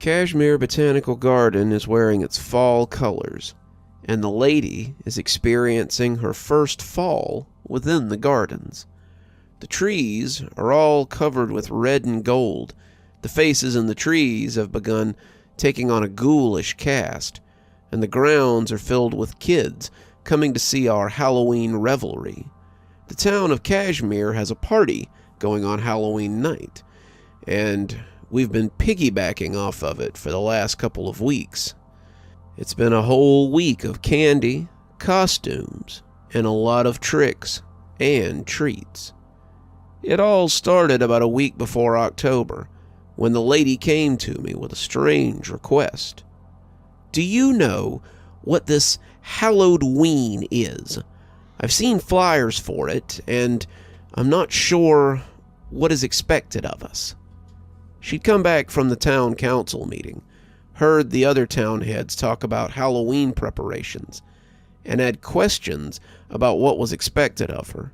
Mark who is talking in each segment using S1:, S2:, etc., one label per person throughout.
S1: Kashmir Botanical Garden is wearing its fall colors, and the lady is experiencing her first fall within the gardens. The trees are all covered with red and gold. The faces in the trees have begun taking on a ghoulish cast, and the grounds are filled with kids coming to see our Halloween revelry. The town of Kashmir has a party going on Halloween night, and we've been piggybacking off of it for the last couple of weeks. It's been a whole week of candy, costumes, and a lot of tricks and treats. It all started about a week before October, when the lady came to me with a strange request. Do you know what this Halloween is? I've seen flyers for it, and I'm not sure what is expected of us. She'd come back from the town council meeting, heard the other town heads talk about Halloween preparations, and had questions about what was expected of her.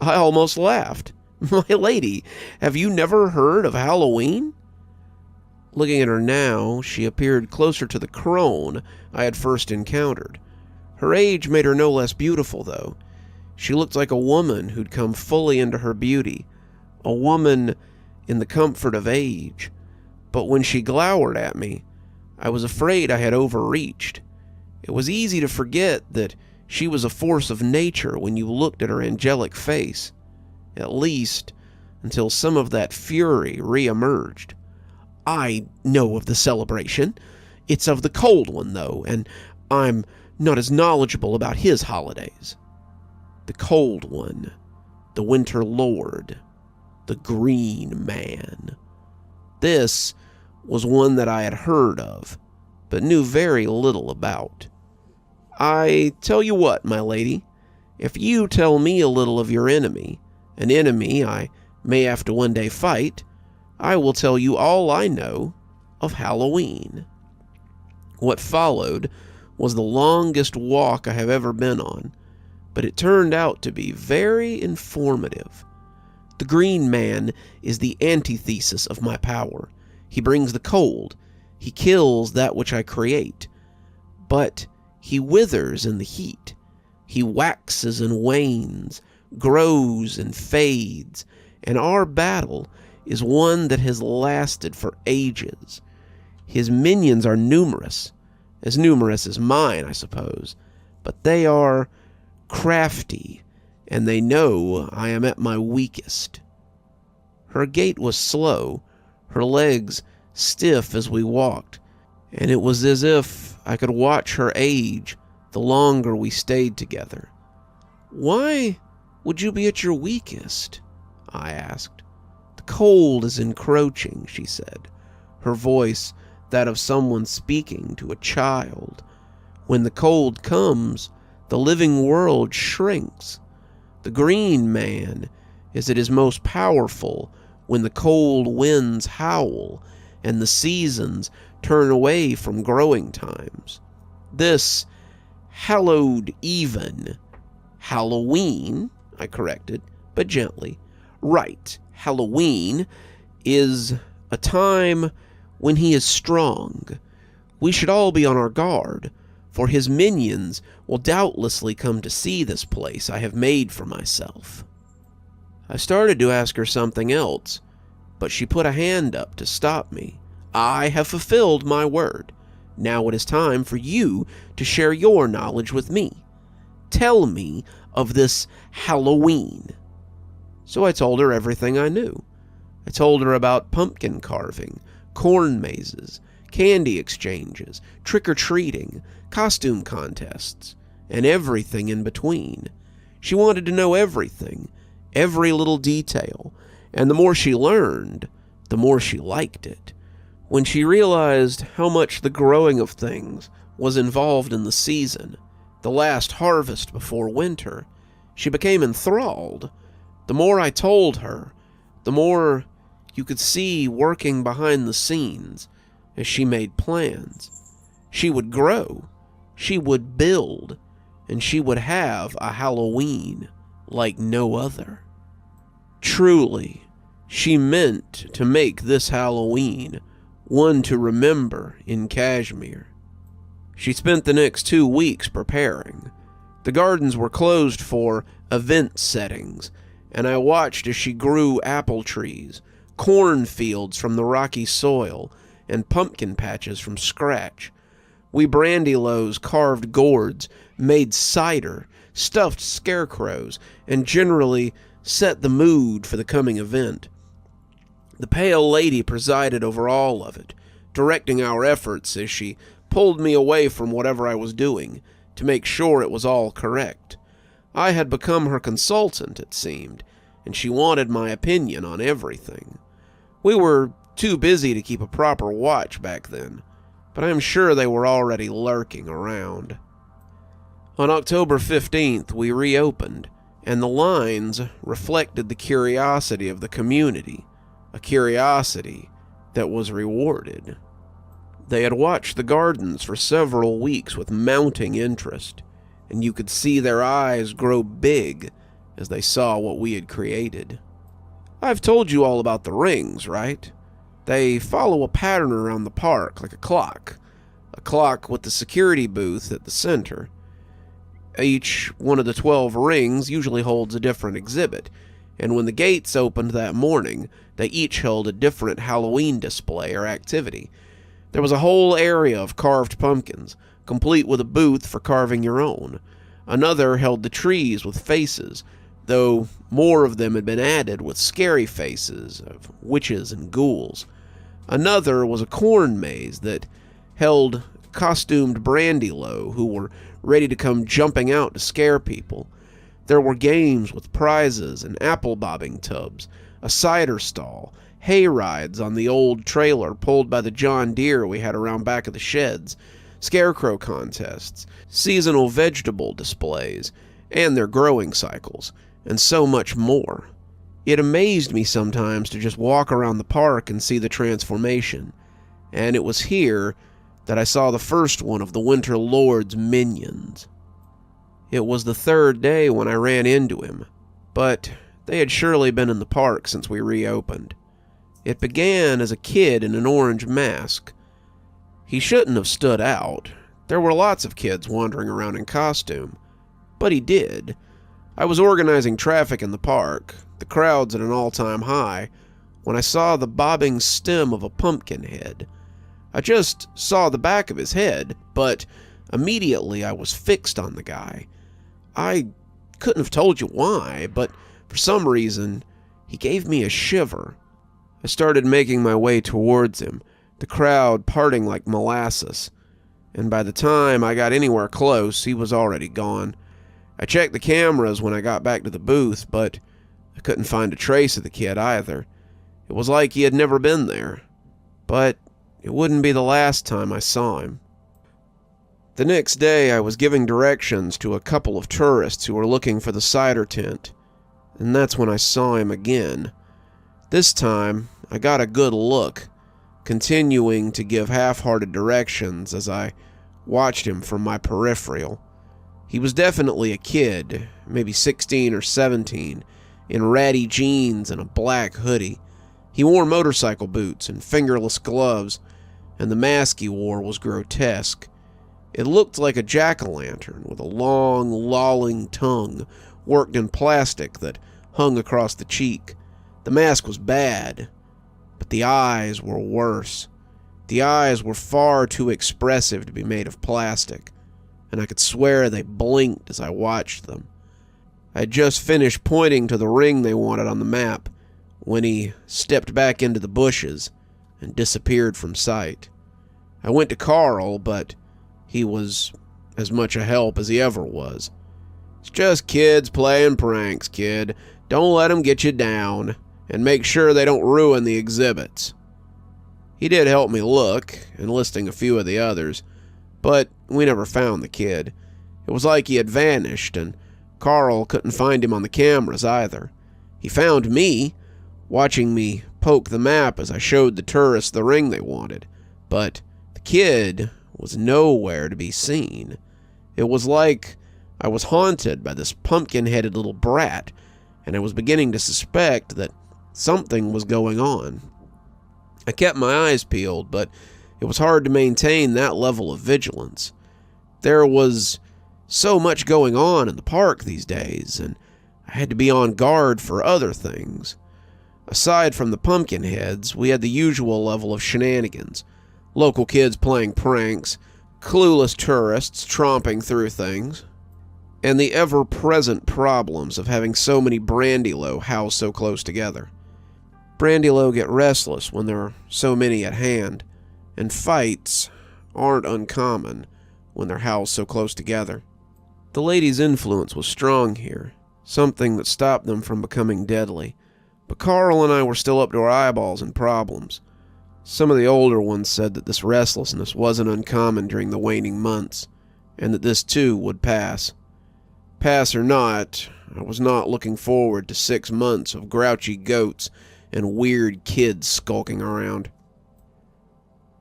S1: I almost laughed. My lady, have you never heard of Halloween? Looking at her now, she appeared closer to the crone I had first encountered. Her age made her no less beautiful, though. She looked like a woman who'd come fully into her beauty, a woman in the comfort of age. But when she glowered at me, I was afraid I had overreached. It was easy to forget that she was a force of nature when you looked at her angelic face, at least until some of that fury re-emerged. I know of the celebration. It's of the cold one, though, and I'm not as knowledgeable about his holidays. The cold one, the Winter Lord, the Green Man. This was one that I had heard of, but knew very little about. I tell you what, my lady, if you tell me a little of your enemy, an enemy I may have to one day fight, I will tell you all I know of Halloween. What followed was the longest walk I have ever been on, but it turned out to be very informative. The Green Man is the antithesis of my power. He brings the cold. He kills that which I create. But he withers in the heat. He waxes and wanes, grows and fades, and our battle is one that has lasted for ages. His minions are numerous as mine, I suppose, but they are crafty, and they know I am at my weakest. Her gait was slow, her legs stiff as we walked, and it was as if I could watch her age the longer we stayed together. Why would you be at your weakest? I asked. The cold is encroaching, she said, her voice that of someone speaking to a child. When the cold comes, the living world shrinks. The Green Man is at his most powerful when the cold winds howl and the seasons turn away from growing times. This hallowed even. Halloween, I corrected, but gently. Right, Halloween is a time when he is strong. We should all be on our guard, for his minions will doubtlessly come to see this place I have made for myself. I started to ask her something else, but she put a hand up to stop me. I have fulfilled my word. Now it is time for you to share your knowledge with me. Tell me of this Halloween. So I told her everything I knew. I told her about pumpkin carving, corn mazes, candy exchanges, trick-or-treating, costume contests, and everything in between. She wanted to know everything, every little detail, and the more she learned, the more she liked it. When she realized how much the growing of things was involved in the season, the last harvest before winter, she became enthralled. The more I told her, the more you could see working behind the scenes as she made plans. She would grow, she would build, and she would have a Halloween like no other. Truly, she meant to make this Halloween one to remember in Kashmir. She spent the next 2 weeks preparing. The gardens were closed for event settings, and I watched as she grew apple trees, cornfields from the rocky soil, and pumpkin patches from scratch. We brandy-lows carved gourds, made cider, stuffed scarecrows, and generally set the mood for the coming event. The Pale Lady presided over all of it, directing our efforts as she pulled me away from whatever I was doing to make sure it was all correct. I had become her consultant, it seemed, and she wanted my opinion on everything. We were too busy to keep a proper watch back then, but I am sure they were already lurking around. On October 15th, we reopened, and the lines reflected the curiosity of the community, a curiosity that was rewarded. They had watched the gardens for several weeks with mounting interest, and you could see their eyes grow big as they saw what we had created. I've told you all about the rings, right? They follow a pattern around the park like a clock with the security booth at the center. Each one of the 12 rings usually holds a different exhibit, and when the gates opened that morning, they each held a different Halloween display or activity. There was a whole area of carved pumpkins, complete with a booth for carving your own. Another held the trees with faces, though more of them had been added with scary faces of witches and ghouls. Another was a corn maze that held costumed brandy-low who were ready to come jumping out to scare people. There were games with prizes and apple-bobbing tubs, a cider stall, hay rides on the old trailer pulled by the John Deere we had around back of the sheds, scarecrow contests, seasonal vegetable displays, and their growing cycles, and so much more. It amazed me sometimes to just walk around the park and see the transformation, and it was here that I saw the first one of the Winter Lord's minions. It was the 3rd day when I ran into him, but they had surely been in the park since we reopened. It began as a kid in an orange mask. He shouldn't have stood out. There were lots of kids wandering around in costume, but he did. I was organizing traffic in the park, the crowds at an all-time high, when I saw the bobbing stem of a pumpkin head. I just saw the back of his head, but immediately I was fixed on the guy. I couldn't have told you why, but for some reason, he gave me a shiver. I started making my way towards him, the crowd parting like molasses, and by the time I got anywhere close, he was already gone. I checked the cameras when I got back to the booth, but I couldn't find a trace of the kid either. It was like he had never been there, but it wouldn't be the last time I saw him. The next day, I was giving directions to a couple of tourists who were looking for the cider tent, and that's when I saw him again. This time, I got a good look, continuing to give half-hearted directions as I watched him from my peripheral. He was definitely a kid, maybe 16 or 17, in ratty jeans and a black hoodie. He wore motorcycle boots and fingerless gloves, and the mask he wore was grotesque. It looked like a jack-o'-lantern with a long, lolling tongue worked in plastic that hung across the cheek. The mask was bad, but the eyes were worse. The eyes were far too expressive to be made of plastic, and I could swear they blinked as I watched them. I had just finished pointing to the ring they wanted on the map when he stepped back into the bushes and disappeared from sight. I went to Carl, but he was as much a help as he ever was. "It's just kids playing pranks, kid. Don't let them get you down, and make sure they don't ruin the exhibits." He did help me look, enlisting a few of the others, but we never found the kid. It was like he had vanished, and Carl couldn't find him on the cameras either. He found me, watching me poke the map as I showed the tourists the ring they wanted, but the kid was nowhere to be seen. It was like I was haunted by this pumpkin-headed little brat, and I was beginning to suspect that something was going on. I kept my eyes peeled, but it was hard to maintain that level of vigilance. There was so much going on in the park these days, and I had to be on guard for other things. Aside from the pumpkin heads, we had the usual level of shenanigans. Local kids playing pranks, clueless tourists tromping through things, and the ever-present problems of having so many brandylow housed so close together. Brandylow get restless when there are so many at hand, and fights aren't uncommon when they're housed so close together. The lady's influence was strong here, something that stopped them from becoming deadly, but Carl and I were still up to our eyeballs in problems. Some of the older ones said that this restlessness wasn't uncommon during the waning months, and that this too would pass. Pass or not, I was not looking forward to 6 months of grouchy goats and weird kids skulking around.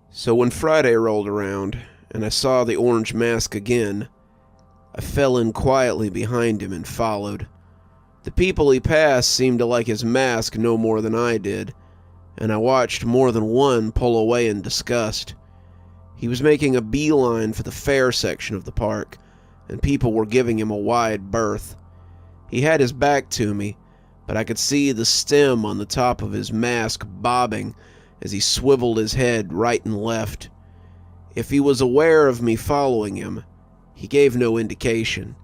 S1: So when Friday rolled around, and I saw the orange mask again, I fell in quietly behind him and followed. The people he passed seemed to like his mask no more than I did, and I watched more than one pull away in disgust. He was making a beeline for the fair section of the park, and people were giving him a wide berth. He had his back to me, but I could see the stem on the top of his mask bobbing as he swiveled his head right and left. If he was aware of me following him, he gave no indication,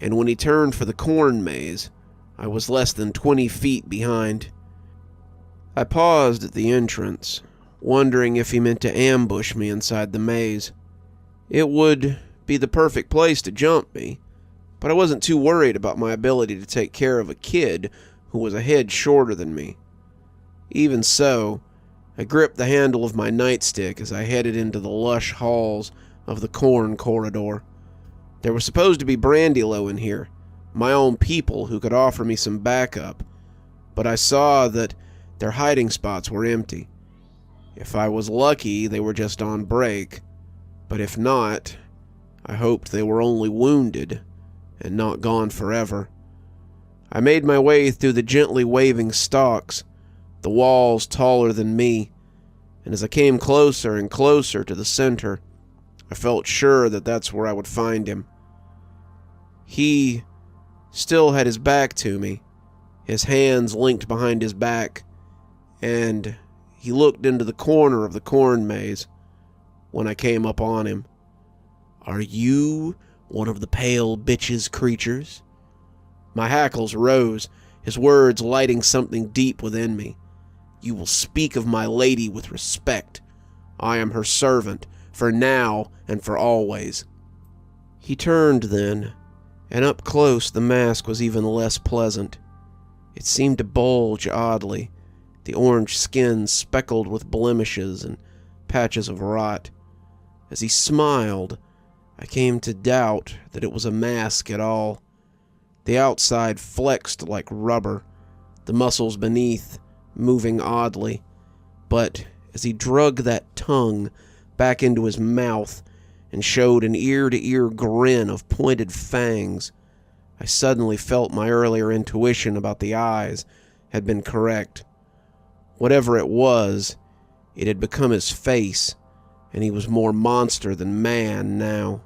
S1: and when he turned for the corn maze, I was less than 20 feet behind. I paused at the entrance, wondering if he meant to ambush me inside the maze. It would be the perfect place to jump me, but I wasn't too worried about my ability to take care of a kid who was a head shorter than me. Even so, I gripped the handle of my nightstick as I headed into the lush halls of the corn corridor. There was supposed to be brandylow in here, my own people who could offer me some backup, but I saw that their hiding spots were empty. If I was lucky, they were just on break, but if not, I hoped they were only wounded and not gone forever. I made my way through the gently waving stalks, the walls taller than me, and as I came closer and closer to the center, I felt sure that that's where I would find him. He still had his back to me, his hands linked behind his back, and he looked into the corner of the corn maze when I came up on him. "Are you one of the pale bitch's creatures?" My hackles rose, his words lighting something deep within me. "You will speak of my lady with respect. I am her servant, for now and for always." He turned then, and up close the mask was even less pleasant. It seemed to bulge oddly, the orange skin speckled with blemishes and patches of rot. As he smiled, I came to doubt that it was a mask at all. The outside flexed like rubber, the muscles beneath moving oddly, but as he drug that tongue back into his mouth and showed an ear-to-ear grin of pointed fangs, I suddenly felt my earlier intuition about the eyes had been correct. Whatever it was, it had become his face, and he was more monster than man now.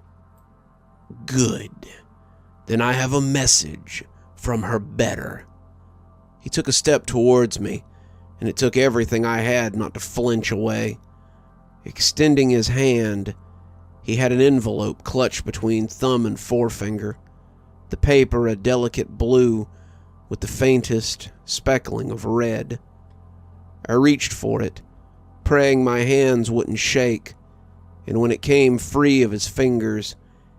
S1: "Good. Then I have a message from her better." He took a step towards me, and it took everything I had not to flinch away. Extending his hand, he had an envelope clutched between thumb and forefinger, the paper a delicate blue with the faintest speckling of red. I reached for it, praying my hands wouldn't shake, and when it came free of his fingers,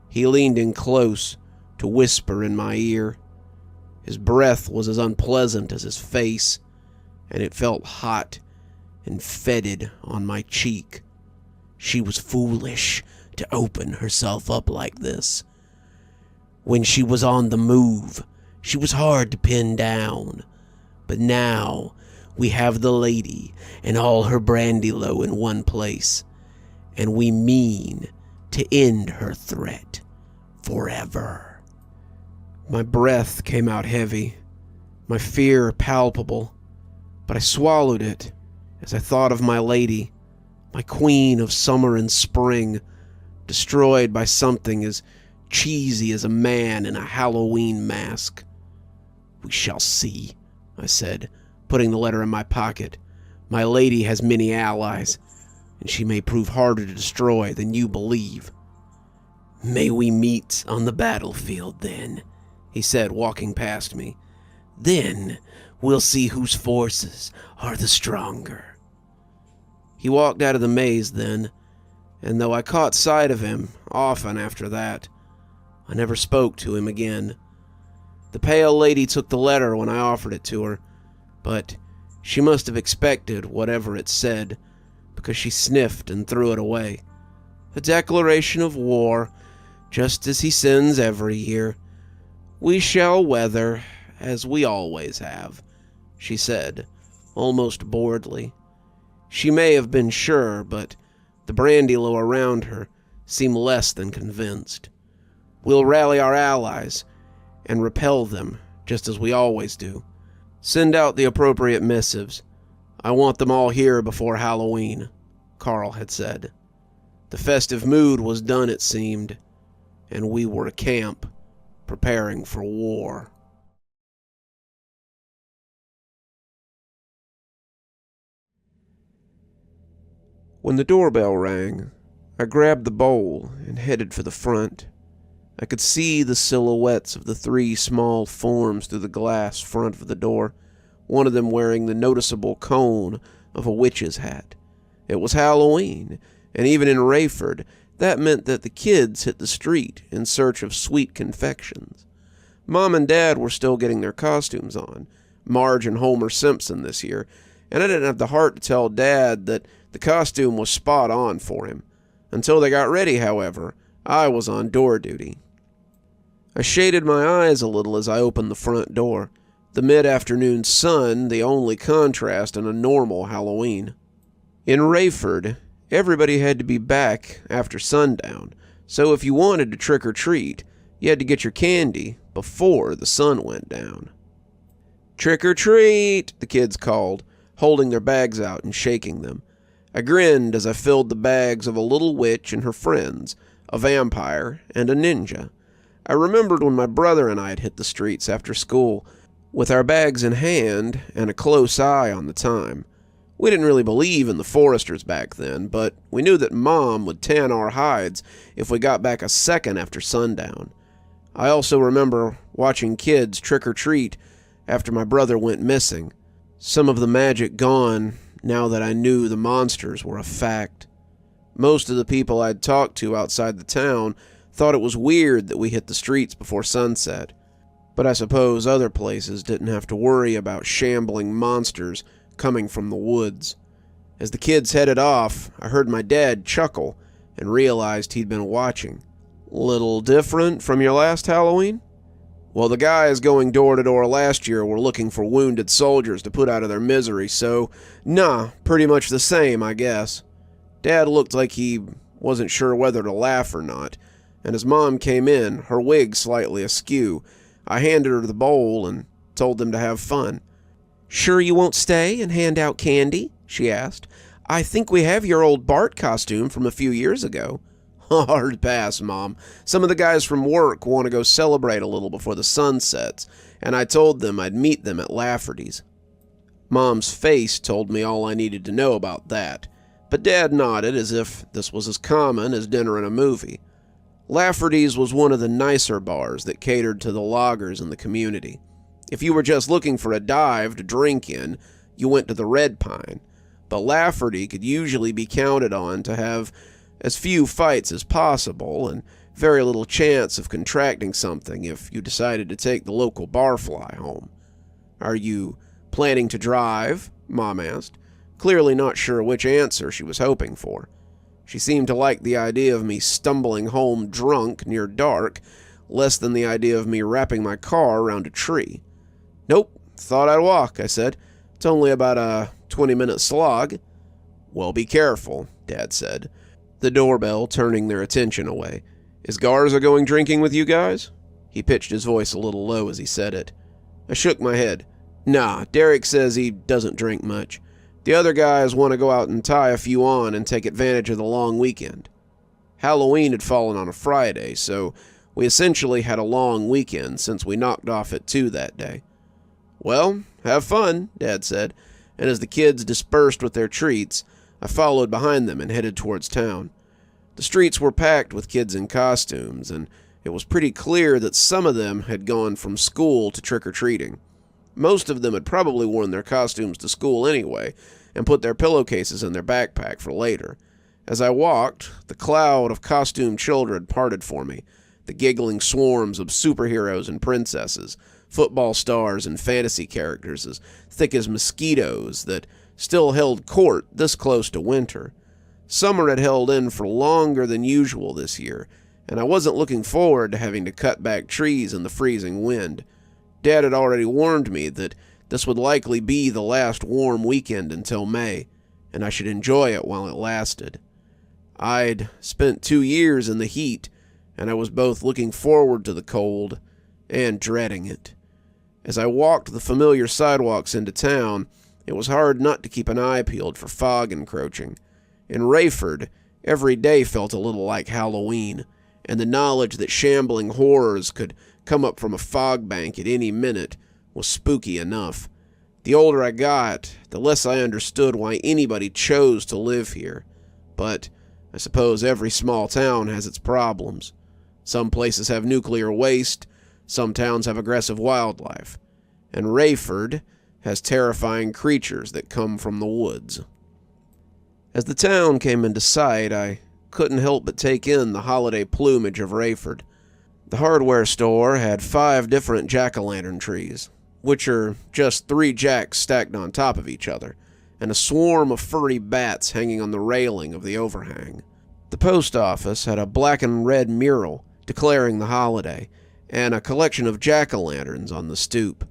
S1: he leaned in close to whisper in my ear. His breath was as unpleasant as his face, and it felt hot and fetid on my cheek. She was foolish to open herself up like this. When she was on the move, she was hard to pin down. But now we have the lady and all her brandylow in one place, and we mean to end her threat forever. My breath came out heavy, my fear palpable, but I swallowed it as I thought of my lady, my queen of summer and spring, destroyed by something as cheesy as a man in a Halloween mask. "We shall see," I said, putting the letter in my pocket. "My lady has many allies, and she may prove harder to destroy than you believe." "May we meet on the battlefield, then," he said, walking past me. "Then we'll see whose forces are the stronger." He walked out of the maze then, and though I caught sight of him often after that, I never spoke to him again. The pale lady took the letter when I offered it to her, but she must have expected whatever it said, because she sniffed and threw it away. "A declaration of war, just as he sends every year. We shall weather, as we always have," she said, almost boredly. She may have been sure, but the brandy-low around her seemed less than convinced. "We'll rally our allies and repel them, just as we always do. Send out the appropriate missives. I want them all here before Halloween," Carl had said. The festive mood was done, it seemed, and we were a camp, preparing for war. When the doorbell rang, I grabbed the bowl and headed for the front. I could see the silhouettes of the 3 small forms through the glass front of the door, one of them wearing the noticeable cone of a witch's hat. It was Halloween, and even in Rayford, that meant that the kids hit the street in search of sweet confections. Mom and Dad were still getting their costumes on, Marge and Homer Simpson this year, and I didn't have the heart to tell Dad that the costume was spot on for him. Until they got ready, however, I was on door duty. I shaded my eyes a little as I opened the front door, the mid-afternoon sun the only contrast in a normal Halloween. In Rayford, everybody had to be back after sundown, so if you wanted to trick or treat, you had to get your candy before the sun went down. "Trick or treat," the kids called, holding their bags out and shaking them. I grinned as I filled the bags of a little witch and her friends, a vampire, and a ninja. I remembered when my brother and I had hit the streets after school, with our bags in hand and a close eye on the time. We didn't really believe in the foresters back then, but we knew that Mom would tan our hides if we got back a second after sundown. I also remember watching kids trick-or-treat after my brother went missing, some of the magic gone now that I knew the monsters were a fact. Most of the people I'd talked to outside the town thought it was weird that we hit the streets before sunset, but I suppose other places didn't have to worry about shambling monsters coming from the woods. As the kids headed off, I heard my dad chuckle and realized he'd been watching. "Little different from your last Halloween?" "Well, the guys going door to door last year were looking for wounded soldiers to put out of their misery, so, nah, pretty much the same, I guess." Dad looked like he wasn't sure whether to laugh or not, and as Mom came in, her wig slightly askew, I handed her the bowl and told them to have fun. "Sure you won't stay and hand out candy?" she asked. "I think we have your old Bart costume from a few years ago." "Hard pass, Mom. Some of the guys from work want to go celebrate a little before the sun sets, and I told them I'd meet them at Lafferty's." Mom's face told me all I needed to know about that, but Dad nodded as if this was as common as dinner and a movie. Lafferty's was one of the nicer bars that catered to the loggers in the community. If you were just looking for a dive to drink in, you went to the Red Pine, but Lafferty could usually be counted on to have as few fights as possible and very little chance of contracting something if you decided to take the local barfly home. "Are you planning to drive?" Mom asked, clearly not sure which answer she was hoping for. She seemed to like the idea of me stumbling home drunk near dark less than the idea of me wrapping my car around a tree. "Nope, thought I'd walk," I said. "It's only about a 20-minute slog." "Well, be careful," Dad said, the doorbell turning their attention away. "Is Garza going drinking with you guys?" He pitched his voice a little low as he said it. I shook my head. "Nah, Derek says he doesn't drink much. The other guys want to go out and tie a few on and take advantage of the long weekend. Halloween had fallen on a Friday, so we essentially had a long weekend since we knocked off at 2 that day. Well, have fun, Dad said, and as the kids dispersed with their treats, I followed behind them and headed towards town. The streets were packed with kids in costumes, and it was pretty clear that some of them had gone from school to trick-or-treating. Most of them had probably worn their costumes to school anyway, and put their pillowcases in their backpack for later. As I walked, the cloud of costumed children parted for me, the giggling swarms of superheroes and princesses, football stars and fantasy characters as thick as mosquitoes that still held court this close to winter. Summer had held in for longer than usual this year, and I wasn't looking forward to having to cut back trees in the freezing wind. Dad had already warned me that this would likely be the last warm weekend until May, and I should enjoy it while it lasted. I'd spent 2 years in the heat, and I was both looking forward to the cold and dreading it. As I walked the familiar sidewalks into town, it was hard not to keep an eye peeled for fog encroaching. In Rayford, every day felt a little like Halloween, and the knowledge that shambling horrors could come up from a fog bank at any minute was spooky enough. The older I got, the less I understood why anybody chose to live here. But I suppose every small town has its problems. Some places have nuclear waste, some towns have aggressive wildlife, and Rayford has terrifying creatures that come from the woods. As the town came into sight, I couldn't help but take in the holiday plumage of Rayford. The hardware store had 5 different jack-o'-lantern trees, which are just 3 jacks stacked on top of each other, and a swarm of furry bats hanging on the railing of the overhang. The post office had a black and red mural declaring the holiday, and a collection of jack-o'-lanterns on the stoop.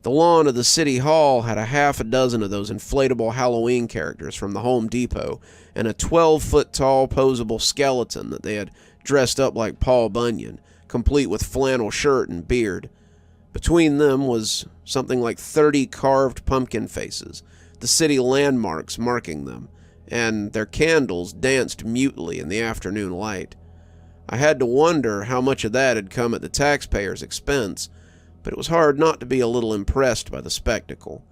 S1: The lawn of the city hall had a half a dozen of those inflatable Halloween characters from the Home Depot, and a 12-foot-tall posable skeleton that they had dressed up like Paul Bunyan, complete with flannel shirt and beard. Between them was something like 30 carved pumpkin faces, the city landmarks marking them, and their candles danced mutely in the afternoon light. I had to wonder how much of that had come at the taxpayers' expense, but it was hard not to be a little impressed by the spectacle.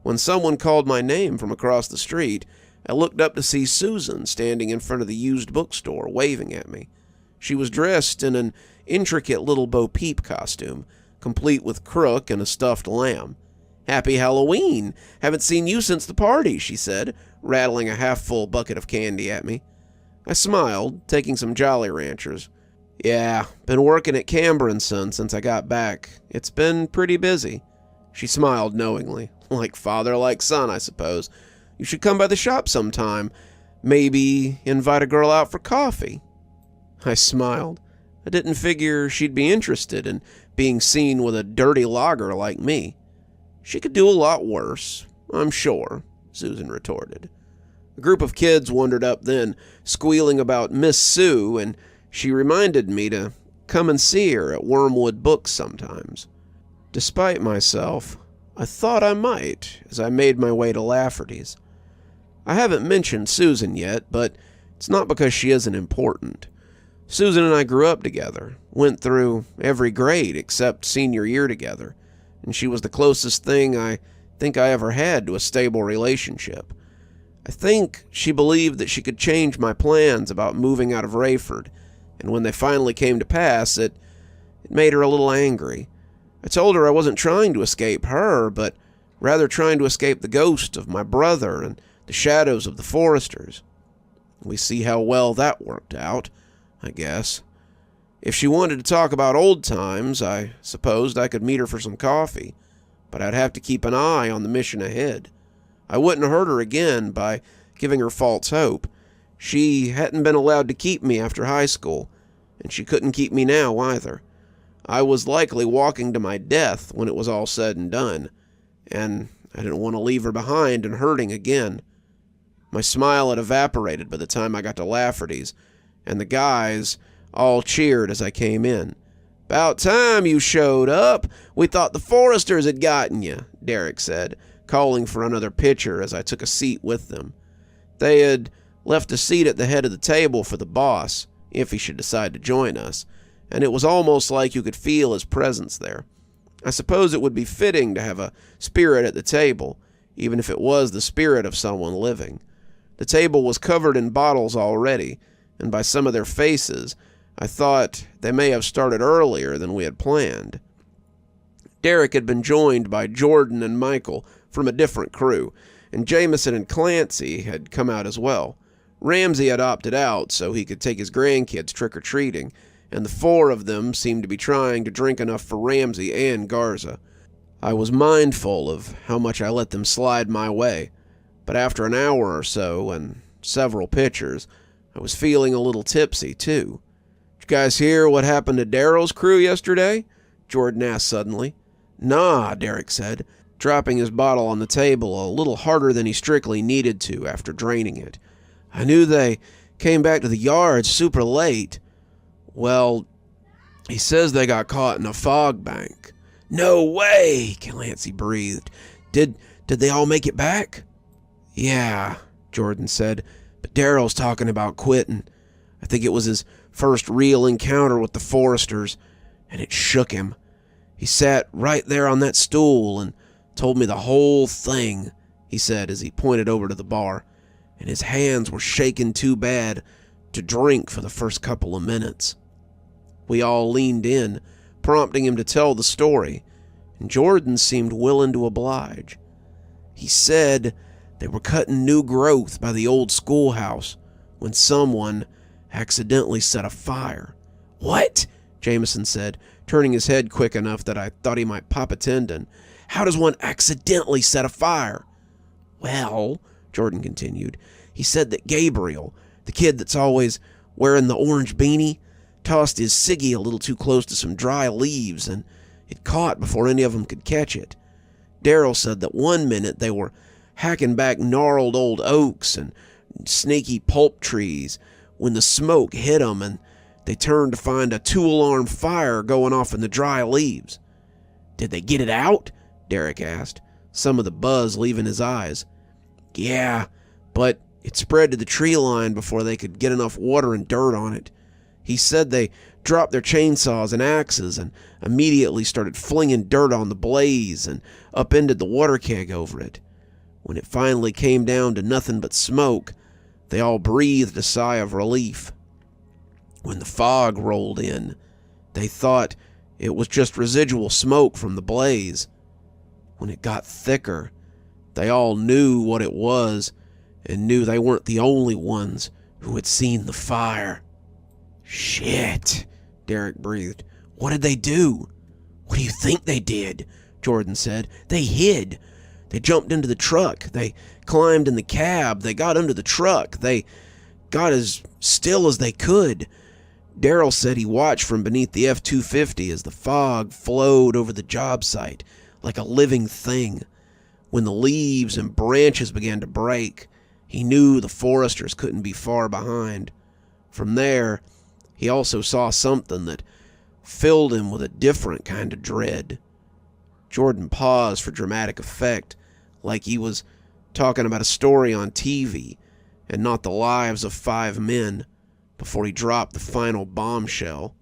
S1: When someone called my name from across the street, I looked up to see Susan standing in front of the used bookstore, waving at me. She was dressed in an intricate little Bo Peep costume, complete with crook and a stuffed lamb. "Happy Halloween! Haven't seen you since the party," she said, rattling a half-full bucket of candy at me. I smiled, taking some Jolly Ranchers. "Yeah, been working at Camber & Son since I got back. It's been pretty busy." She smiled knowingly. "Like father, like son, I suppose. You should come by the shop sometime. Maybe invite a girl out for coffee." I smiled. I didn't figure she'd be interested in being seen with a dirty lager like me. "She could do a lot worse, I'm sure," Susan retorted. A group of kids wandered up then, squealing about Miss Sue, and she reminded me to come and see her at Wormwood Books sometimes. Despite myself, I thought I might as I made my way to Lafferty's. I haven't mentioned Susan yet, but it's not because she isn't important. Susan and I grew up together, went through every grade except senior year together, and she was the closest thing I think I ever had to a stable relationship. I think she believed that she could change my plans about moving out of Rayford, and when they finally came to pass, it made her a little angry. I told her I wasn't trying to escape her, but rather trying to escape the ghost of my brother and the shadows of the Foresters. We see how well that worked out, I guess. If she wanted to talk about old times, I supposed I could meet her for some coffee, but I'd have to keep an eye on the mission ahead. I wouldn't hurt her again by giving her false hope. She hadn't been allowed to keep me after high school, and she couldn't keep me now either. I was likely walking to my death when it was all said and done, and I didn't want to leave her behind and hurting again. My smile had evaporated by the time I got to Lafferty's, and the guys all cheered as I came in. "About time you showed up. We thought the Foresters had gotten you," Derek said, calling for another pitcher as I took a seat with them. They had left a seat at the head of the table for the boss, if he should decide to join us, and it was almost like you could feel his presence there. I suppose it would be fitting to have a spirit at the table, even if it was the spirit of someone living. The table was covered in bottles already, and by some of their faces, I thought they may have started earlier than we had planned. Derek had been joined by Jordan and Michael from a different crew, and Jameson and Clancy had come out as well. Ramsey had opted out so he could take his grandkids trick-or-treating, and the four of them seemed to be trying to drink enough for Ramsey and Garza. I was mindful of how much I let them slide my way, but after an hour or so and several pitchers, I was feeling a little tipsy too. "Did you guys hear what happened to Daryl's crew yesterday?" Jordan asked suddenly. "Nah," Derek said, dropping his bottle on the table a little harder than he strictly needed to after draining it. "I knew they came back to the yard super late. Well, he says they got caught in a fog bank." "No way," Clancy breathed. Did they all make it back?" "Yeah," Jordan said, "but Daryl's talking about quitting. I think it was his first real encounter with the Foresters, and it shook him. He sat right there on that stool and told me the whole thing," he said as he pointed over to the bar, "and his hands were shaking too bad to drink for the first couple of minutes." We all leaned in, prompting him to tell the story, and Jordan seemed willing to oblige. "He said they were cutting new growth by the old schoolhouse when someone accidentally set a fire." "What?" Jameson said, turning his head quick enough that I thought he might pop a tendon. "How does one accidentally set a fire?" "Well," Jordan continued, "he said that Gabriel, the kid that's always wearing the orange beanie, tossed his ciggy a little too close to some dry leaves, and it caught before any of them could catch it. Daryl said that one minute they were hacking back gnarled old oaks and snaky pulp trees when the smoke hit them and they turned to find a two-alarm fire going off in the dry leaves." "Did they get it out?" Derek asked, some of the buzz leaving his eyes. "Yeah, but it spread to the tree line before they could get enough water and dirt on it. He said they dropped their chainsaws and axes and immediately started flinging dirt on the blaze and upended the water keg over it. When it finally came down to nothing but smoke, they all breathed a sigh of relief. When the fog rolled in, they thought it was just residual smoke from the blaze. When it got thicker, they all knew what it was and knew they weren't the only ones who had seen the fire." "Shit," Derek breathed. "What did they do?" "What do you think they did?" Jordan said. "They hid. They jumped into the truck. They climbed in the cab. They got under the truck. They got as still as they could. Daryl said he watched from beneath the F-250 as the fog flowed over the job site like a living thing. When the leaves and branches began to break, he knew the Foresters couldn't be far behind. From there, he also saw something that filled him with a different kind of dread." Jordan paused for dramatic effect, like he was talking about a story on TV and not the lives of 5 men, before he dropped the final bombshell.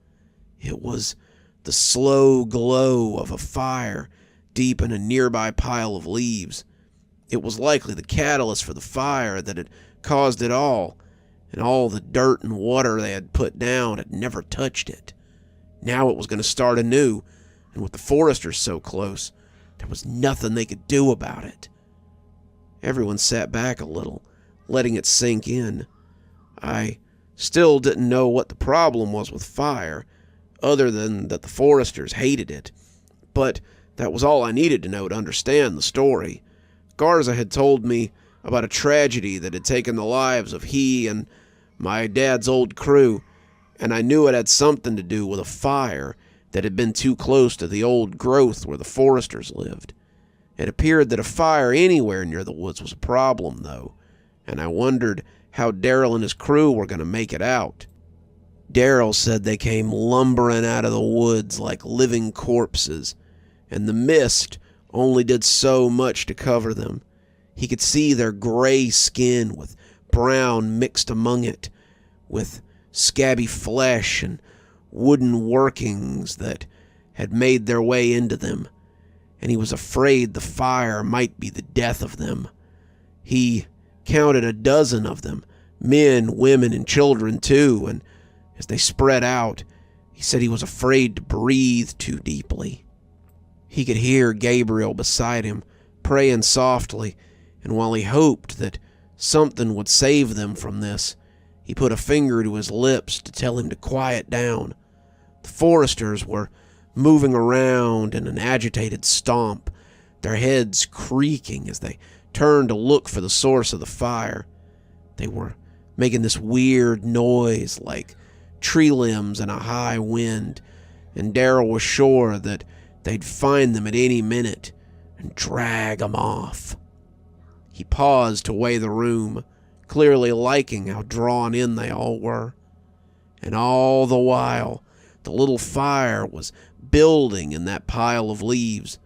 S1: It was the slow glow of a fire deep in a nearby pile of leaves. It was likely the catalyst for the fire that had caused it all, and all the dirt and water they had put down had never touched it. Now it was going to start anew, and with the Foresters so close, there was nothing they could do about it. Everyone sat back a little, letting it sink in. I still didn't know what the problem was with fire, other than that the Foresters hated it. But that was all I needed to know to understand the story. Garza had told me about a tragedy that had taken the lives of he and my dad's old crew, and I knew it had something to do with a fire that had been too close to the old growth where the Foresters lived. It appeared that a fire anywhere near the woods was a problem, though, and I wondered how Daryl and his crew were going to make it out. Daryl said they came lumbering out of the woods like living corpses, and the mist only did so much to cover them. He could see their gray skin with brown mixed among it, with scabby flesh and wooden workings that had made their way into them, and he was afraid the fire might be the death of them. He counted a dozen of them, men, women, and children too, and as they spread out, he said he was afraid to breathe too deeply. He could hear Gabriel beside him, praying softly, and while he hoped that something would save them from this, he put a finger to his lips to tell him to quiet down. The foresters were moving around in an agitated stomp, their heads creaking as they turned to look for the source of the fire. They were making this weird noise like tree limbs in a high wind, and Darrell was sure that they'd find them at any minute and drag them off. He paused to weigh the room, clearly liking how drawn in they all were. And all the while, the little fire was building in that pile of leaves.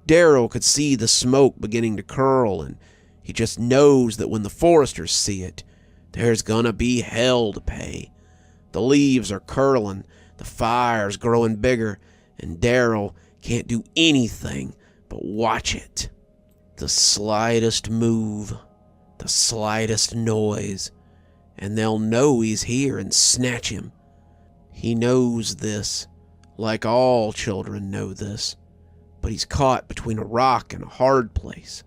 S1: Darrell could see the smoke beginning to curl, and he just knows that when the foresters see it, there's gonna be hell to pay. The leaves are curling, the fire's growing bigger, and Darrell can't do anything but watch it. The slightest move, the slightest noise, and they'll know he's here and snatch him. He knows this, like all children know this, but he's caught between a rock and a hard place.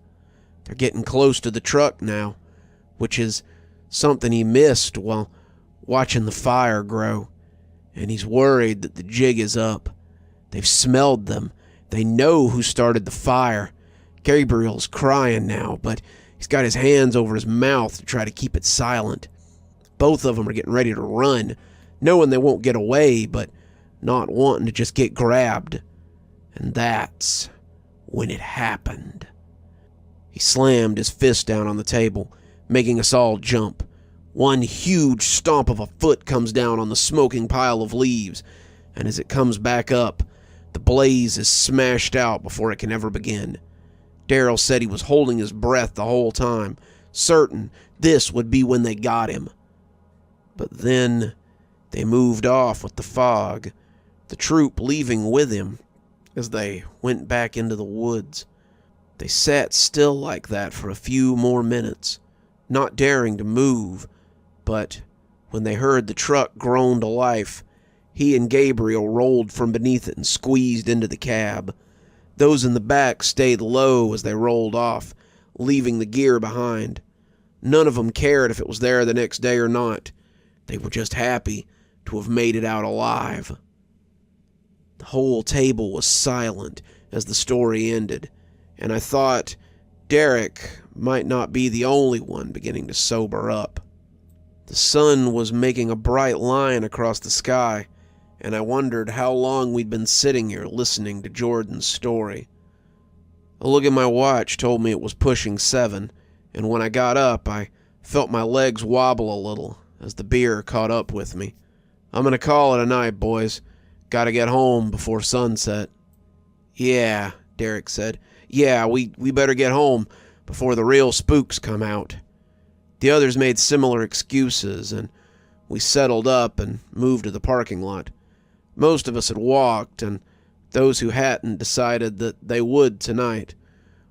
S1: They're getting close to the truck now, which is something he missed while watching the fire grow, and he's worried that the jig is up. They've smelled them. They know who started the fire. Gabriel's crying now, but he's got his hands over his mouth to try to keep it silent. Both of them are getting ready to run, knowing they won't get away, but not wanting to just get grabbed. And that's when it happened. He slammed his fist down on the table, making us all jump. One huge stomp of a foot comes down on the smoking pile of leaves, and as it comes back up, the blaze is smashed out before it can ever begin. Darrell said he was holding his breath the whole time, certain this would be when they got him. But then they moved off with the fog, the troop leaving with him as they went back into the woods. They sat still like that for a few more minutes, not daring to move, but when they heard the truck groan to life, he and Gabriel rolled from beneath it and squeezed into the cab. Those in the back stayed low as they rolled off, leaving the gear behind. None of them cared if it was there the next day or not. They were just happy to have made it out alive. The whole table was silent as the story ended, and I thought Derek might not be the only one beginning to sober up. The sun was making a bright line across the sky, and I wondered how long we'd been sitting here listening to Jordan's story. A look at my watch told me it was pushing 7, and when I got up, I felt my legs wobble a little as the beer caught up with me. I'm gonna call it a night, boys. Gotta get home before sunset. Yeah, Derek said. Yeah, we better get home before the real spooks come out. The others made similar excuses, and we settled up and moved to the parking lot. Most of us had walked, and those who hadn't decided that they would tonight.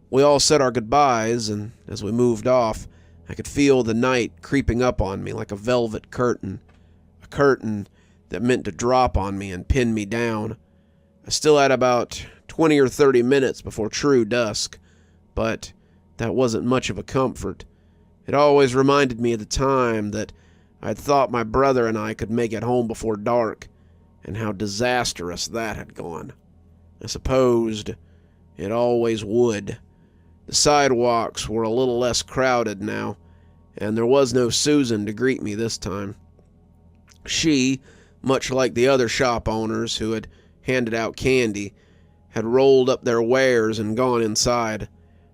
S1: We all said our goodbyes, and as we moved off, I could feel the night creeping up on me like a velvet curtain, a curtain that meant to drop on me and pin me down. I still had about 20 or 30 minutes before true dusk, but that wasn't much of a comfort. It always reminded me of the time that I'd thought my brother and I could make it home before dark, and how disastrous that had gone. I supposed it always would. The sidewalks were a little less crowded now, and there was no Susan to greet me this time. She, much like the other shop owners who had handed out candy, had rolled up their wares and gone inside.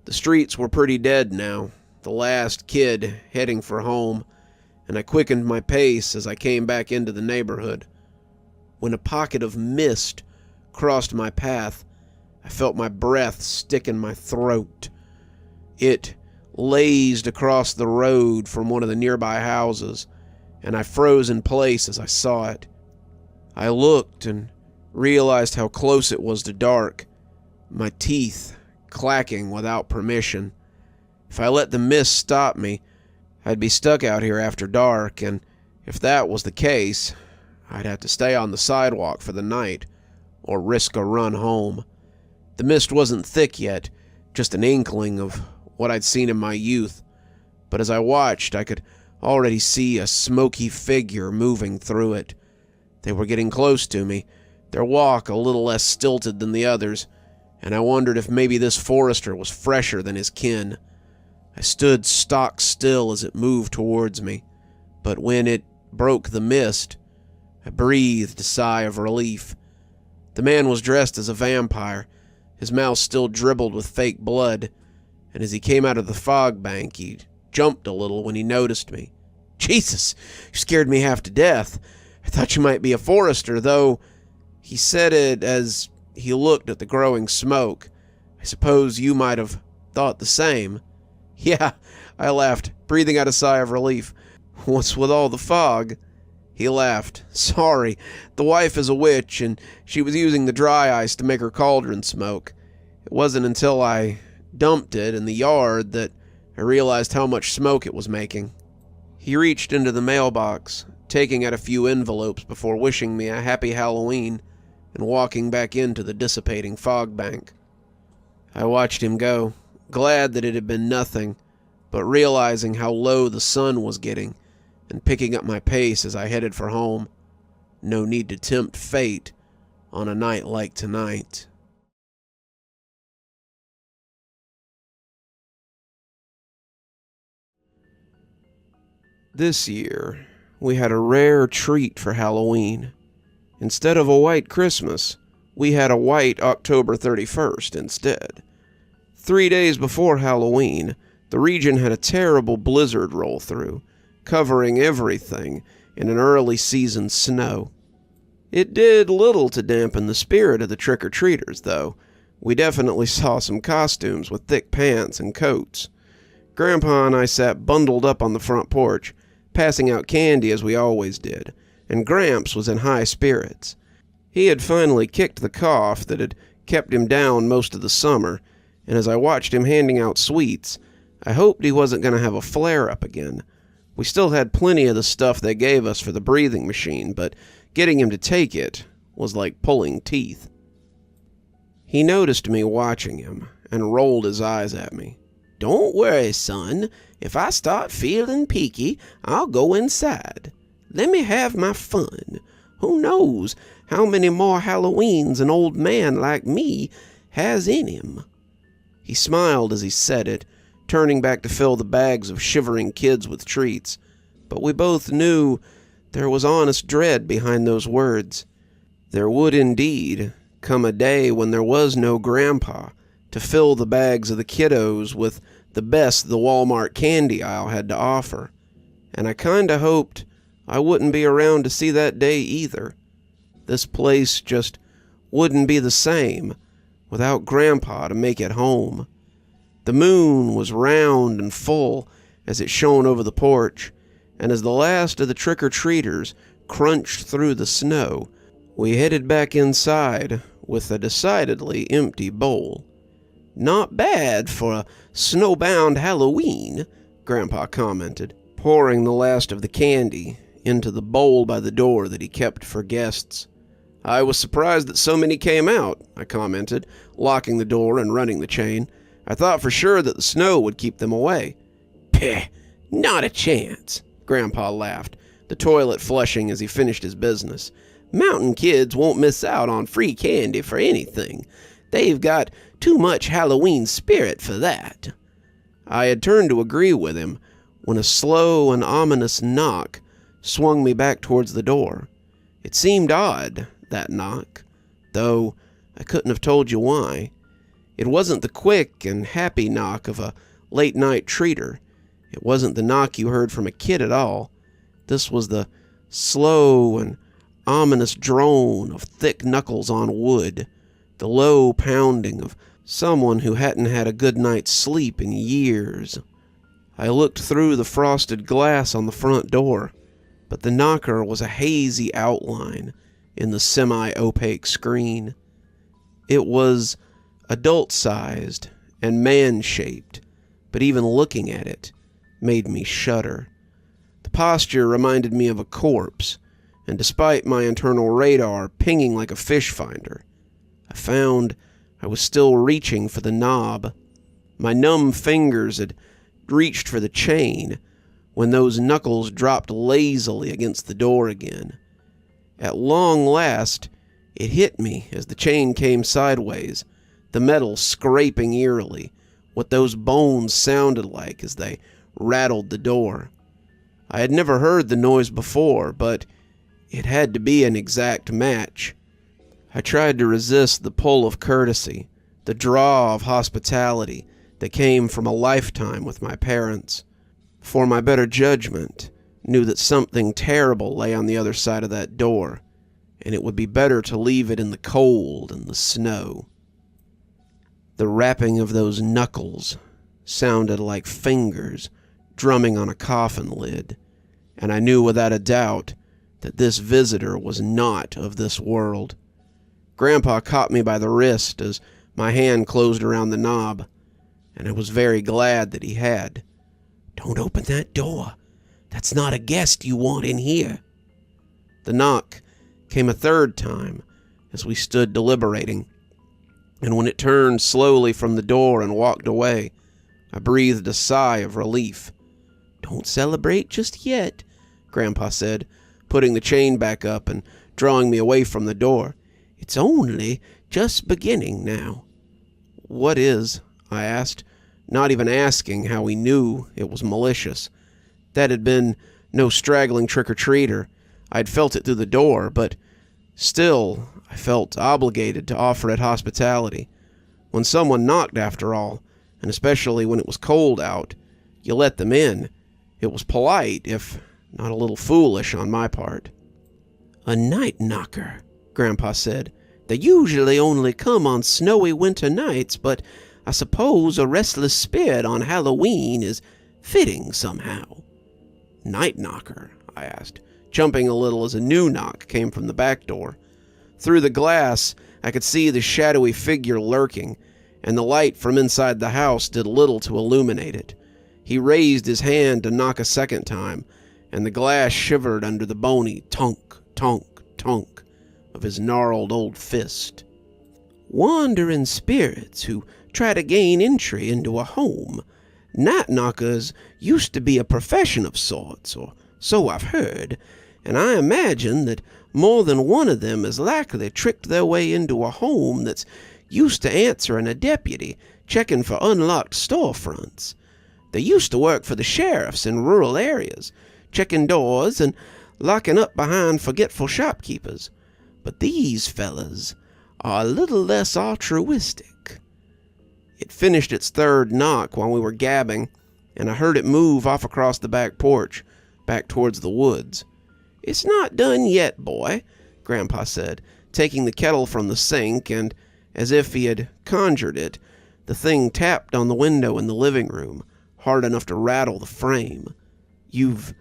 S1: The streets were pretty dead now, the last kid heading for home, and I quickened my pace as I came back into the neighborhood. When a pocket of mist crossed my path, I felt my breath stick in my throat. It lazed across the road from one of the nearby houses, and I froze in place as I saw it. I looked and realized how close it was to dark, my teeth clacking without permission. If I let the mist stop me, I'd be stuck out here after dark, and if that was the case, I'd have to stay on the sidewalk for the night or risk a run home. The mist wasn't thick yet, just an inkling of what I'd seen in my youth, but as I watched, I could already see a smoky figure moving through it. They were getting close to me, their walk a little less stilted than the others, and I wondered if maybe this forester was fresher than his kin. I stood stock still as it moved towards me, but when it broke the mist, I breathed a sigh of relief. The man was dressed as a vampire, his mouth still dribbled with fake blood, and as he came out of the fog bank, he jumped a little when he noticed me. "Jesus, you scared me half to death. I thought you might be a forester, though." He said it as he looked at the growing smoke. "I suppose you might have thought the same." "Yeah," I laughed, breathing out a sigh of relief. "What's with all the fog?" He laughed. "Sorry, the wife is a witch, and she was using the dry ice to make her cauldron smoke. It wasn't until I dumped it in the yard that I realized how much smoke it was making." He reached into the mailbox, taking out a few envelopes before wishing me a happy Halloween and walking back into the dissipating fog bank. I watched him go, glad that it had been nothing, but realizing how low the sun was getting and picking up my pace as I headed for home. No need to tempt fate on a night like tonight. This year, we had a rare treat for Halloween. Instead of a white Christmas, we had a white October 31st instead. 3 days before Halloween, the region had a terrible blizzard roll through, covering everything in an early season snow. It did little to dampen the spirit of the trick-or-treaters, though. We definitely saw some costumes with thick pants and coats. Grandpa and I sat bundled up on the front porch, passing out candy as we always did, and Gramps was in high spirits. He had finally kicked the cough that had kept him down most of the summer, and as I watched him handing out sweets, I hoped he wasn't going to have a flare-up again. We still had plenty of the stuff they gave us for the breathing machine, but getting him to take it was like pulling teeth. He noticed me watching him and rolled his eyes at me. "Don't worry, son. If I start feeling peaky, I'll go inside. Let me have my fun. Who knows how many more Halloweens an old man like me has in him." He smiled as he said it, turning back to fill the bags of shivering kids with treats, but we both knew there was honest dread behind those words. There would indeed come a day when there was no Grandpa to fill the bags of the kiddos with the best the Walmart candy aisle had to offer, and I kinda hoped I wouldn't be around to see that day either. This place just wouldn't be the same without Grandpa to make it home. The moon was round and full as it shone over the porch, and as the last of the trick-or-treaters crunched through the snow, we headed back inside with a decidedly empty bowl. "Not bad for a snowbound Halloween," Grandpa commented, pouring the last of the candy into the bowl by the door that he kept for guests. "I was surprised that so many came out," I commented, locking the door and running the chain. "I thought for sure that the snow would keep them away." "Peh, not a chance," Grandpa laughed, the toilet flushing as he finished his business. "Mountain kids won't miss out on free candy for anything. They've got too much Halloween spirit for that." I had turned to agree with him when a slow and ominous knock swung me back towards the door. It seemed odd, that knock, though I couldn't have told you why. It wasn't the quick and happy knock of a late-night treater. It wasn't the knock you heard from a kid at all. This was the slow and ominous drone of thick knuckles on wood, the low pounding of someone who hadn't had a good night's sleep in years. I looked through the frosted glass on the front door, but the knocker was a hazy outline in the semi-opaque screen. It was adult-sized and man-shaped, but even looking at it made me shudder. The posture reminded me of a corpse, and despite my internal radar pinging like a fish finder, I found I was still reaching for the knob. My numb fingers had reached for the chain when those knuckles dropped lazily against the door again. At long last, it hit me as the chain came sideways, the metal scraping eerily, what those bones sounded like as they rattled the door. I had never heard the noise before, but it had to be an exact match. I tried to resist the pull of courtesy, the draw of hospitality that came from a lifetime with my parents. For my better judgment knew that something terrible lay on the other side of that door, and it would be better to leave it in the cold and the snow. The rapping of those knuckles sounded like fingers drumming on a coffin lid, and I knew without a doubt that this visitor was not of this world. Grandpa caught me by the wrist as my hand closed around the knob, and I was very glad that he had. "Don't open that door. That's not a guest you want in here." The knock came a third time as we stood deliberating, and when it turned slowly from the door and walked away, I breathed a sigh of relief. "Don't celebrate just yet," Grandpa said, putting the chain back up and drawing me away from the door. "It's only just beginning now." "What is?" I asked, not even asking how he knew it was malicious. That had been no straggling trick-or-treater. I'd felt it through the door, but still I felt obligated to offer it hospitality. When someone knocked, after all, and especially when it was cold out, you let them in. It was polite, if not a little foolish on my part. "A night knocker," Grandpa said. "They usually only come on snowy winter nights, but I suppose a restless spirit on Halloween is fitting somehow." "Night knocker?" I asked, jumping a little as a new knock came from the back door. Through the glass, I could see the shadowy figure lurking, and the light from inside the house did little to illuminate it. He raised his hand to knock a second time, and the glass shivered under the bony tunk, tunk, tunk of his gnarled old fist. "Wandering spirits who try to gain entry into a home. Night knockers used to be a profession of sorts, or so I've heard, and I imagine that more than one of them has likely tricked their way into a home that's used to answering a deputy checking for unlocked storefronts. They used to work for the sheriffs in rural areas, checking doors and locking up behind forgetful shopkeepers. But these fellas are a little less altruistic." It finished its third knock while we were gabbing, and I heard it move off across the back porch, back towards the woods. "It's not done yet, boy," Grandpa said, taking the kettle from the sink, and, as if he had conjured it, the thing tapped on the window in the living room, hard enough to rattle the frame. You've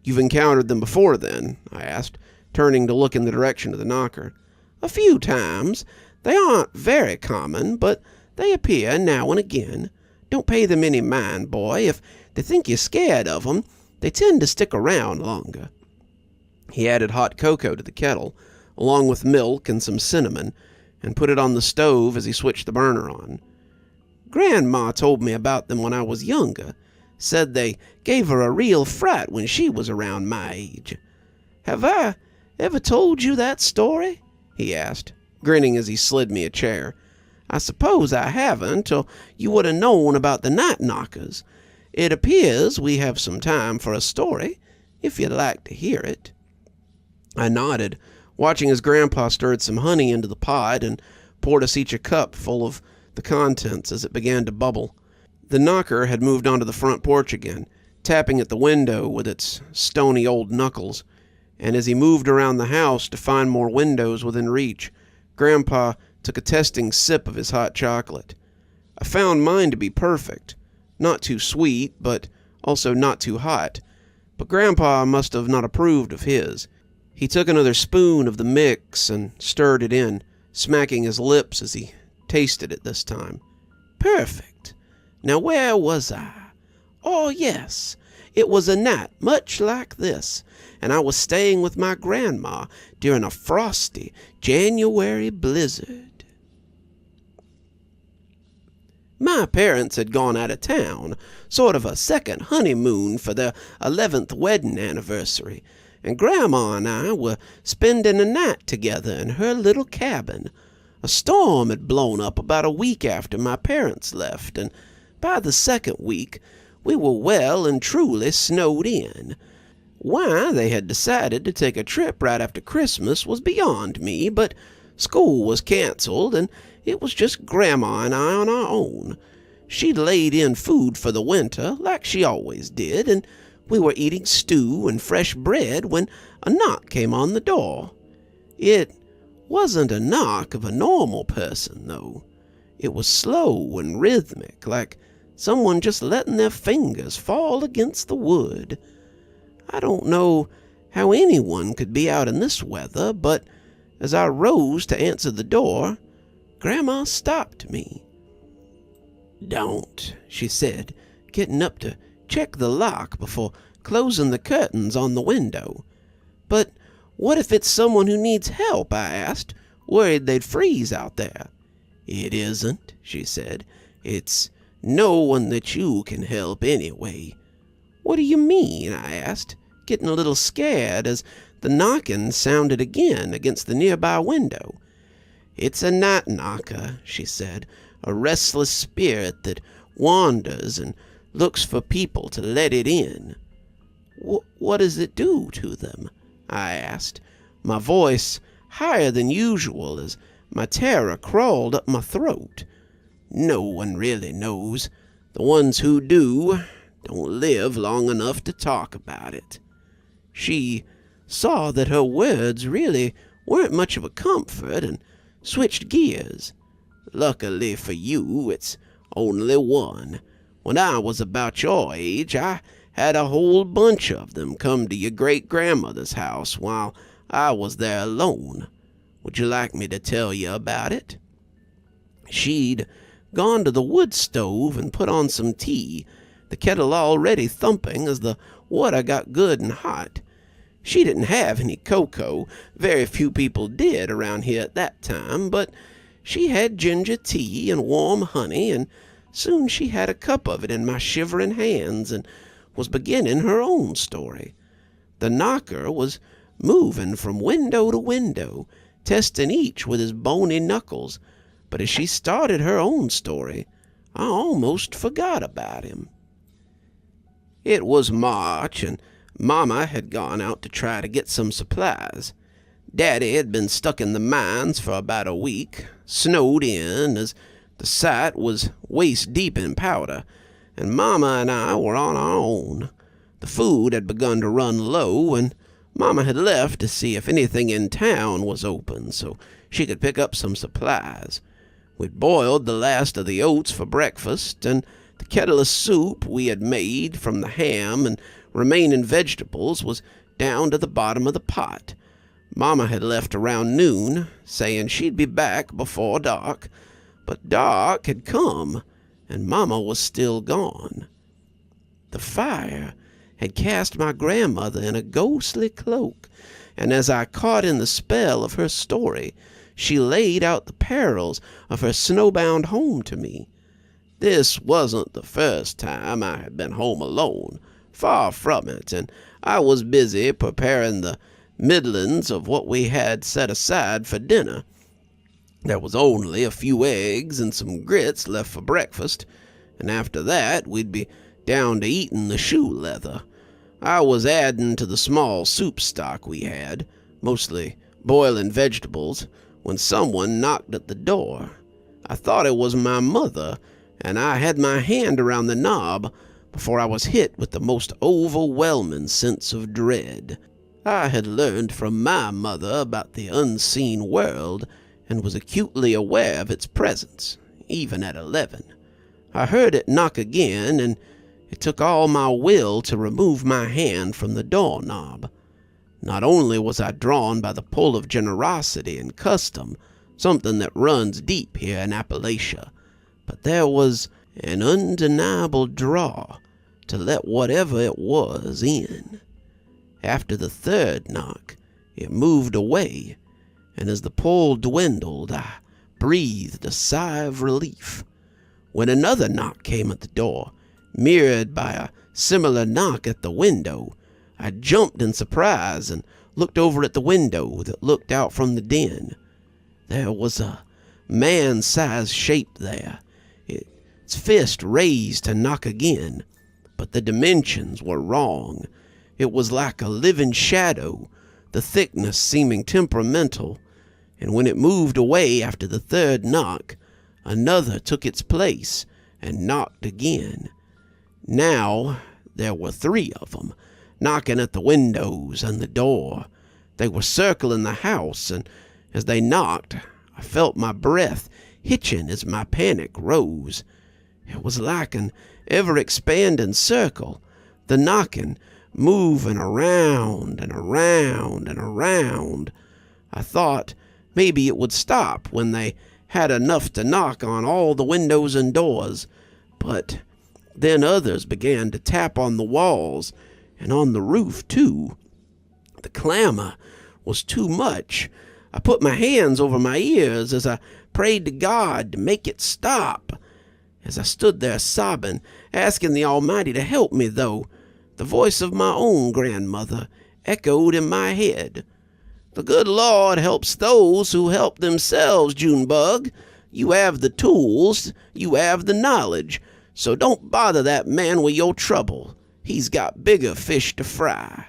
S1: encountered them before, then?" I asked, turning to look in the direction of the knocker. "A few times. They aren't very common, but they appear now and again. Don't pay them any mind, boy. If they think you're scared of them, they tend to stick around longer." He added hot cocoa to the kettle, along with milk and some cinnamon, and put it on the stove as he switched the burner on. "Grandma told me about them when I was younger. Said they gave her a real fright when she was around my age. Have I ever told you that story?" he asked, grinning as he slid me a chair. "I suppose I haven't, or you would have known about the night knockers. It appears we have some time for a story, if you'd like to hear it." I nodded, watching as Grandpa stirred some honey into the pot and poured us each a cup full of the contents as it began to bubble. The knocker had moved onto the front porch again, tapping at the window with its stony old knuckles, and as he moved around the house to find more windows within reach, Grandpa took a testing sip of his hot chocolate. I found mine to be perfect. Not too sweet, but also not too hot. But Grandpa must have not approved of his. He took another spoon of the mix and stirred it in, smacking his lips as he tasted it this time. Perfect. Now where was I? Oh, yes. It was a night much like this, and I was staying with my grandma during a frosty January blizzard. My parents had gone out of town, sort of a second honeymoon for their 11th wedding anniversary, and Grandma and I were spending a night together in her little cabin. A storm had blown up about a week after my parents left, and by the second week, we were well and truly snowed in. Why they had decided to take a trip right after Christmas was beyond me, but school was canceled, and it was just Grandma and I on our own. She'd laid in food for the winter, like she always did, and we were eating stew and fresh bread when a knock came on the door. It wasn't a knock of a normal person, though. It was slow and rhythmic, like someone just letting their fingers fall against the wood. I don't know how anyone could be out in this weather, but as I rose to answer the door, Grandma stopped me. "Don't," she said, getting up to check the lock before closing the curtains on the window. "But what if it's someone who needs help?" I asked, worried they'd freeze out there. "It isn't," she said. "It's no one that you can help anyway." "What do you mean?" I asked, getting a little scared as the knocking sounded again against the nearby window. "It's a night knocker," she said, "a restless spirit that wanders and looks for people to let it in." What does it do to them?" I asked, my voice higher than usual as my terror crawled up my throat. "No one really knows. The ones who do don't live long enough to talk about it." She saw that her words really weren't much of a comfort and switched gears. "Luckily for you, it's only one. When I was about your age, I had a whole bunch of them come to your great-grandmother's house while I was there alone. Would you like me to tell you about it?" She'd gone to the wood stove and put on some tea, the kettle already thumping as the water got good and hot. She didn't have any cocoa, very few people did around here at that time, but she had ginger tea and warm honey, and soon she had a cup of it in my shivering hands and was beginning her own story. The knocker was moving from window to window, testing each with his bony knuckles, but as she started her own story, I almost forgot about him. It was March, and Mama had gone out to try to get some supplies. Daddy had been stuck in the mines for about a week, snowed in as the site was waist-deep in powder, and Mama and I were on our own. The food had begun to run low, and Mama had left to see if anything in town was open so she could pick up some supplies. We'd boiled the last of the oats for breakfast, and the kettle of soup we had made from the ham and remaining vegetables was down to the bottom of the pot. Mama had left around noon, saying she'd be back before dark, but dark had come, and Mama was still gone. The fire had cast my grandmother in a ghostly cloak, and as I caught in the spell of her story, she laid out the perils of her snowbound home to me. This wasn't the first time I had been home alone, far from it, and I was busy preparing the middlings of what we had set aside for dinner. There was only a few eggs and some grits left for breakfast, and after that we'd be down to eating the shoe leather. I was adding to the small soup stock we had, mostly boiling vegetables, when someone knocked at the door. I thought it was my mother, and I had my hand around the knob before I was hit with the most overwhelming sense of dread. I had learned from my mother about the unseen world, and was acutely aware of its presence, even at 11. I heard it knock again, and it took all my will to remove my hand from the doorknob. Not only was I drawn by the pull of generosity and custom, something that runs deep here in Appalachia, but there was an undeniable draw to let whatever it was in. After the third knock, it moved away, and as the pull dwindled, I breathed a sigh of relief. When another knock came at the door, mirrored by a similar knock at the window, I jumped in surprise and looked over at the window that looked out from the den. There was a man-sized shape there, its fist raised to knock again, but the dimensions were wrong. It was like a living shadow, the thickness seeming temperamental, and when it moved away after the third knock, another took its place and knocked again. Now there were 3 of them, knocking at the windows and the door. They were circling the house, and as they knocked, I felt my breath hitching as my panic rose. It was like an ever-expanding circle, the knocking moving around and around and around. I thought maybe it would stop when they had enough to knock on all the windows and doors, but then others began to tap on the walls and on the roof too. The clamor was too much. I put my hands over my ears as I prayed to God to make it stop. As I stood there sobbing, asking the Almighty to help me, though, the voice of my own grandmother echoed in my head. "The good Lord helps those who help themselves, Junebug. You have the tools, you have the knowledge, so don't bother that man with your trouble. He's got bigger fish to fry."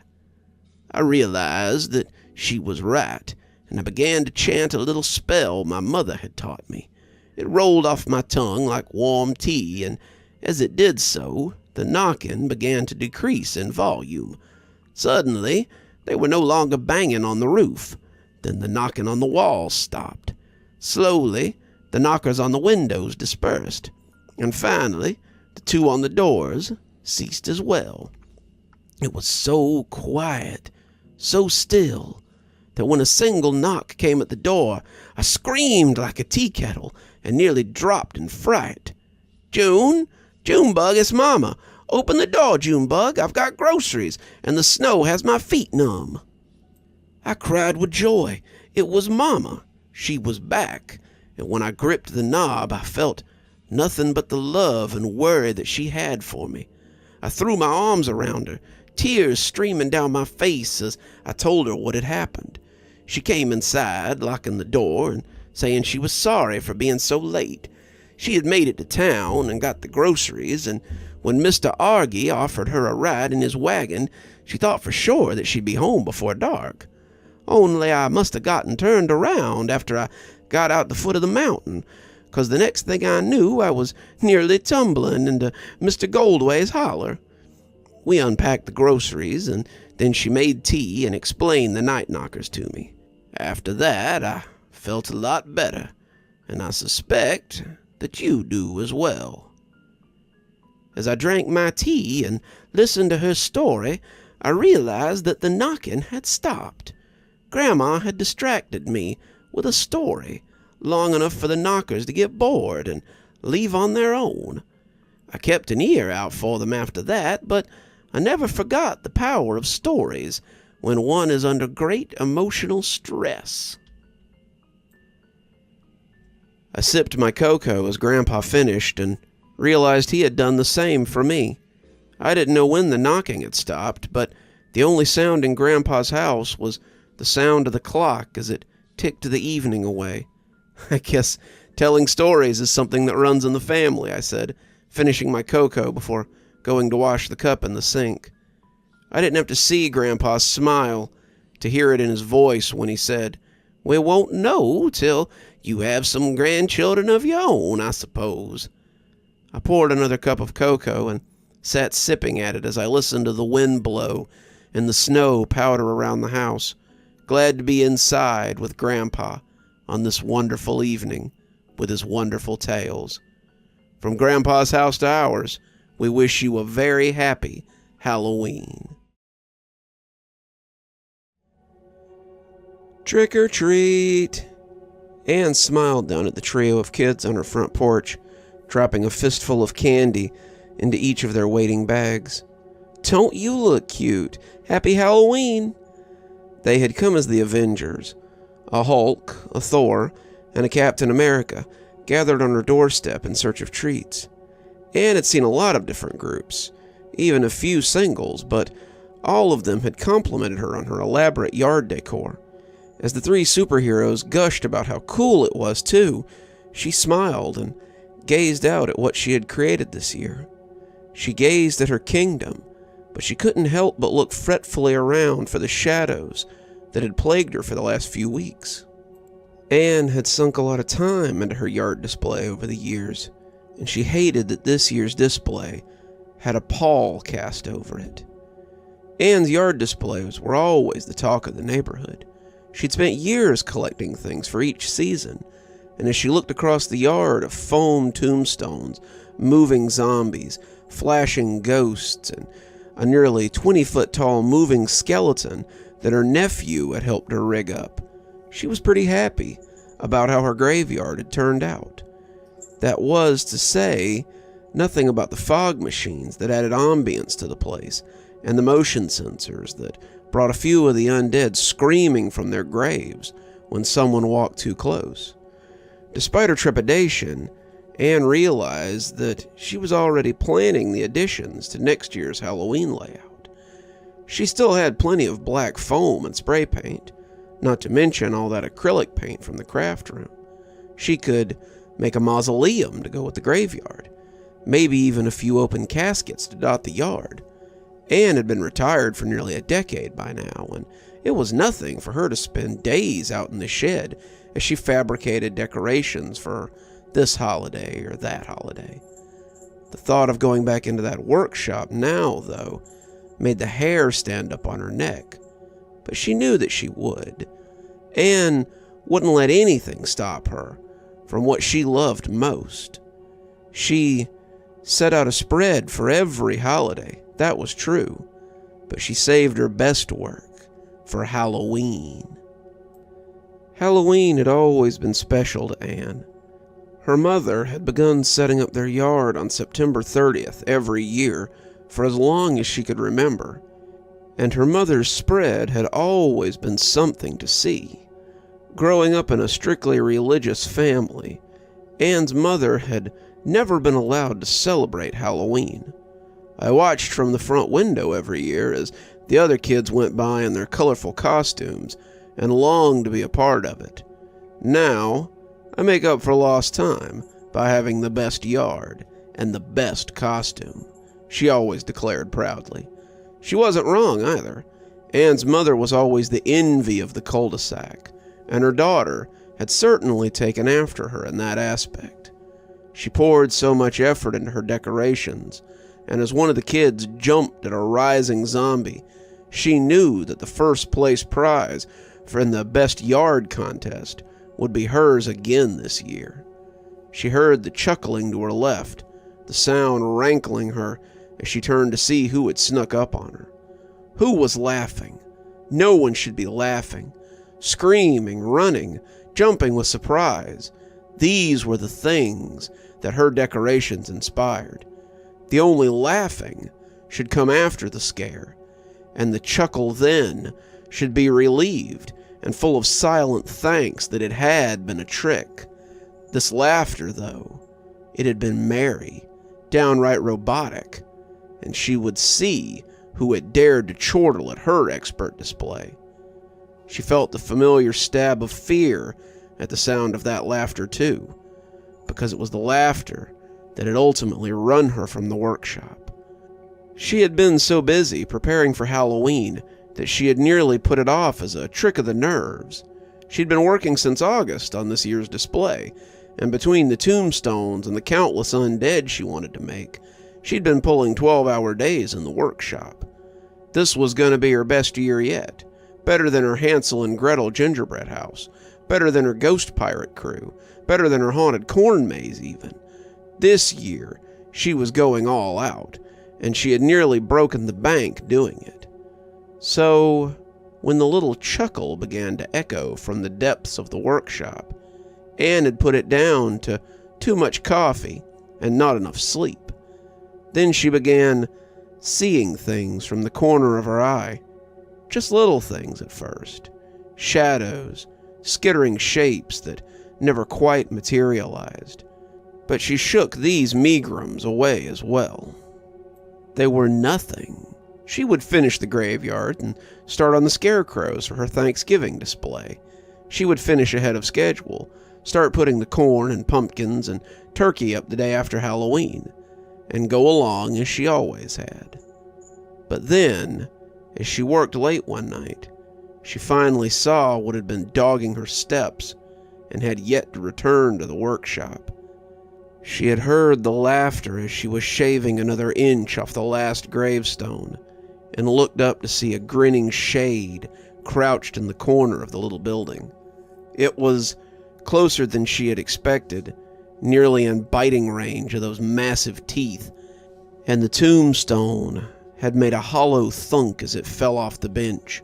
S1: I realized that she was right, and I began to chant a little spell my mother had taught me. It rolled off my tongue like warm tea, and as it did so, the knocking began to decrease in volume. Suddenly, they were no longer banging on the roof. Then the knocking on the walls stopped. Slowly, the knockers on the windows dispersed, and finally, the 2 on the doors ceased as well. It was so quiet, so still, that when a single knock came at the door, I screamed like a tea kettle and nearly dropped in fright. Junebug, it's Mama. Open the door, Junebug. I've got groceries, and the snow has my feet numb." I cried with joy. It was Mama. She was back, and when I gripped the knob, I felt nothing but the love and worry that she had for me. I threw my arms around her, tears streaming down my face as I told her what had happened. She came inside, locking the door and saying she was sorry for being so late. She had made it to town and got the groceries, and when Mr. Argy offered her a ride in his wagon, she thought for sure that she'd be home before dark. Only I must have gotten turned around after I got out the foot of the mountain, 'cause the next thing I knew I was nearly tumbling into Mr. Goldway's holler. We unpacked the groceries, and then she made tea and explained the night knockers to me. After that, I felt a lot better, and I suspect that you do as well. As I drank my tea and listened to her story, I realized that the knocking had stopped. Grandma had distracted me with a story long enough for the knockers to get bored and leave on their own. I kept an ear out for them after that, but I never forgot the power of stories when one is under great emotional stress. I sipped my cocoa as Grandpa finished and realized he had done the same for me. I didn't know when the knocking had stopped, but the only sound in Grandpa's house was the sound of the clock as it ticked the evening away. "I guess telling stories is something that runs in the family," I said, finishing my cocoa before going to wash the cup in the sink. I didn't have to see Grandpa smile to hear it in his voice when he said, "We won't know till you have some grandchildren of your own, I suppose." I poured another cup of cocoa and sat sipping at it as I listened to the wind blow and the snow powder around the house, glad to be inside with Grandpa, on this wonderful evening with his wonderful tales. From Grandpa's house to ours, we wish you a very happy Halloween. Trick or treat! Anne smiled down at the trio of kids on her front porch, dropping a fistful of candy into each of their waiting bags. Don't you look cute? Happy Halloween! They had come as the Avengers. A Hulk, a Thor, and a Captain America gathered on her doorstep in search of treats. Anne had seen a lot of different groups, even a few singles, but all of them had complimented her on her elaborate yard decor. As the three superheroes gushed about how cool it was, too, she smiled and gazed out at what she had created this year. She gazed at her kingdom, but she couldn't help but look fretfully around for the shadows that had plagued her for the last few weeks. Anne had sunk a lot of time into her yard display over the years, and she hated that this year's display had a pall cast over it. Anne's yard displays were always the talk of the neighborhood. She'd spent years collecting things for each season, and as she looked across the yard of foam tombstones, moving zombies, flashing ghosts, and a nearly 20-foot-tall moving skeleton that her nephew had helped her rig up, she was pretty happy about how her graveyard had turned out. That was to say, nothing about the fog machines that added ambience to the place, and the motion sensors that brought a few of the undead screaming from their graves when someone walked too close. Despite her trepidation, Anne realized that she was already planning the additions to next year's Halloween layout. She still had plenty of black foam and spray paint, not to mention all that acrylic paint from the craft room. She could make a mausoleum to go with the graveyard, maybe even a few open caskets to dot the yard. Anne had been retired for nearly a decade by now, and it was nothing for her to spend days out in the shed as she fabricated decorations for this holiday or that holiday. The thought of going back into that workshop now, though, made the hair stand up on her neck, but she knew that she would. Anne wouldn't let anything stop her from what she loved most. She set out a spread for every holiday, that was true, but she saved her best work for Halloween. Halloween had always been special to Anne. Her mother had begun setting up their yard on September 30th every year for as long as she could remember, and her mother's spread had always been something to see. Growing up in a strictly religious family, Anne's mother had never been allowed to celebrate Halloween. I watched from the front window every year as the other kids went by in their colorful costumes and longed to be a part of it. Now, I make up for lost time by having the best yard and the best costume, she always declared proudly. She wasn't wrong either. Anne's mother was always the envy of the cul-de-sac, and her daughter had certainly taken after her in that aspect. She poured so much effort into her decorations, and as one of the kids jumped at a rising zombie, she knew that the first place prize for the best yard contest would be hers again this year. She heard the chuckling to her left, the sound rankling her as she turned to see who had snuck up on her. Who was laughing? No one should be laughing. Screaming, running, jumping with surprise. These were the things that her decorations inspired. The only laughing should come after the scare, and the chuckle then should be relieved and full of silent thanks that it had been a trick. This laughter, though, it had been merry, downright robotic, and she would see who had dared to chortle at her expert display. She felt the familiar stab of fear at the sound of that laughter too, because it was the laughter that had ultimately run her from the workshop. She had been so busy preparing for Halloween that she had nearly put it off as a trick of the nerves. She'd been working since August on this year's display, and between the tombstones and the countless undead she wanted to make, she'd been pulling 12-hour days in the workshop. This was going to be her best year yet, better than her Hansel and Gretel gingerbread house, better than her ghost pirate crew, better than her haunted corn maze even. This year, she was going all out, and she had nearly broken the bank doing it. So, when the little chuckle began to echo from the depths of the workshop, Anne had put it down to too much coffee and not enough sleep. Then she began seeing things from the corner of her eye. Just little things at first. Shadows, skittering shapes that never quite materialized. But she shook these megrims away as well. They were nothing. She would finish the graveyard and start on the scarecrows for her Thanksgiving display. She would finish ahead of schedule, start putting the corn and pumpkins and turkey up the day after Halloween, and go along as she always had. But then, as she worked late one night, she finally saw what had been dogging her steps and had yet to return to the workshop. She had heard the laughter as she was shaving another inch off the last gravestone, and looked up to see a grinning shade crouched in the corner of the little building. It was closer than she had expected, nearly in biting range of those massive teeth, and the tombstone had made a hollow thunk as it fell off the bench.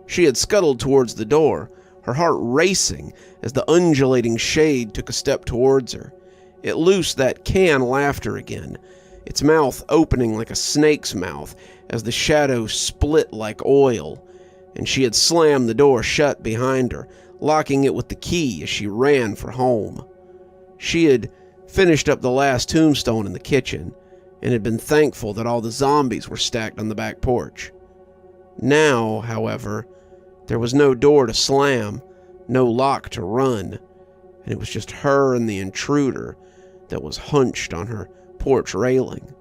S1: She had scuttled towards the door, her heart racing as the undulating shade took a step towards her. It loosed that canned laughter again, its mouth opening like a snake's mouth as the shadow split like oil, and she had slammed the door shut behind her, locking it with the key as she ran for home. She had finished up the last tombstone in the kitchen, and had been thankful that all the zombies were stacked on the back porch. Now, however, there was no door to slam, no lock to run, and it was just her and the intruder that was hunched on her porch railing.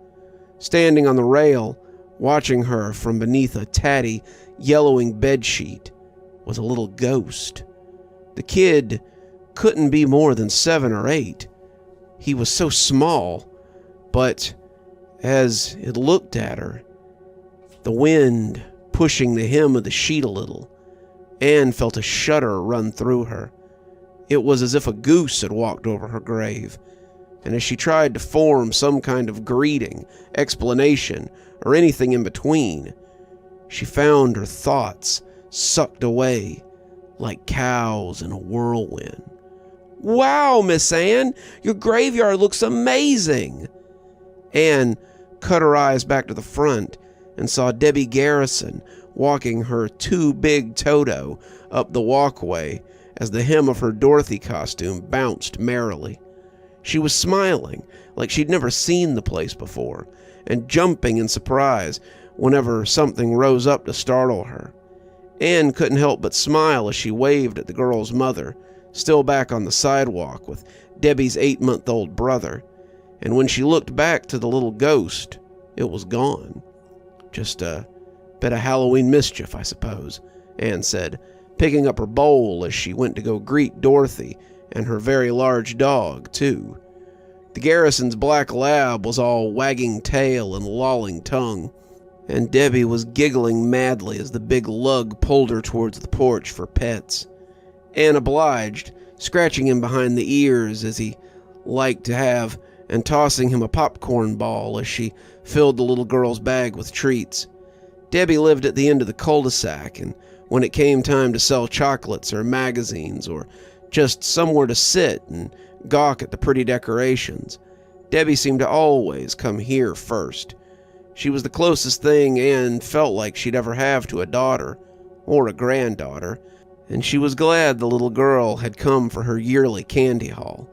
S1: Standing on the rail, watching her from beneath a tatty, yellowing bedsheet, was a little ghost. The kid couldn't be more than 7 or 8. He was so small, but as it looked at her, the wind pushing the hem of the sheet a little, Anne felt a shudder run through her. It was as if a goose had walked over her grave, and as she tried to form some kind of greeting, explanation, or anything in between, she found her thoughts sucked away like cows in a whirlwind. "Wow, Miss Anne, your graveyard looks amazing!" Anne cut her eyes back to the front and saw Debbie Garrison walking her too big Toto up the walkway as the hem of her Dorothy costume bounced merrily. She was smiling like she'd never seen the place before, and jumping in surprise whenever something rose up to startle her. Anne couldn't help but smile as she waved at the girl's mother, still back on the sidewalk with Debbie's 8-month-old brother, and when she looked back to the little ghost, it was gone. "Just a bit of Halloween mischief, I suppose," Anne said, picking up her bowl as she went to go greet Dorothy and her very large dog, too. The Garrison's black lab was all wagging tail and lolling tongue, and Debbie was giggling madly as the big lug pulled her towards the porch for pets. Anne obliged, scratching him behind the ears as he liked to have, and tossing him a popcorn ball as she filled the little girl's bag with treats. Debbie lived at the end of the cul-de-sac, and when it came time to sell chocolates or magazines or just somewhere to sit and gawk at the pretty decorations, Debbie seemed to always come here first. She was the closest thing Anne felt like she'd ever have to a daughter, or a granddaughter, and she was glad the little girl had come for her yearly candy haul.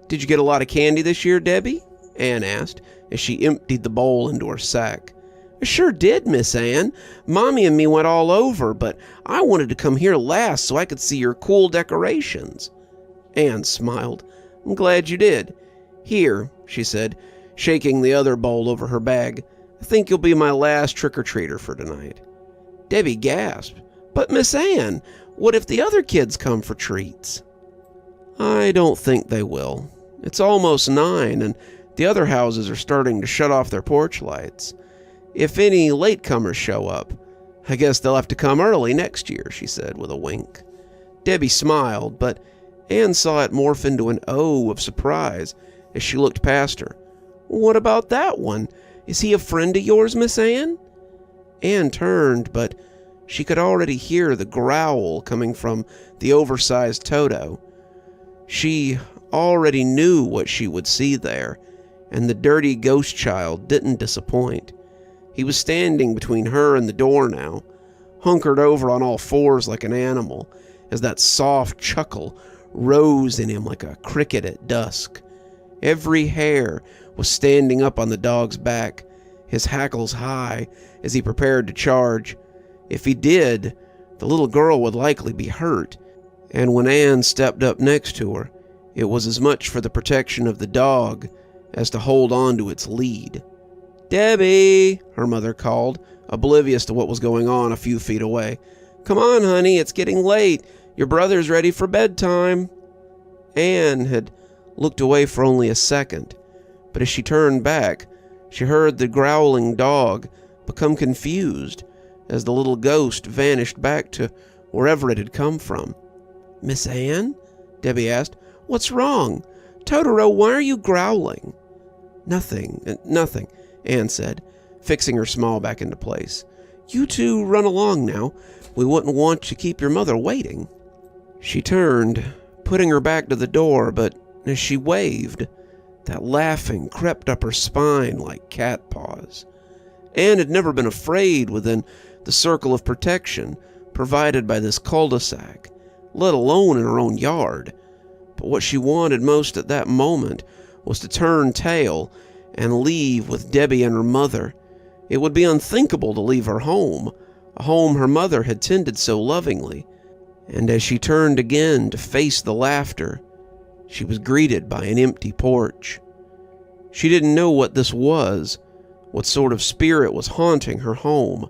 S1: "Did you get a lot of candy this year, Debbie?" Anne asked, as she emptied the bowl into her sack. "I sure did, Miss Anne. Mommy and me went all over, but I wanted to come here last so I could see your cool decorations." Anne smiled. "I'm glad you did. Here," she said, shaking the other bowl over her bag. "I think you'll be my last trick-or-treater for tonight." Debbie gasped. "But Miss Anne, what if the other kids come for treats?" "I don't think they will. It's almost 9, and the other houses are starting to shut off their porch lights. If any latecomers show up, I guess they'll have to come early next year," she said with a wink. Debbie smiled, but Anne saw it morph into an O of surprise as she looked past her. "What about that one? Is he a friend of yours, Miss Anne?" Anne turned, but she could already hear the growl coming from the oversized Toto. She already knew what she would see there, and the dirty ghost child didn't disappoint. He was standing between her and the door now, hunkered over on all fours like an animal, as that soft chuckle rose in him like a cricket at dusk. Every hair was standing up on the dog's back, his hackles high as he prepared to charge. If he did, the little girl would likely be hurt, and when Anne stepped up next to her, it was as much for the protection of the dog as to hold on to its lead. "Debbie," her mother called, oblivious to what was going on a few feet away. "Come on, honey, it's getting late. Your brother's ready for bedtime." Anne had looked away for only a second, but as she turned back, she heard the growling dog become confused as the little ghost vanished back to wherever it had come from. "Miss Anne?" Debbie asked. "What's wrong? Totoro, why are you growling?" Nothing, Anne said, fixing her smile back into place. "You two run along now. We wouldn't want to keep your mother waiting." She turned, putting her back to the door, but as she waved, that laughing crept up her spine like cat paws. Anne had never been afraid within the circle of protection provided by this cul-de-sac, let alone in her own yard. But what she wanted most at that moment was to turn tail and leave with Debbie and her mother. It would be unthinkable to leave her home, a home her mother had tended so lovingly. And as she turned again to face the laughter, she was greeted by an empty porch. She didn't know what this was, what sort of spirit was haunting her home,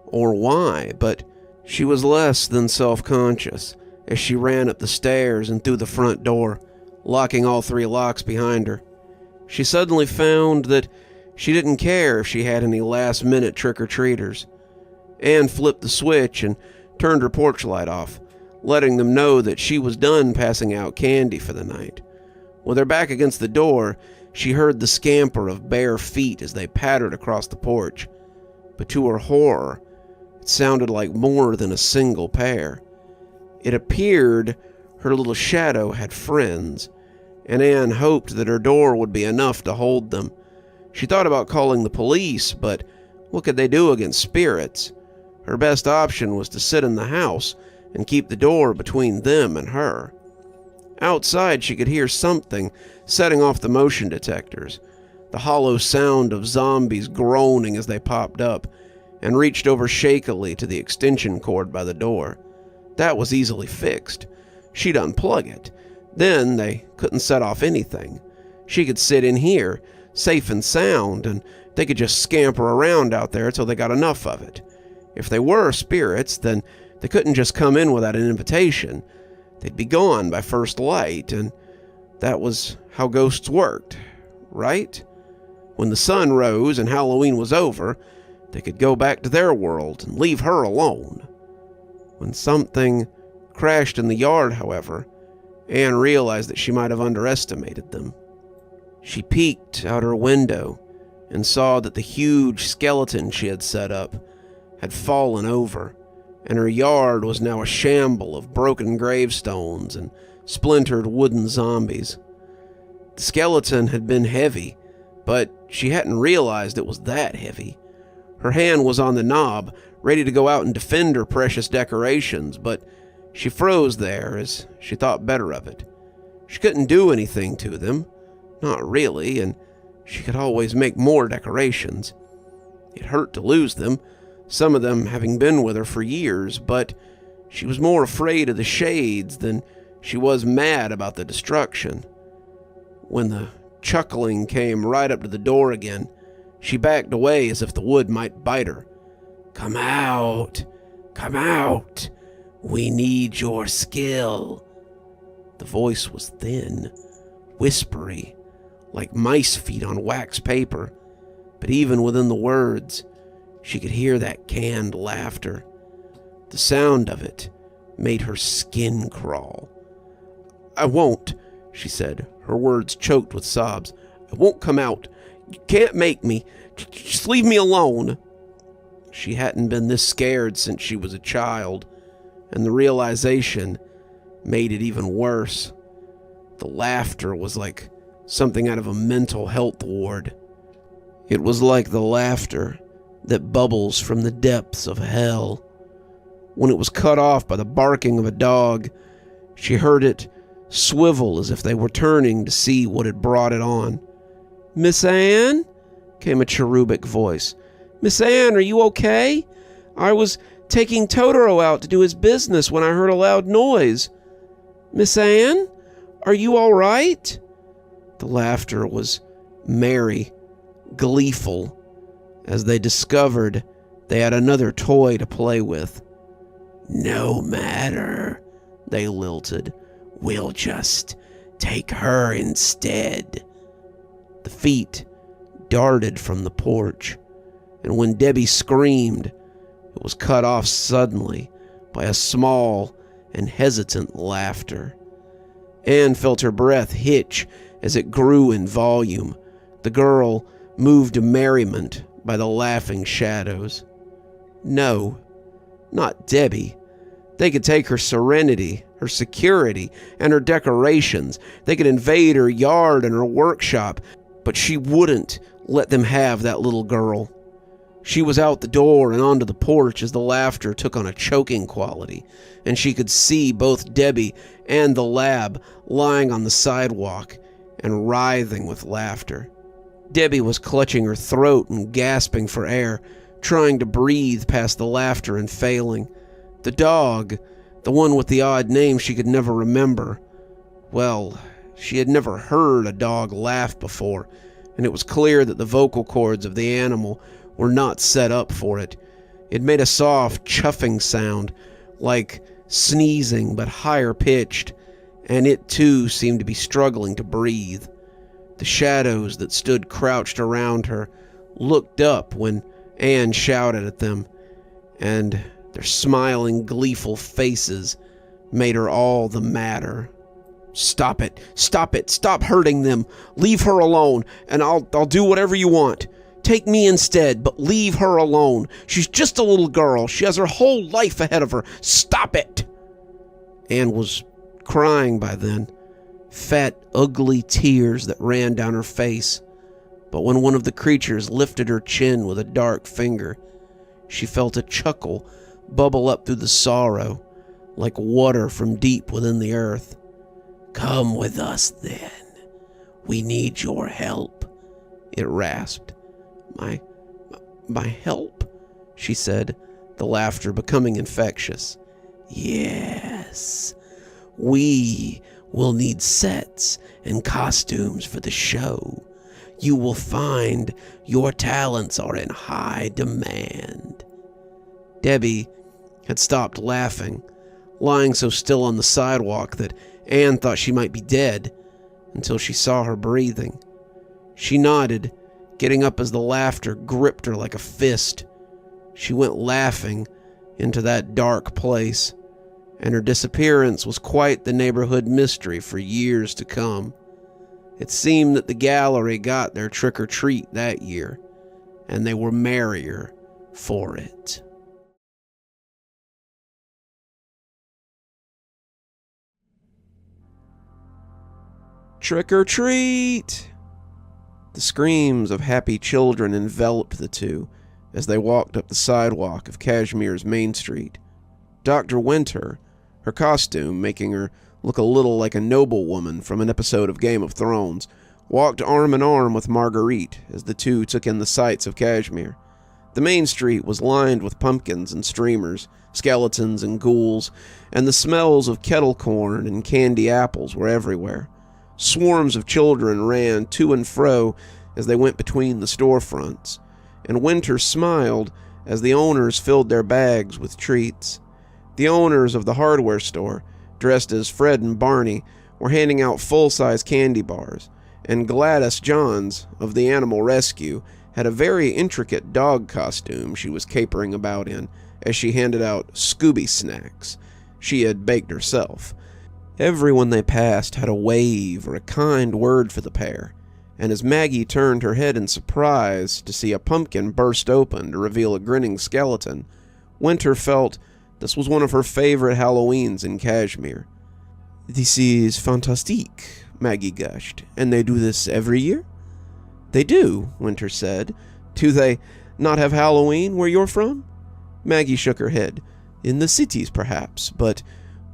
S1: or why, but she was less than self-conscious as she ran up the stairs and through the front door, locking all 3 locks behind her. She suddenly found that she didn't care if she had any last-minute trick-or-treaters. Anne flipped the switch and turned her porch light off, letting them know that she was done passing out candy for the night. With her back against the door, she heard the scamper of bare feet as they pattered across the porch. But to her horror, it sounded like more than a single pair. It appeared her little shadow had friends, and Anne hoped that her door would be enough to hold them. She thought about calling the police, but what could they do against spirits? Her best option was to sit in the house and keep the door between them and her. Outside, she could hear something setting off the motion detectors, the hollow sound of zombies groaning as they popped up, and reached over shakily to the extension cord by the door. That was easily fixed. She'd unplug it. Then they couldn't set off anything. She could sit in here, safe and sound, and they could just scamper around out there till they got enough of it. If they were spirits, then they couldn't just come in without an invitation. They'd be gone by first light, and that was how ghosts worked, right? When the sun rose and Halloween was over, they could go back to their world and leave her alone. When something crashed in the yard, however, Anne realized that she might have underestimated them. She peeked out her window and saw that the huge skeleton she had set up had fallen over, and her yard was now a shamble of broken gravestones and splintered wooden zombies. The skeleton had been heavy, but she hadn't realized it was that heavy. Her hand was on the knob, ready to go out and defend her precious decorations, but she froze there as she thought better of it. She couldn't do anything to them, not really, and she could always make more decorations. It hurt to lose them, some of them having been with her for years, but she was more afraid of the shades than she was mad about the destruction. When the chuckling came right up to the door again, she backed away as if the wood might bite her. "Come out! Come out! We need your skill." The voice was thin, whispery, like mice feet on wax paper, but even within the words, she could hear that canned laughter. The sound of it made her skin crawl. "I won't," she said, her words choked with sobs. "I won't come out. You can't make me. Just leave me alone." She hadn't been this scared since she was a child, and the realization made it even worse. The laughter was like something out of a mental health ward. It was like the laughter that bubbles from the depths of hell. When it was cut off by the barking of a dog, she heard it swivel as if they were turning to see what had brought it on. "Miss Anne?" came a cherubic voice. "Miss Anne, are you okay? I was taking Totoro out to do his business when I heard a loud noise. Miss Anne, are you all right?" The laughter was merry, gleeful, as they discovered they had another toy to play with. "No matter," they lilted. "We'll just take her instead." The feet darted from the porch, and when Debbie screamed, it was cut off suddenly by a small and hesitant laughter. Anne felt her breath hitch as it grew in volume. The girl moved to merriment by the laughing shadows. No, not Debbie. They could take her serenity, her security, and her decorations. They could invade her yard and her workshop, but she wouldn't let them have that little girl. She was out the door and onto the porch as the laughter took on a choking quality, and she could see both Debbie and the lab lying on the sidewalk and writhing with laughter. Debbie was clutching her throat and gasping for air, trying to breathe past the laughter and failing. The dog, the one with the odd name she could never remember, well, she had never heard a dog laugh before, and it was clear that the vocal cords of the animal were not set up for it. It made a soft, chuffing sound, like sneezing but higher pitched, and it too seemed to be struggling to breathe. The shadows that stood crouched around her looked up when Anne shouted at them, and their smiling, gleeful faces made her all the madder. "Stop it! Stop it! Stop hurting them! Leave her alone, and I'll do whatever you want. Take me instead, but leave her alone. She's just a little girl. She has her whole life ahead of her. Stop it!" Anne was crying by then, fat, ugly tears that ran down her face. But when one of the creatures lifted her chin with a dark finger, she felt a chuckle bubble up through the sorrow, like water from deep within the earth. "Come with us, then. We need your help," it rasped. My help?" she said, the laughter becoming infectious. "Yes. We will need sets and costumes for the show. You will find your talents are in high demand." Debbie had stopped laughing, lying so still on the sidewalk that Anne thought she might be dead, until she saw her breathing. She nodded, getting up as the laughter gripped her like a fist. She went laughing into that dark place, and her disappearance was quite the neighborhood mystery for years to come. It seemed that the gallery got their trick-or-treat that year, and they were merrier for it. Trick or treat! The screams of happy children enveloped the two as they walked up the sidewalk of Kashmir's Main Street. Dr. Winter, her costume making her look a little like a noblewoman from an episode of Game of Thrones, walked arm in arm with Marguerite as the two took in the sights of Kashmir. The main street was lined with pumpkins and streamers, skeletons and ghouls, and the smells of kettle corn and candy apples were everywhere. Swarms of children ran to and fro as they went between the storefronts, and Winter smiled as the owners filled their bags with treats. The owners of the hardware store, dressed as Fred and Barney, were handing out full-size candy bars, and Gladys Johns of the Animal Rescue had a very intricate dog costume she was capering about in as she handed out Scooby snacks. she had baked herself. Everyone they passed had a wave or a kind word for the pair, and as Maggie turned her head in surprise to see a pumpkin burst open to reveal a grinning skeleton, Winter felt this was one of her favorite Halloweens in Kashmir. "This is fantastique," Maggie gushed. "And they do this every year?" "They do," Winter said. "Do they not have Halloween where you're from?" Maggie shook her head. "In the cities, perhaps, but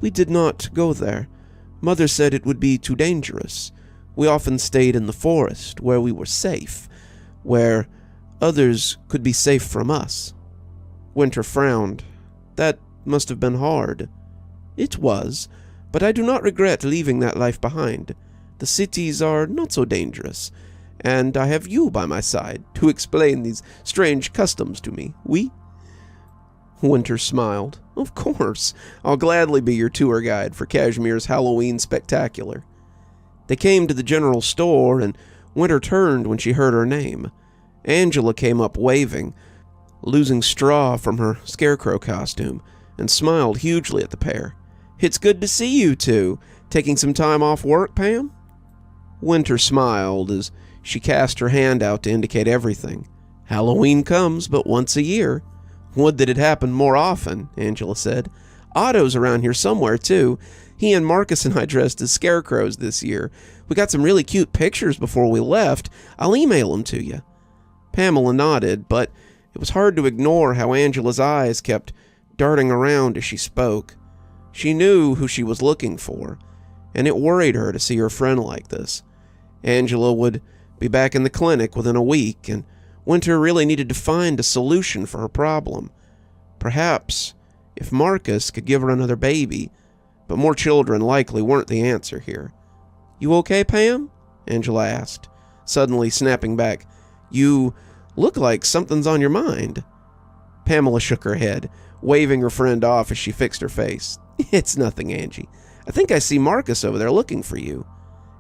S1: we did not go there. Mother said it would be too dangerous. We often stayed in the forest, where we were safe, where others could be safe from us." Winter frowned. "That must have been hard." "It was, but I do not regret leaving that life behind. The cities are not so dangerous, and I have you by my side to explain these strange customs to me, oui?" Winter smiled. "Of course, I'll gladly be your tour guide for Kashmir's Halloween spectacular." They came to the general store, and Winter turned when she heard her name. Angela came up waving, losing straw from her scarecrow costume, and smiled hugely at the pair. "It's good to see you two. Taking some time off work, Pam?" Winter smiled as she cast her hand out to indicate everything. "Halloween comes but once a year." "Would that it happened more often," Angela said. "Otto's around here somewhere, too. He and Marcus and I dressed as scarecrows this year. We got some really cute pictures before we left. I'll email them to you." Pamela nodded, but it was hard to ignore how Angela's eyes kept darting around as she spoke. She knew who she was looking for, and it worried her to see her friend like this. Angela would be back in the clinic within a week, and Winter really needed to find a solution for her problem. Perhaps if Marcus could give her another baby, but more children likely weren't the answer here. "You okay, Pam?" Angela asked, suddenly snapping back. "You look like something's on your mind." Pamela shook her head, waving her friend off as she fixed her face. "It's nothing, Angie. I think I see Marcus over there looking for you."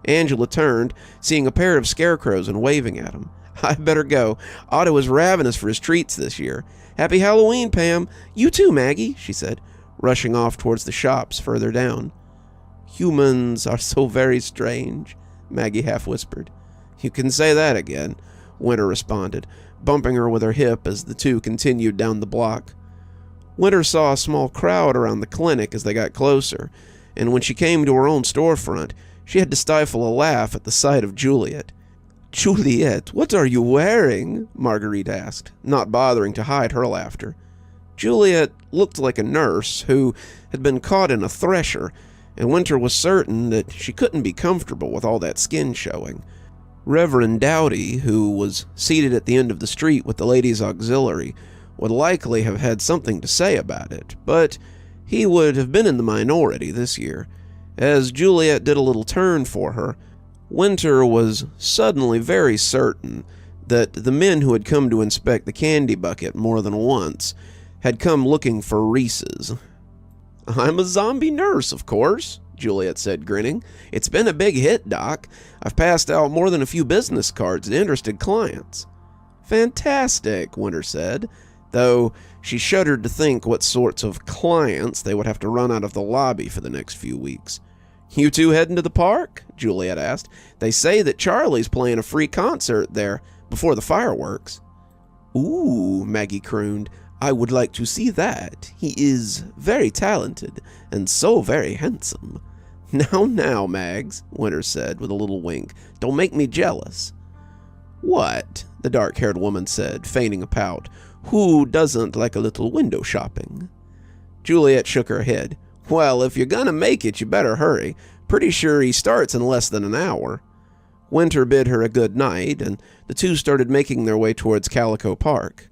S1: Angela turned, seeing a pair of scarecrows and waving at him. "I better go. Otto is ravenous for his treats this year. Happy Halloween, Pam. You too, Maggie," she said, rushing off towards the shops further down. "Humans are so very strange," Maggie half whispered. "You can say that again," Winter responded, bumping her with her hip as the two continued down the block. Winter saw a small crowd around the clinic as they got closer, and when she came to her own storefront, she had to stifle a laugh at the sight of Juliet. "Juliet, what are you wearing?" Marguerite asked, not bothering to hide her laughter. Juliet looked like a nurse who had been caught in a thresher, and Winter was certain that she couldn't be comfortable with all that skin showing. Reverend Dowdy, who was seated at the end of the street with the ladies' auxiliary, would likely have had something to say about it, but he would have been in the minority this year. As Juliet did a little turn for her, Winter was suddenly very certain that the men who had come to inspect the candy bucket more than once had come looking for Reese's. "I'm a zombie nurse, of course," Juliet said, grinning. "It's been a big hit, Doc. I've passed out more than a few business cards to interested clients." "Fantastic," Winter said, though she shuddered to think what sorts of clients they would have to run out of the lobby for the next few weeks. "You two heading to the park?" Juliet asked. "They say that Charlie's playing a free concert there before the fireworks." "Ooh," Maggie crooned. "I would like to see that. He is very talented and so very handsome." Now, Mags," Winter said with a little wink. "Don't make me jealous." "What?" the dark-haired woman said, feigning a pout. "Who doesn't like a little window shopping?" Juliet shook her head. "Well, if you're gonna make it, you better hurry. Pretty sure he starts in less than an hour." Winter bid her a good night, and the two started making their way towards Calico Park.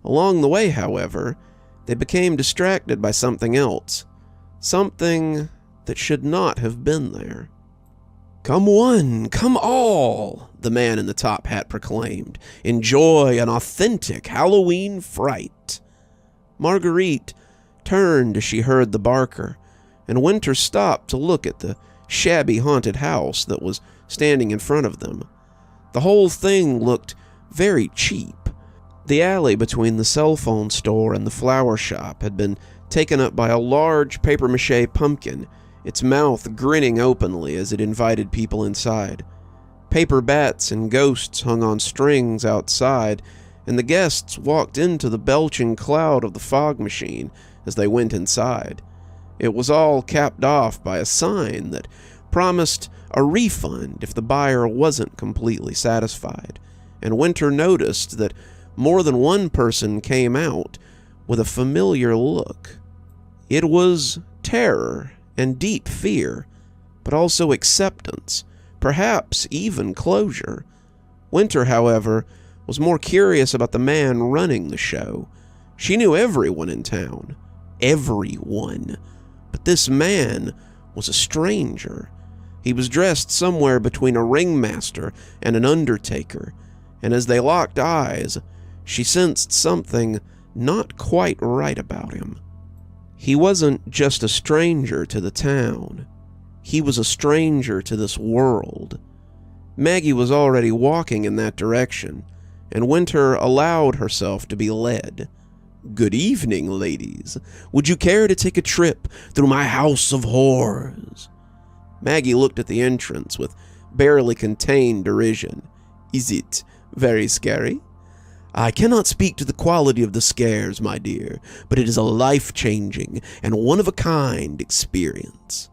S1: Along the way, however, they became distracted by something else. Something that should not have been there. "Come one, come all," the man in the top hat proclaimed. "Enjoy an authentic Halloween fright." Marguerite turned as she heard the barker, and Winter stopped to look at the shabby haunted house that was standing in front of them. The whole thing looked very cheap. The alley between the cell phone store and the flower shop had been taken up by a large papier-mâché pumpkin, its mouth grinning openly as it invited people inside. Paper bats and ghosts hung on strings outside, and the guests walked into the belching cloud of the fog machine as they went inside. It was all capped off by a sign that promised a refund if the buyer wasn't completely satisfied, and Winter noticed that more than one person came out with a familiar look. It was terror and deep fear, but also acceptance, perhaps even closure. Winter, however, was more curious about the man running the show. She knew everyone in town. Everyone. But this man was a stranger. He was dressed somewhere between a ringmaster and an undertaker, and as they locked eyes, she sensed something not quite right about him. He wasn't just a stranger to the town. He was a stranger to this world. Maggie was already walking in that direction, and Winter allowed herself to be led. "Good evening, ladies. Would you care to take a trip through my house of horrors?" Maggie looked at the entrance with barely contained derision. "Is it very scary?" "I cannot speak to the quality of the scares, my dear, but it is a life-changing and one-of-a-kind experience."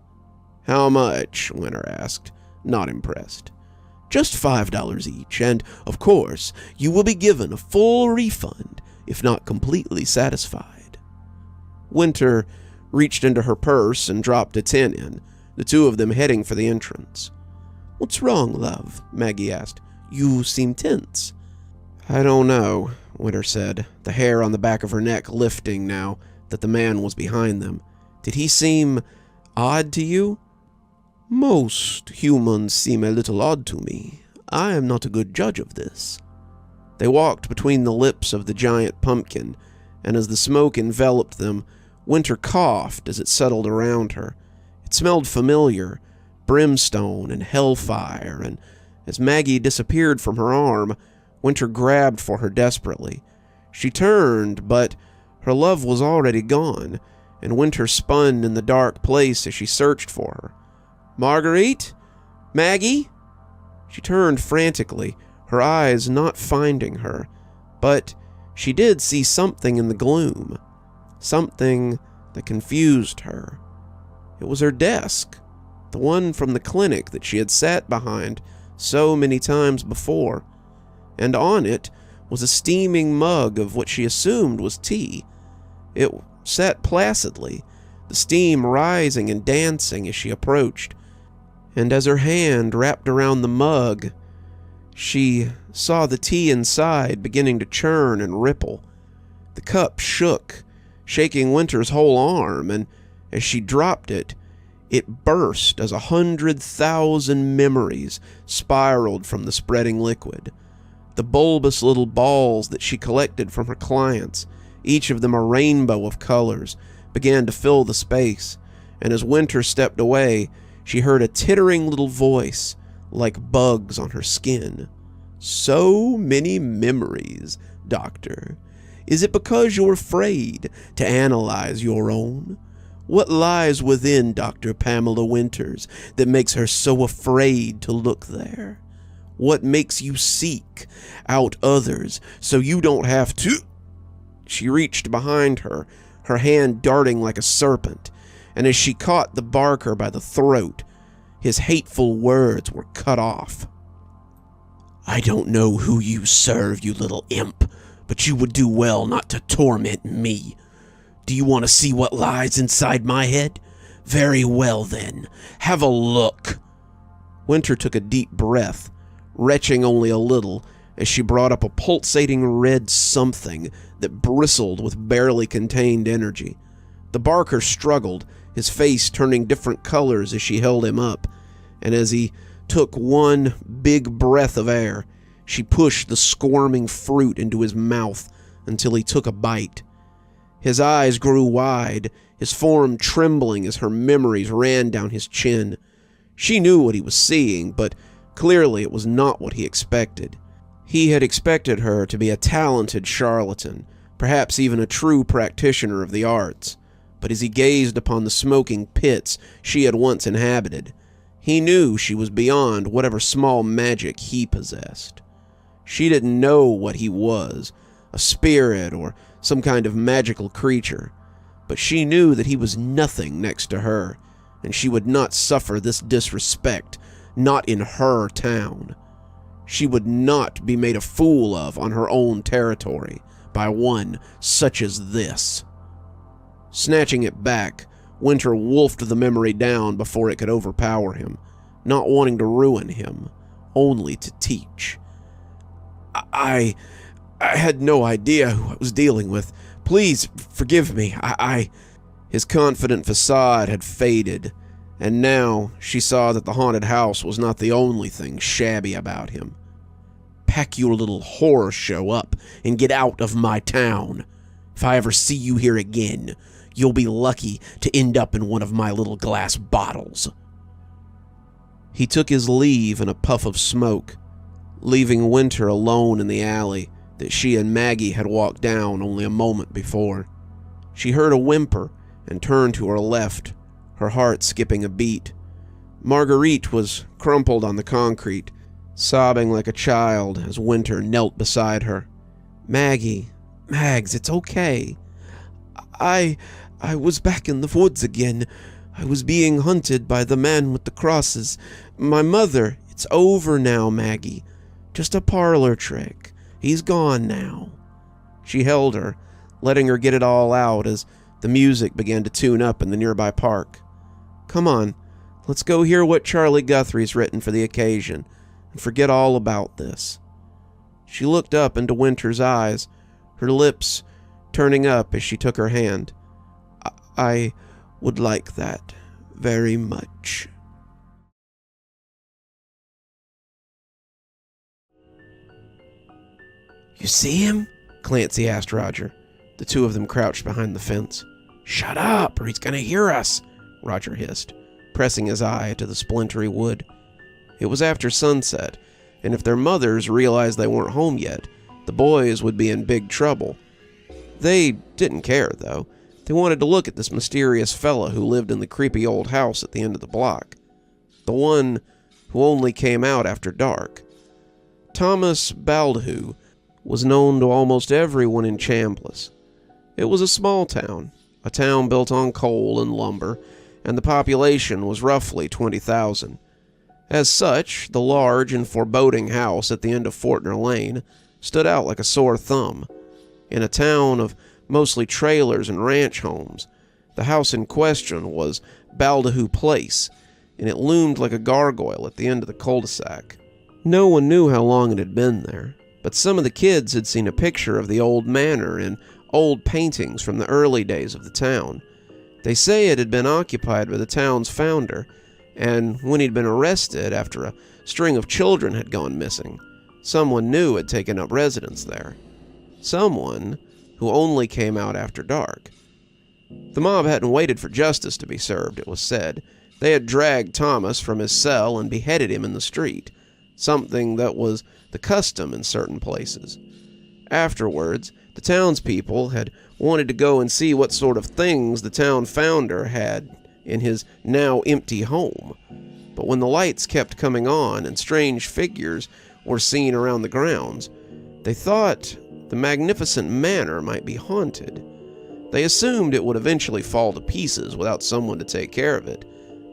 S1: "How much?" Winter asked, not impressed. "Just $5 each, and, of course, you will be given a full refund if not completely satisfied." Winter reached into her purse and dropped a 10 in, the two of them heading for the entrance. "What's wrong, love?" Maggie asked. "You seem tense." "I don't know," Winter said, the hair on the back of her neck lifting now that the man was behind them. "Did he seem odd to you?" "Most humans seem a little odd to me. I am not a good judge of this." They walked between the lips of the giant pumpkin, and as the smoke enveloped them, Winter coughed as it settled around her. It smelled familiar, brimstone and hellfire, and as Maggie disappeared from her arm, Winter grabbed for her desperately. She turned, but her love was already gone, and Winter spun in the dark place as she searched for her. "Marguerite? Maggie?" She turned frantically, her eyes not finding her, but she did see something in the gloom, something that confused her. It was her desk, the one from the clinic that she had sat behind so many times before, and on it was a steaming mug of what she assumed was tea. It sat placidly, the steam rising and dancing as she approached, and as her hand wrapped around the mug, she saw the tea inside beginning to churn and ripple. The cup shook, shaking Winter's whole arm, and as she dropped it, it burst as 100,000 memories spiraled from the spreading liquid. The bulbous little balls that she collected from her clients, each of them a rainbow of colors, began to fill the space, and as Winter stepped away, she heard a tittering little voice, like bugs on her skin. "So many memories, Doctor. Is it because you're afraid to analyze your own? What lies within Dr. Pamela Winters that makes her so afraid to look there? What makes you seek out others so you don't have to?" She reached behind her, her hand darting like a serpent, and as she caught the barker by the throat, his hateful words were cut off. "I don't know who you serve, you little imp, but you would do well not to torment me. Do you want to see what lies inside my head? Very well then, have a look." Winter took a deep breath, retching only a little as she brought up a pulsating red something that bristled with barely contained energy. The barker struggled, his face turning different colors as she held him up, and as he took one big breath of air, she pushed the squirming fruit into his mouth until he took a bite. His eyes grew wide, his form trembling as her memories ran down his chin. She knew what he was seeing, but clearly it was not what he expected. He had expected her to be a talented charlatan, perhaps even a true practitioner of the arts. But as he gazed upon the smoking pits she had once inhabited, he knew she was beyond whatever small magic he possessed. She didn't know what he was, a spirit or some kind of magical creature, but she knew that he was nothing next to her, and she would not suffer this disrespect, not in her town. She would not be made a fool of on her own territory by one such as this. Snatching it back, Winter wolfed the memory down before it could overpower him, not wanting to ruin him, only to teach. I had no idea who I was dealing with. Please forgive me. His confident facade had faded, and now she saw that the haunted house was not the only thing shabby about him. Pack your little horror show up and get out of my town. If I ever see you here again, you'll be lucky to end up in one of my little glass bottles. He took his leave in a puff of smoke, leaving Winter alone in the alley that she and Maggie had walked down only a moment before. She heard a whimper and turned to her left, her heart skipping a beat. Marguerite was crumpled on the concrete, sobbing like a child as Winter knelt beside her. Mags, it's okay. I was back in the woods again. I was being hunted by the man with the crosses. My mother. It's over now, Maggie. Just a parlor trick. He's gone now. She held her, letting her get it all out as the music began to tune up in the nearby park. Come on, let's go hear what Charlie Guthrie's written for the occasion and forget all about this. She looked up into Winter's eyes, her lips turning up as she took her hand. I would like that very much. You see him? Clancy asked Roger. The two of them crouched behind the fence. Shut up, or he's going to hear us, Roger hissed, pressing his eye to the splintery wood. It was after sunset, and if their mothers realized they weren't home yet, the boys would be in big trouble. They didn't care, though. They wanted to look at this mysterious fella who lived in the creepy old house at the end of the block. The one who only came out after dark. Thomas Baldew was known to almost everyone in Chambliss. It was a small town, a town built on coal and lumber, and the population was roughly 20,000. As such, the large and foreboding house at the end of Fortner Lane stood out like a sore thumb. In a town of mostly trailers and ranch homes, the house in question was Baldew Place, and it loomed like a gargoyle at the end of the cul-de-sac. No one knew how long it had been there, but some of the kids had seen a picture of the old manor in old paintings from the early days of the town. They say it had been occupied by the town's founder, and when he'd been arrested after a string of children had gone missing, someone new had taken up residence there. Someone who only came out after dark. The mob hadn't waited for justice to be served, it was said. They had dragged Thomas from his cell and beheaded him in the street, something that was the custom in certain places. Afterwards, the townspeople had wanted to go and see what sort of things the town founder had in his now empty home. But when the lights kept coming on and strange figures were seen around the grounds, they thought the magnificent manor might be haunted. They assumed it would eventually fall to pieces without someone to take care of it,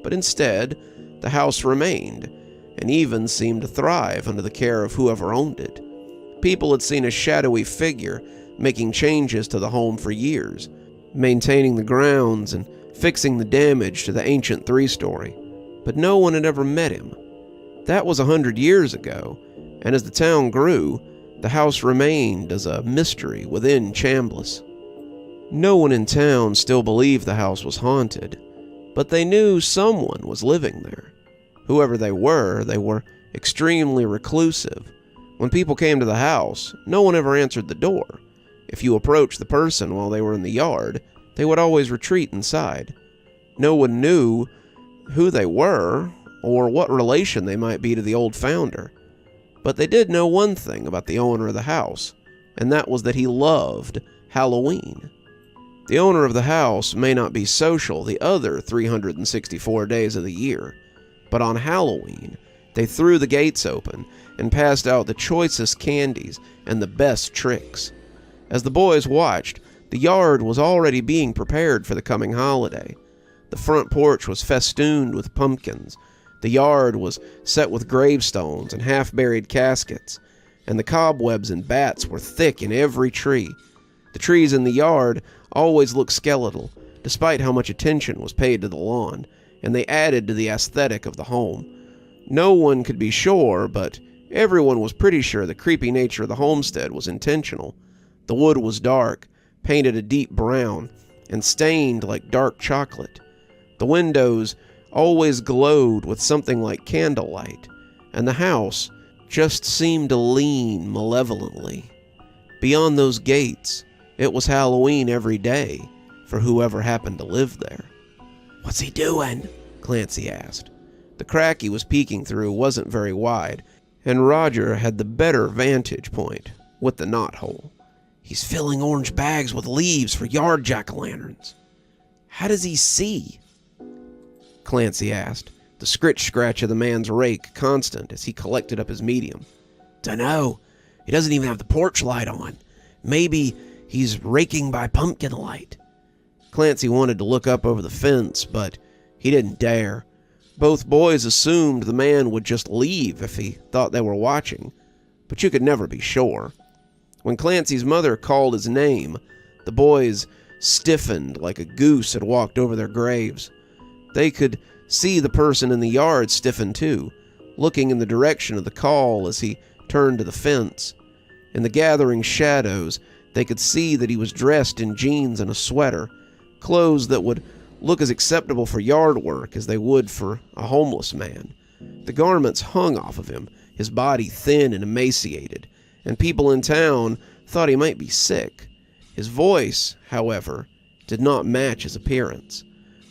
S1: but instead, the house remained, and even seemed to thrive under the care of whoever owned it. People had seen a shadowy figure making changes to the home for years, maintaining the grounds and fixing the damage to the ancient three-story, but no one had ever met him. That was 100 years ago, and as the town grew, the house remained as a mystery within Chambliss. No one in town still believed the house was haunted, but they knew someone was living there. Whoever they were extremely reclusive. When people came to the house, no one ever answered the door. If you approached the person while they were in the yard, they would always retreat inside. No one knew who they were or what relation they might be to the old founder. But they did know one thing about the owner of the house, and that was that he loved Halloween. The owner of the house may not be social the other 364 days of the year, but on Halloween, they threw the gates open and passed out the choicest candies and the best tricks. As the boys watched, the yard was already being prepared for the coming holiday. The front porch was festooned with pumpkins. The yard was set with gravestones and half-buried caskets, and the cobwebs and bats were thick in every tree. The trees in the yard always looked skeletal, despite how much attention was paid to the lawn, and they added to the aesthetic of the home. No one could be sure, but everyone was pretty sure the creepy nature of the homestead was intentional. The wood was dark, painted a deep brown, and stained like dark chocolate. The windows always glowed with something like candlelight, and the house just seemed to lean malevolently. Beyond those gates, it was Halloween every day for whoever happened to live there. "What's he doing?" Clancy asked. The crack he was peeking through wasn't very wide, and Roger had the better vantage point with the knothole. "He's filling orange bags with leaves for yard jack-o'-lanterns." "How does he see?" Clancy asked, the scritch-scratch of the man's rake constant as he collected up his medium. "Dunno. He doesn't even have the porch light on. Maybe he's raking by pumpkin light." Clancy wanted to look up over the fence, but he didn't dare. Both boys assumed the man would just leave if he thought they were watching, but you could never be sure. When Clancy's mother called his name, the boys stiffened like a goose had walked over their graves. They could see the person in the yard stiffen too, looking in the direction of the call as he turned to the fence. In the gathering shadows, they could see that he was dressed in jeans and a sweater, clothes that would look as acceptable for yard work as they would for a homeless man. The garments hung off of him, his body thin and emaciated, and people in town thought he might be sick. His voice, however, did not match his appearance.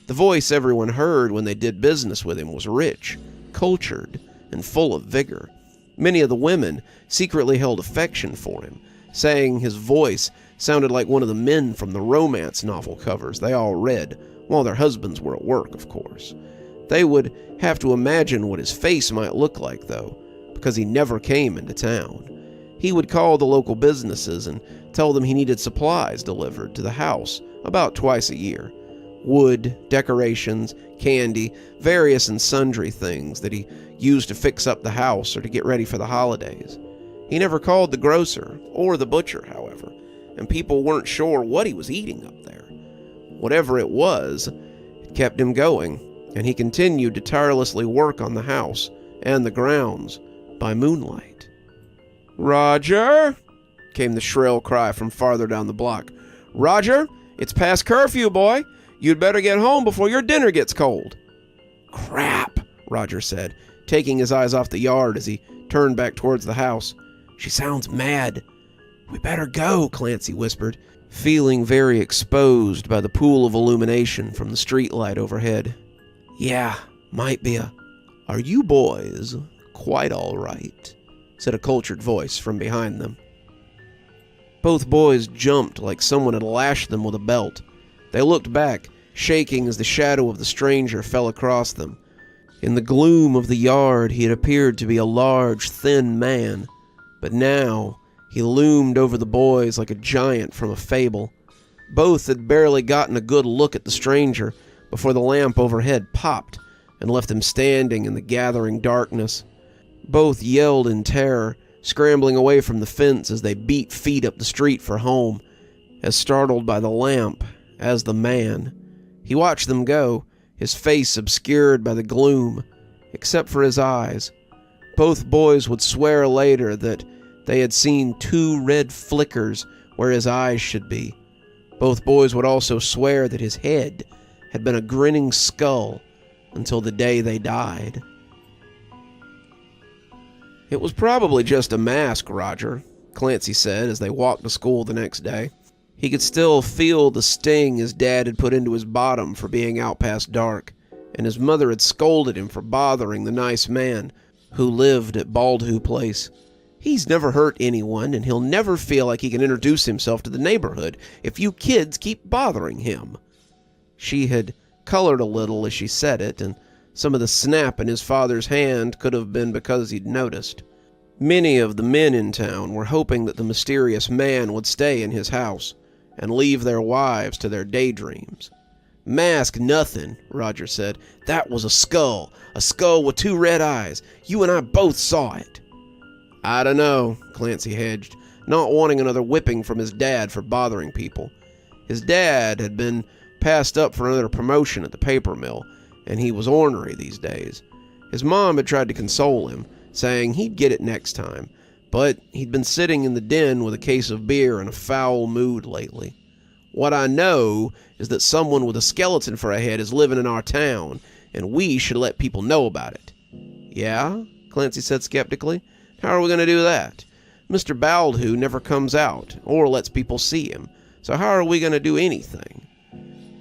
S1: The voice everyone heard when they did business with him was rich, cultured, and full of vigor. Many of the women secretly held affection for him, saying his voice sounded like one of the men from the romance novel covers they all read, while their husbands were at work, of course. They would have to imagine what his face might look like, though, because he never came into town. He would call the local businesses and tell them he needed supplies delivered to the house about twice a year. Wood, decorations, candy, various and sundry things that he used to fix up the house or to get ready for the holidays. He never called the grocer or the butcher, however, and people weren't sure what he was eating up there. Whatever it was, it kept him going, and he continued to tirelessly work on the house and the grounds by moonlight. "Roger!" came the shrill cry from farther down the block. "Roger, it's past curfew, boy. You'd better get home before your dinner gets cold." "Crap," Roger said, taking his eyes off the yard as he turned back towards the house. "She sounds mad." "We better go," Clancy whispered, feeling very exposed by the pool of illumination from the streetlight overhead. "Yeah, might be a..." "Are you boys quite all right?" said a cultured voice from behind them. Both boys jumped like someone had lashed them with a belt. They looked back, shaking as the shadow of the stranger fell across them. In the gloom of the yard, he had appeared to be a large, thin man, but now he loomed over the boys like a giant from a fable. Both had barely gotten a good look at the stranger before the lamp overhead popped and left them standing in the gathering darkness. Both yelled in terror, scrambling away from the fence as they beat feet up the street for home, as startled by the lamp as the man. He watched them go, his face obscured by the gloom, except for his eyes. Both boys would swear later that they had seen 2 red flickers where his eyes should be. Both boys would also swear that his head had been a grinning skull until the day they died. "It was probably just a mask, Roger," Clancy said as they walked to school the next day. He could still feel the sting his dad had put into his bottom for being out past dark, and his mother had scolded him for bothering the nice man who lived at Baldhu Place. He's never hurt anyone, and he'll never feel like he can introduce himself to the neighborhood if you kids keep bothering him." She had colored a little as she said it, and some of the snap in his father's hand could have been because he'd noticed. Many of the men in town were hoping that the mysterious man would stay in his house and leave their wives to their daydreams. "Mask nothing," Roger said. "That was a skull with 2 red eyes. You and I both saw it." "I don't know," Clancy hedged, not wanting another whipping from his dad for bothering people. His dad had been passed up for another promotion at the paper mill, and he was ornery these days. His mom had tried to console him, saying he'd get it next time, but he'd been sitting in the den with a case of beer in a foul mood lately. "What I know is that someone with a skeleton for a head is living in our town, and we should let people know about it." "Yeah?" Clancy said skeptically. "How are we going to do that? Mr. Baldew never comes out or lets people see him, so how are we going to do anything?"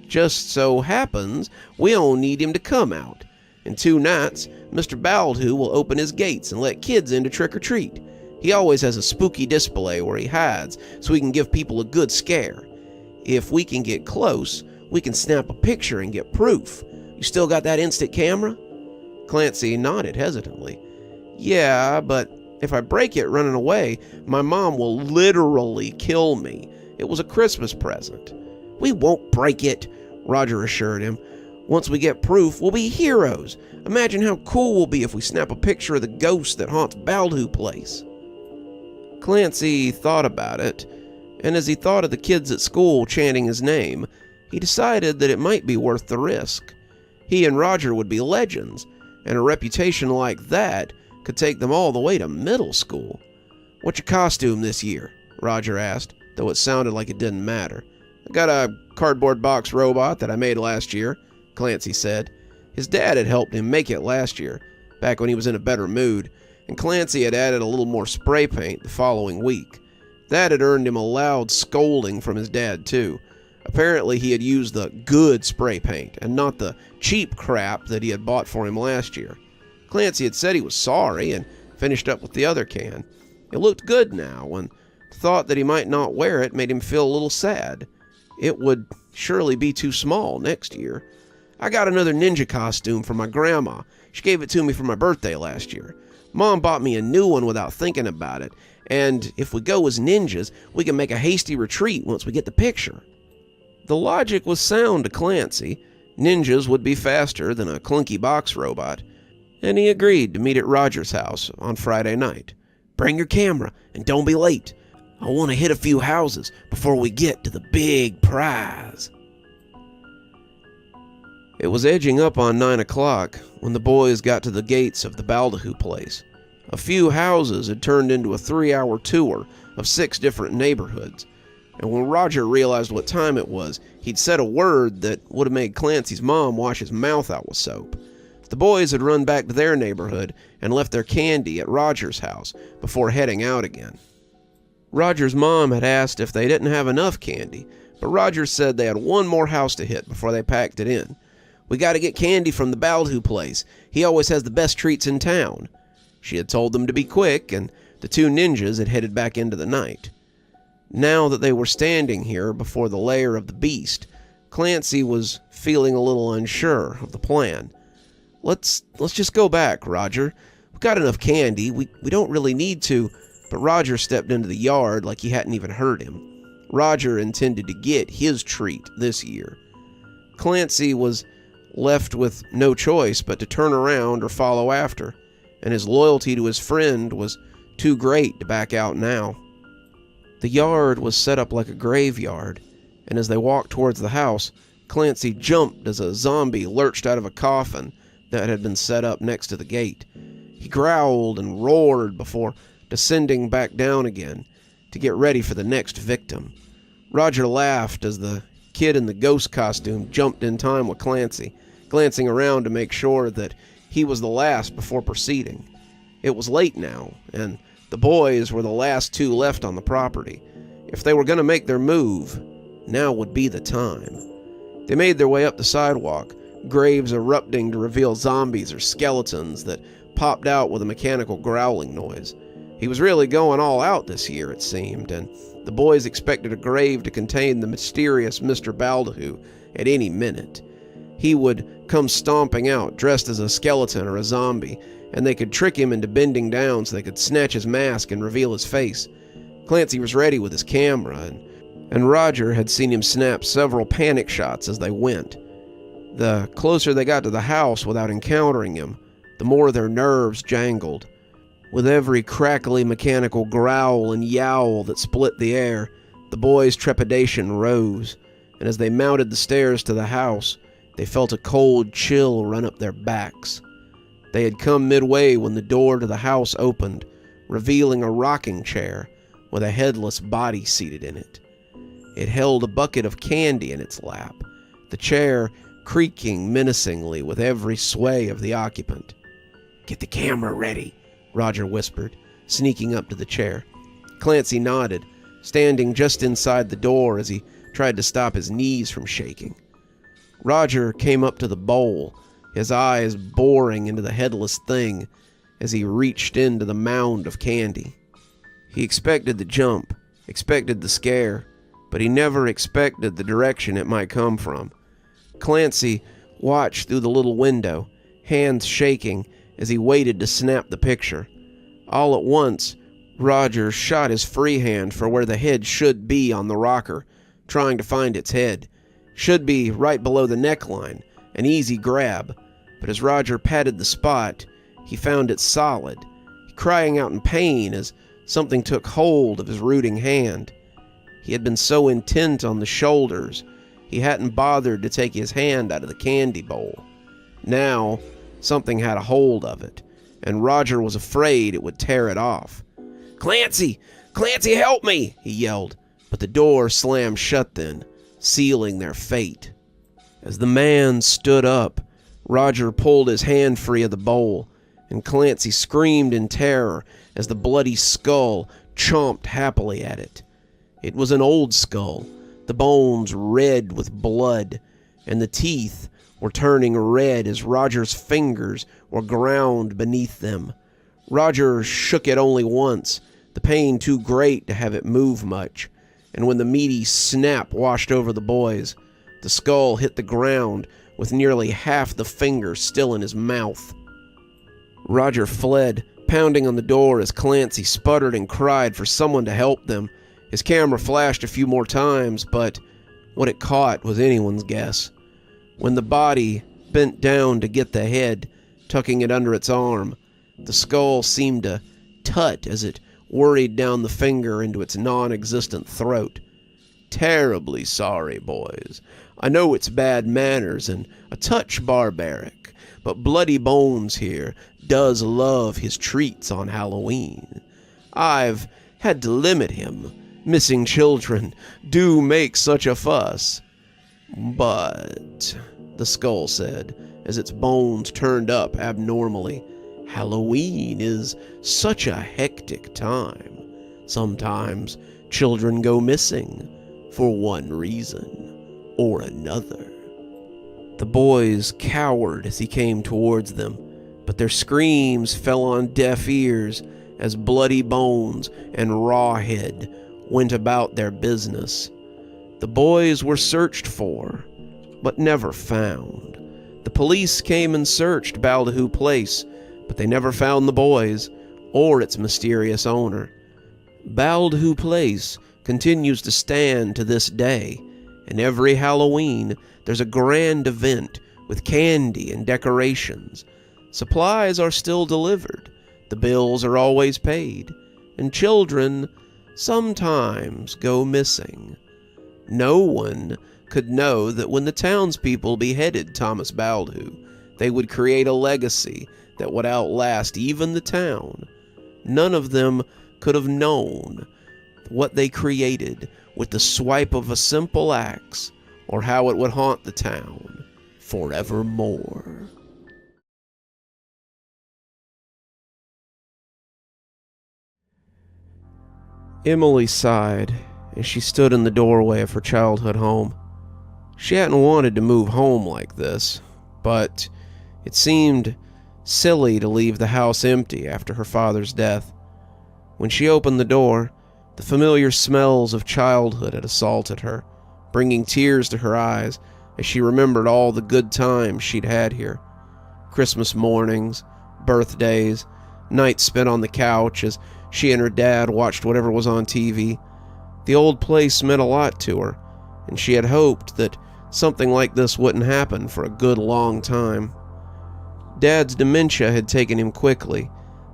S1: "Just so happens we don't need him to come out. In 2 nights, Mr. Baldew will open his gates and let kids in to trick-or-treat. He always has a spooky display where he hides so he can give people a good scare. If we can get close, we can snap a picture and get proof. You still got that instant camera?" Clancy nodded hesitantly. "Yeah, but if I break it running away, my mom will literally kill me. It was a Christmas present." "We won't break it," Roger assured him. "Once we get proof, we'll be heroes. Imagine how cool we'll be if we snap a picture of the ghost that haunts Baldew Place." Clancy thought about it, and as he thought of the kids at school chanting his name, he decided that it might be worth the risk. He and Roger would be legends, and a reputation like that could take them all the way to middle school. "What's your costume this year?" Roger asked, though it sounded like it didn't matter. "I got a cardboard box robot that I made last year," Clancy said. His dad had helped him make it last year, back when he was in a better mood, and Clancy had added a little more spray paint the following week. That had earned him a loud scolding from his dad, too. Apparently he had used the good spray paint, and not the cheap crap that he had bought for him last year. Clancy had said he was sorry, and finished up with the other can. It looked good now, and the thought that he might not wear it made him feel a little sad. It would surely be too small next year. "I got another ninja costume from my grandma. She gave it to me for my birthday last year. Mom bought me a new one without thinking about it, and if we go as ninjas, we can make a hasty retreat once we get the picture." The logic was sound to Clancy. Ninjas would be faster than a clunky box robot, and he agreed to meet at Roger's house on Friday night. "Bring your camera, and don't be late. I want to hit a few houses before we get to the big prize." It was edging up on 9 o'clock when the boys got to the gates of the Baldew place. A few houses had turned into a 3-hour tour of 6 different neighborhoods, and when Roger realized what time it was, he'd said a word that would have made Clancy's mom wash his mouth out with soap. The boys had run back to their neighborhood and left their candy at Roger's house before heading out again. Roger's mom had asked if they didn't have enough candy, but Roger said they had one more house to hit before they packed it in. "We got to get candy from the Baldew place. He always has the best treats in town." She had told them to be quick, and the 2 ninjas had headed back into the night. Now that they were standing here before the lair of the beast, Clancy was feeling a little unsure of the plan. Let's just go back, Roger. We've got enough candy. We don't really need to." But Roger stepped into the yard like he hadn't even heard him. Roger intended to get his treat this year. Clancy was left with no choice but to turn around or follow after, and his loyalty to his friend was too great to back out now. The yard was set up like a graveyard, and as they walked towards the house, Clancy jumped as a zombie lurched out of a coffin that had been set up next to the gate. He growled and roared before descending back down again to get ready for the next victim. Roger laughed as the kid in the ghost costume jumped in time with Clancy, glancing around to make sure that he was the last before proceeding. It was late now, and the boys were the last 2 left on the property. If they were going to make their move, now would be the time. They made their way up the sidewalk, graves erupting to reveal zombies or skeletons that popped out with a mechanical growling noise. He was really going all out this year, it seemed, and the boys expected a grave to contain the mysterious Mr. Baldahu at any minute. He would come stomping out, dressed as a skeleton or a zombie, and they could trick him into bending down so they could snatch his mask and reveal his face. Clancy was ready with his camera, and Roger had seen him snap several panic shots as they went. The closer they got to the house without encountering him, the more their nerves jangled. With every crackly mechanical growl and yowl that split the air, the boys' trepidation rose, and as they mounted the stairs to the house, they felt a cold chill run up their backs. They had come midway when the door to the house opened, revealing a rocking chair with a headless body seated in it. It held a bucket of candy in its lap, the chair creaking menacingly with every sway of the occupant. "Get the camera ready," Roger whispered, sneaking up to the chair. Clancy nodded, standing just inside the door as he tried to stop his knees from shaking. Roger came up to the bowl, his eyes boring into the headless thing as he reached into the mound of candy. He expected the jump, expected the scare, but he never expected the direction it might come from. Clancy watched through the little window, hands shaking as he waited to snap the picture. All at once, Roger shot his free hand for where the head should be on the rocker, trying to find its head. Should be right below the neckline, an easy grab, but as Roger patted the spot, he found it solid, crying out in pain as something took hold of his rooting hand. He had been so intent on the shoulders, he hadn't bothered to take his hand out of the candy bowl. Now, something had a hold of it, and Roger was afraid it would tear it off. "Clancy! Clancy, help me!" he yelled, but the door slammed shut then, sealing their fate. As the man stood up, Roger pulled his hand free of the bowl, and Clancy screamed in terror as the bloody skull chomped happily at it. It was an old skull, the bones red with blood, and the teeth were turning red as Roger's fingers were ground beneath them. Roger shook it only once, the pain too great to have it move much, and when the meaty snap washed over the boys, the skull hit the ground with nearly half the finger still in his mouth. Roger fled, pounding on the door as Clancy sputtered and cried for someone to help them. His camera flashed a few more times, but what it caught was anyone's guess. When the body bent down to get the head, tucking it under its arm, the skull seemed to tut as it worried down the finger into its non-existent throat. "Terribly sorry, boys. I know it's bad manners and a touch barbaric, but Bloody Bones here does love his treats on Halloween. I've had to limit him. Missing children do make such a fuss. But," the skull said, as its bones turned up abnormally, "Halloween is such a hectic time. Sometimes children go missing for one reason or another." The boys cowered as he came towards them, but their screams fell on deaf ears as Bloody Bones and Rawhead went about their business. The boys were searched for, but never found. The police came and searched Baldahu Place, but they never found the boys or its mysterious owner. Baldahu Place continues to stand to this day, and every Halloween there's a grand event with candy and decorations. Supplies are still delivered, the bills are always paid, and children sometimes go missing. No one could know that when the townspeople beheaded Thomas Baldahu, they would create a legacy that would outlast even the town. None of them could have known what they created with the swipe of a simple axe, or how it would haunt the town forevermore. Emily sighed as she stood in the doorway of her childhood home. She hadn't wanted to move home like this, but it seemed silly to leave the house empty after her father's death. When she opened the door, the familiar smells of childhood had assaulted her, bringing tears to her eyes as she remembered all the good times she'd had here. Christmas mornings, birthdays, nights spent on the couch as she and her dad watched whatever was on TV. The old place meant a lot to her, and she had hoped that something like this wouldn't happen for a good long time. Dad's dementia had taken him quickly,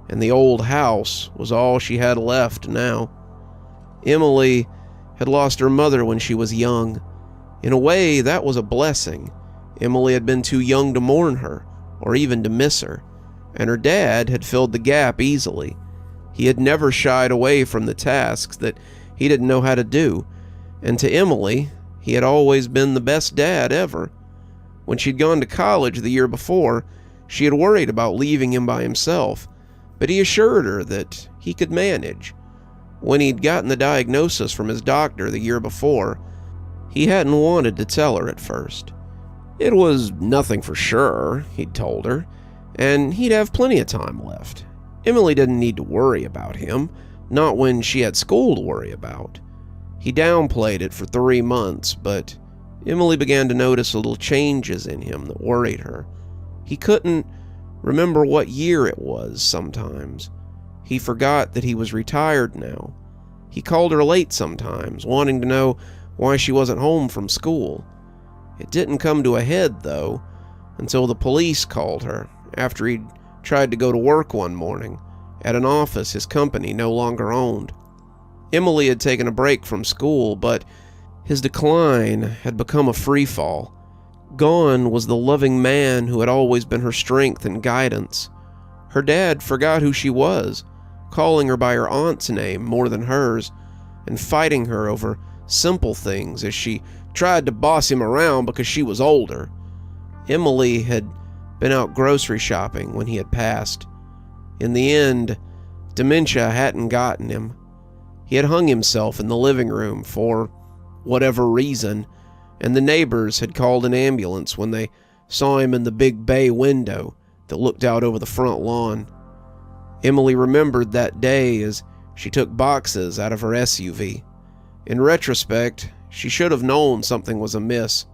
S1: and the old house was all she had left now. Emily had lost her mother when she was young. In a way, that was a blessing. Emily had been too young to mourn her, or even to miss her, and her dad had filled the gap easily. He had never shied away from the tasks that he didn't know how to do, and to Emily, he had always been the best dad ever. When she'd gone to college the year before, she had worried about leaving him by himself, but he assured her that he could manage. When he'd gotten the diagnosis from his doctor the year before, he hadn't wanted to tell her at first. It was nothing for sure, he'd told her, and he'd have plenty of time left. Emily didn't need to worry about him, not when she had school to worry about. He downplayed it for 3 months, but Emily began to notice little changes in him that worried her. He couldn't remember what year it was sometimes. He forgot that he was retired now. He called her late sometimes, wanting to know why she wasn't home from school. It didn't come to a head, though, until the police called her after he'd tried to go to work one morning at an office his company no longer owned. Emily had taken a break from school, but his decline had become a free fall. Gone was the loving man who had always been her strength and guidance. Her dad forgot who she was, calling her by her aunt's name more than hers, and fighting her over simple things as she tried to boss him around because she was older. Emily had been out grocery shopping when he had passed. In the end, dementia hadn't gotten him. He had hung himself in the living room for whatever reason, and the neighbors had called an ambulance when they saw him in the big bay window that looked out over the front lawn. Emily remembered that day as she took boxes out of her SUV. In retrospect, she should have known something was amiss.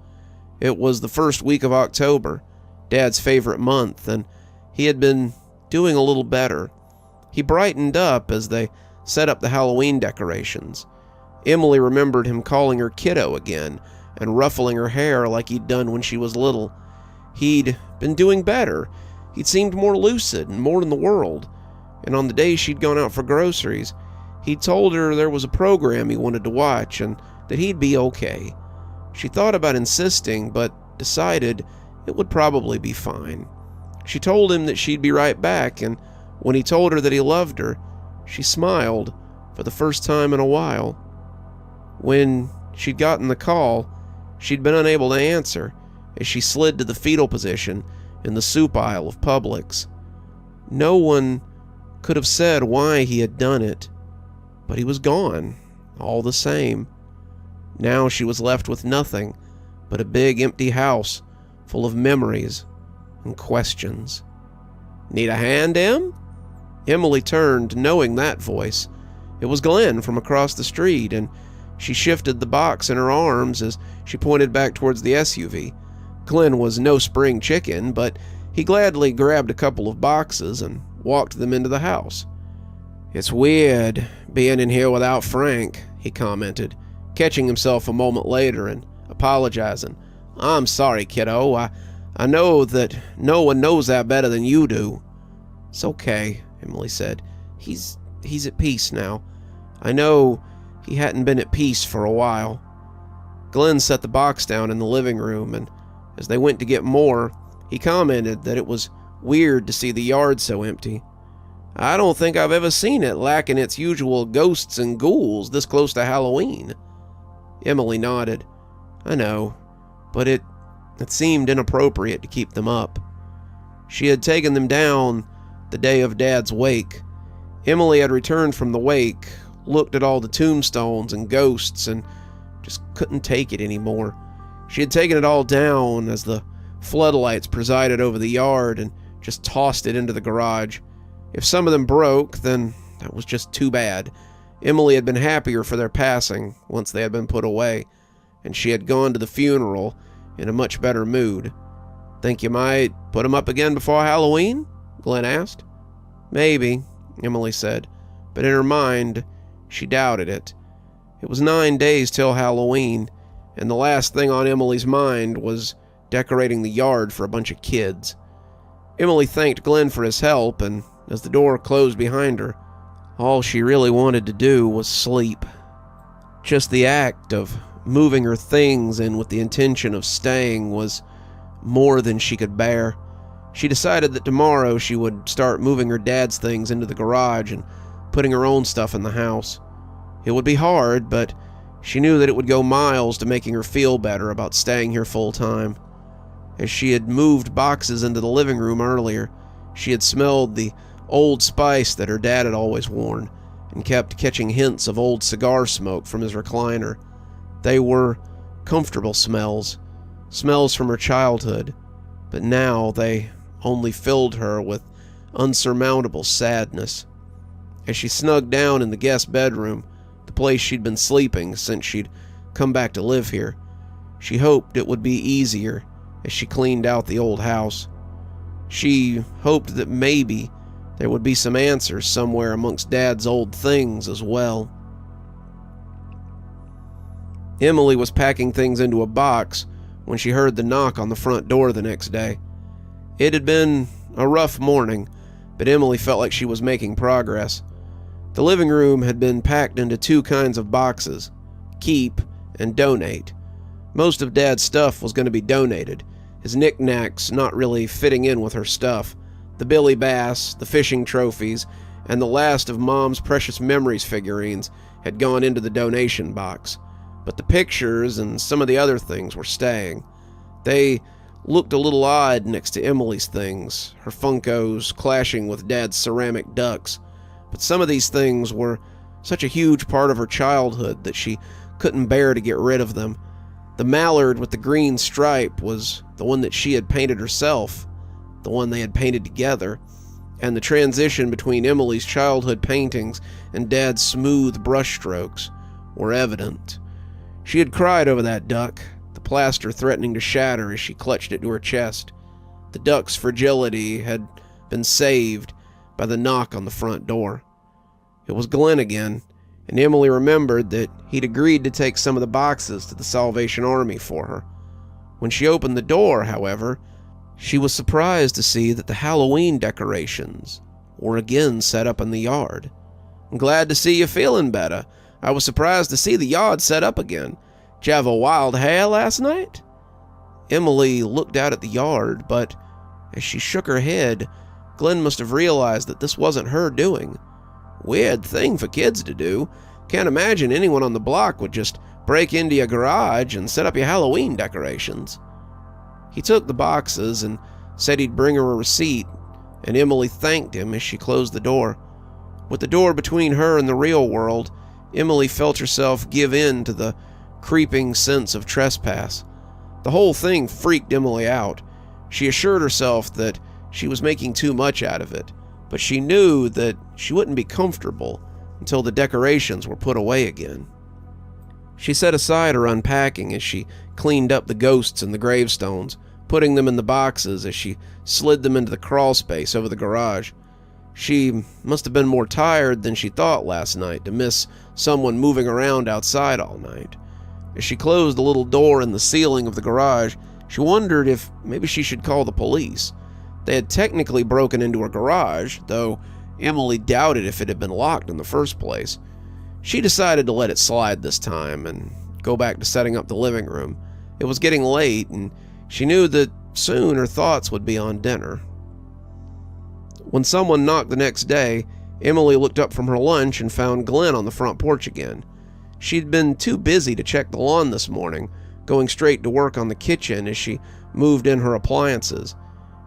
S1: It was the first week of October, Dad's favorite month, and he had been doing a little better. He brightened up as they set up the Halloween decorations. Emily remembered him calling her kiddo again and ruffling her hair like he'd done when she was little. He'd been doing better. He'd seemed more lucid and more in the world. And on the day she'd gone out for groceries, he'd told her there was a program he wanted to watch and that he'd be okay. She thought about insisting, but decided it would probably be fine. She told him that she'd be right back, and when he told her that he loved her, she smiled for the first time in a while. When she'd gotten the call, she'd been unable to answer as she slid to the fetal position in the soup aisle of Publix. No one could have said why he had done it, but he was gone, all the same. Now she was left with nothing but a big empty house full of memories and questions. "Need a hand, Em?" Emily turned, knowing that voice. It was Glenn from across the street, and she shifted the box in her arms as she pointed back towards the SUV. Glenn was no spring chicken, but he gladly grabbed a couple of boxes and walked them into the house. "It's weird being in here without Frank," he commented, catching himself a moment later and apologizing. "I'm sorry, kiddo. I know that no one knows that better than you do." "It's okay," Emily said. He's at peace now. I know he hadn't been at peace for a while." Glenn set the box down in the living room, and as they went to get more, he commented that it was weird to see the yard so empty. "I don't think I've ever seen it lacking its usual ghosts and ghouls this close to Halloween." Emily nodded. "I know, but it seemed inappropriate to keep them up." She had taken them down the day of Dad's wake. Emily had returned from the wake, looked at all the tombstones and ghosts, and just couldn't take it anymore. She had taken it all down as the floodlights presided over the yard and just tossed it into the garage. If some of them broke, then that was just too bad. Emily had been happier for their passing once they had been put away, and she had gone to the funeral in a much better mood. "Think you might put them up again before Halloween?" Glenn asked. "Maybe," Emily said, but in her mind, she doubted it. It was 9 days till Halloween, and the last thing on Emily's mind was decorating the yard for a bunch of kids. Emily thanked Glenn for his help, and as the door closed behind her, all she really wanted to do was sleep. Just the act of moving her things in with the intention of staying was more than she could bear. She decided that tomorrow she would start moving her dad's things into the garage and putting her own stuff in the house. It would be hard, but she knew that it would go miles to making her feel better about staying here full time. As she had moved boxes into the living room earlier, she had smelled the old spice that her dad had always worn, and kept catching hints of old cigar smoke from his recliner. They were comfortable smells, smells from her childhood, but now they only filled her with unsurmountable sadness. As she snugged down in the guest bedroom, the place she'd been sleeping since she'd come back to live here, she hoped it would be easier as she cleaned out the old house. She hoped that maybe there would be some answers somewhere amongst Dad's old things as well. Emily was packing things into a box when she heard the knock on the front door the next day. It had been a rough morning, but Emily felt like she was making progress. The living room had been packed into 2 kinds of boxes: keep and donate. Most of Dad's stuff was going to be donated, his knickknacks not really fitting in with her stuff. The Billy Bass, the fishing trophies, and the last of Mom's precious memories figurines had gone into the donation box, but the pictures and some of the other things were staying. They looked a little odd next to Emily's things, her Funkos clashing with Dad's ceramic ducks, but some of these things were such a huge part of her childhood that she couldn't bear to get rid of them. The mallard with the green stripe was the one that she had painted herself, the one they had painted together, and the transition between Emily's childhood paintings and Dad's smooth brushstrokes were evident. She had cried over that duck, the plaster threatening to shatter as she clutched it to her chest. The duck's fragility had been saved by the knock on the front door. It was Glenn again, and Emily remembered that he'd agreed to take some of the boxes to the Salvation Army for her. When she opened the door, however, she was surprised to see that the Halloween decorations were again set up in the yard. "I'm glad to see you feeling better. I was surprised to see the yard set up again. Did you have a wild hare last night?" Emily looked out at the yard, but as she shook her head, Glenn must have realized that this wasn't her doing. Weird thing for kids to do. Can't imagine anyone on the block would just break into your garage and set up your Halloween decorations. He took the boxes and said he'd bring her a receipt, and Emily thanked him as she closed the door. With the door between her and the real world, Emily felt herself give in to the creeping sense of trespass. The whole thing freaked Emily out. She assured herself that she was making too much out of it, but she knew that she wouldn't be comfortable until the decorations were put away again. She set aside her unpacking as she cleaned up the ghosts and the gravestones, putting them in the boxes as she slid them into the crawl space over the garage. She must have been more tired than she thought last night to miss someone moving around outside all night. As she closed the little door in the ceiling of the garage, she wondered if maybe she should call the police. They had technically broken into her garage, though Emily doubted if it had been locked in the first place. She decided to let it slide this time and go back to setting up the living room. It was getting late, and she knew that soon her thoughts would be on dinner. When someone knocked the next day, Emily looked up from her lunch and found Glenn on the front porch again. She'd been too busy to check the lawn this morning, going straight to work on the kitchen as she moved in her appliances.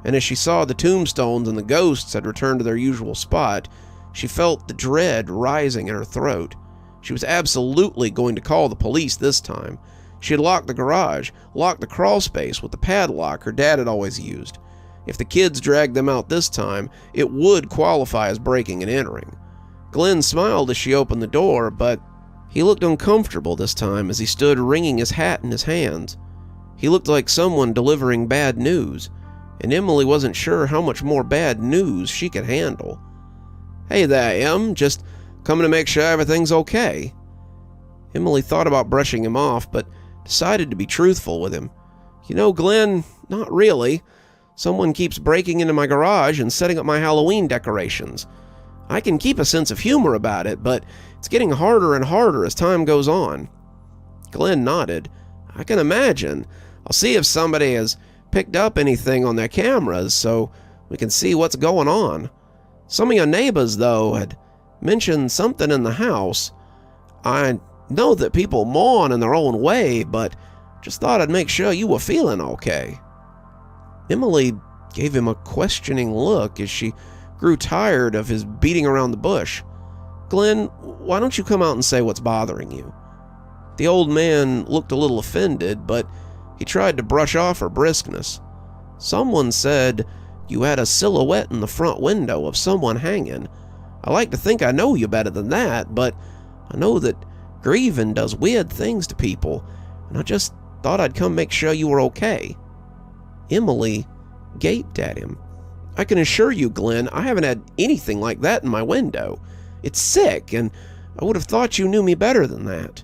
S1: And as she saw the tombstones and the ghosts had returned to their usual spot, she felt the dread rising in her throat. She was absolutely going to call the police this time. She had locked the garage, locked the crawl space with the padlock her dad had always used. If the kids dragged them out this time, it would qualify as breaking and entering. Glenn smiled as she opened the door, but he looked uncomfortable this time as he stood wringing his hat in his hands. He looked like someone delivering bad news, and Emily wasn't sure how much more bad news she could handle. "Hey there, Em, just coming to make sure everything's okay." Emily thought about brushing him off, but decided to be truthful with him. "You know, Glenn, not really. Someone keeps breaking into my garage and setting up my Halloween decorations. I can keep a sense of humor about it, but it's getting harder and harder as time goes on." Glenn nodded. "I can imagine. I'll see if somebody has picked up anything on their cameras so we can see what's going on. Some of your neighbors, though, had mentioned something in the house. I know that people mourn in their own way, but just thought I'd make sure you were feeling okay." Emily gave him a questioning look as she grew tired of his beating around the bush. "Glenn, why don't you come out and say what's bothering you?" The old man looked a little offended, but he tried to brush off her briskness. "Someone said you had a silhouette in the front window of someone hanging. I like to think I know you better than that, but I know that grieving does weird things to people, and I just thought I'd come make sure you were okay." Emily gaped at him. "I can assure you, Glenn, I haven't had anything like that in my window. It's sick, and I would have thought you knew me better than that."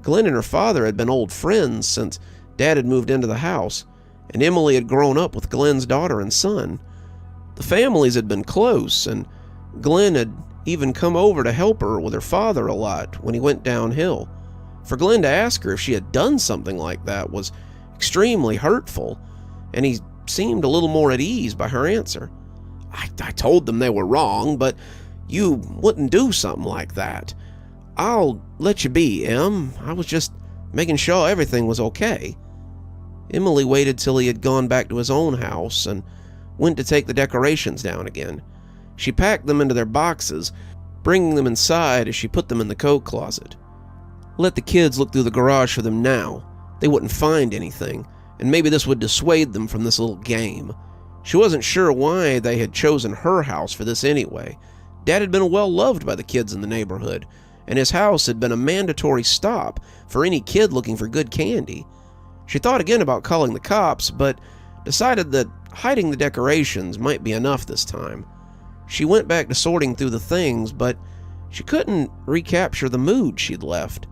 S1: Glenn and her father had been old friends since Dad had moved into the house, and Emily had grown up with Glenn's daughter and son. The families had been close, and Glenn had even come over to help her with her father a lot when he went downhill. For Glenn to ask her if she had done something like that was extremely hurtful, and he seemed a little more at ease by her answer. I told them they were wrong, but you wouldn't do something like that. I'll let you be, Em. I was just making sure everything was okay." Emily waited till he had gone back to his own house and went to take the decorations down again. She packed them into their boxes, bringing them inside as she put them in the coat closet. Let the kids look through the garage for them now. They wouldn't find anything, and maybe this would dissuade them from this little game. She wasn't sure why they had chosen her house for this anyway. Dad had been well loved by the kids in the neighborhood, and his house had been a mandatory stop for any kid looking for good candy. She thought again about calling the cops, but decided that hiding the decorations might be enough this time. She went back to sorting through the things, but she couldn't recapture the mood she'd left.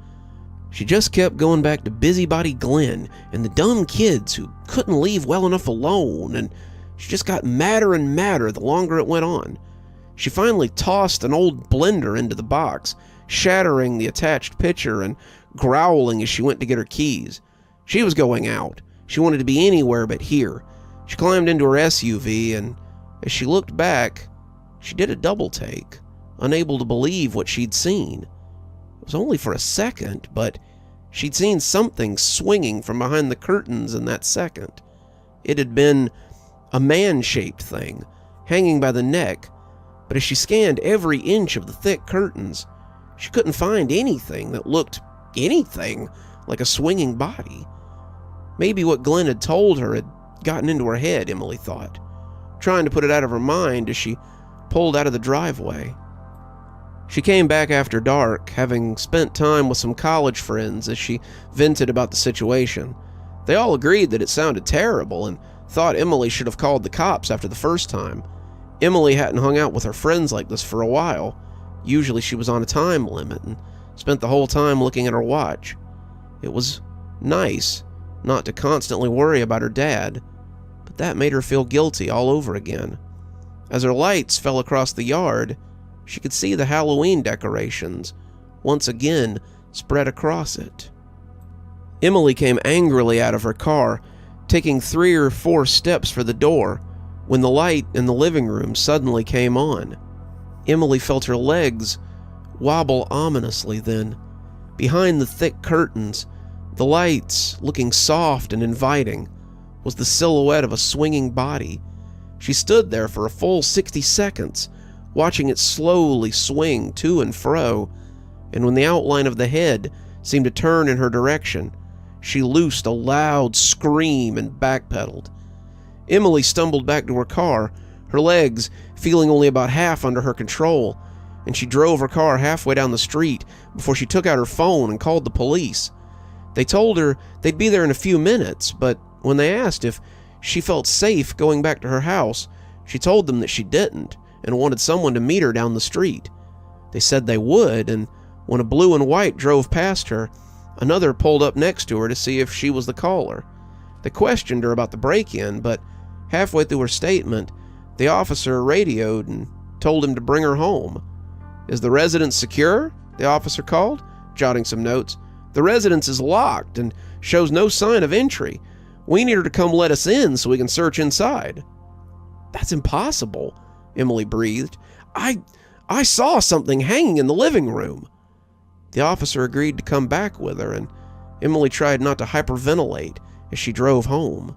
S1: She just kept going back to busybody Glenn and the dumb kids who couldn't leave well enough alone, and she just got madder and madder the longer it went on. She finally tossed an old blender into the box, shattering the attached pitcher and growling as she went to get her keys. She was going out. She wanted to be anywhere but here. She climbed into her SUV, and as she looked back, she did a double take, unable to believe what she'd seen. It was only for a second, but she'd seen something swinging from behind the curtains in that second. It had been a man-shaped thing, hanging by the neck, but as she scanned every inch of the thick curtains, she couldn't find anything that looked anything like a swinging body. Maybe what Glenn had told her had gotten into her head, Emily thought, trying to put it out of her mind as she pulled out of the driveway. She came back after dark, having spent time with some college friends as she vented about the situation. They all agreed that it sounded terrible and thought Emily should have called the cops after the first time. Emily hadn't hung out with her friends like this for a while. Usually she was on a time limit and spent the whole time looking at her watch. It was nice not to constantly worry about her dad, but that made her feel guilty all over again. As her lights fell across the yard, she could see the Halloween decorations once again spread across it. Emily came angrily out of her car, taking 3 or 4 steps for the door, when the light in the living room suddenly came on. Emily felt her legs wobble ominously then. Behind the thick curtains, the lights looking soft and inviting, was the silhouette of a swinging body. She stood there for a full 60 seconds, watching it slowly swing to and fro, and when the outline of the head seemed to turn in her direction, she loosed a loud scream and backpedaled. Emily stumbled back to her car, her legs feeling only about half under her control. and she drove her car halfway down the street before she took out her phone and called the police. They told her they'd be there in a few minutes, but when they asked if she felt safe going back to her house, she told them that she didn't and wanted someone to meet her down the street. They said they would, and when a blue and white drove past her, another pulled up next to her to see if she was the caller. They questioned her about the break-in, but halfway through her statement, the officer radioed and told him to bring her home. "Is the residence secure?" the officer called, jotting some notes. "The residence is locked and shows no sign of entry. We need her to come let us in so we can search inside." "That's impossible," Emily breathed. I saw something hanging in the living room." The officer agreed to come back with her, and Emily tried not to hyperventilate as she drove home.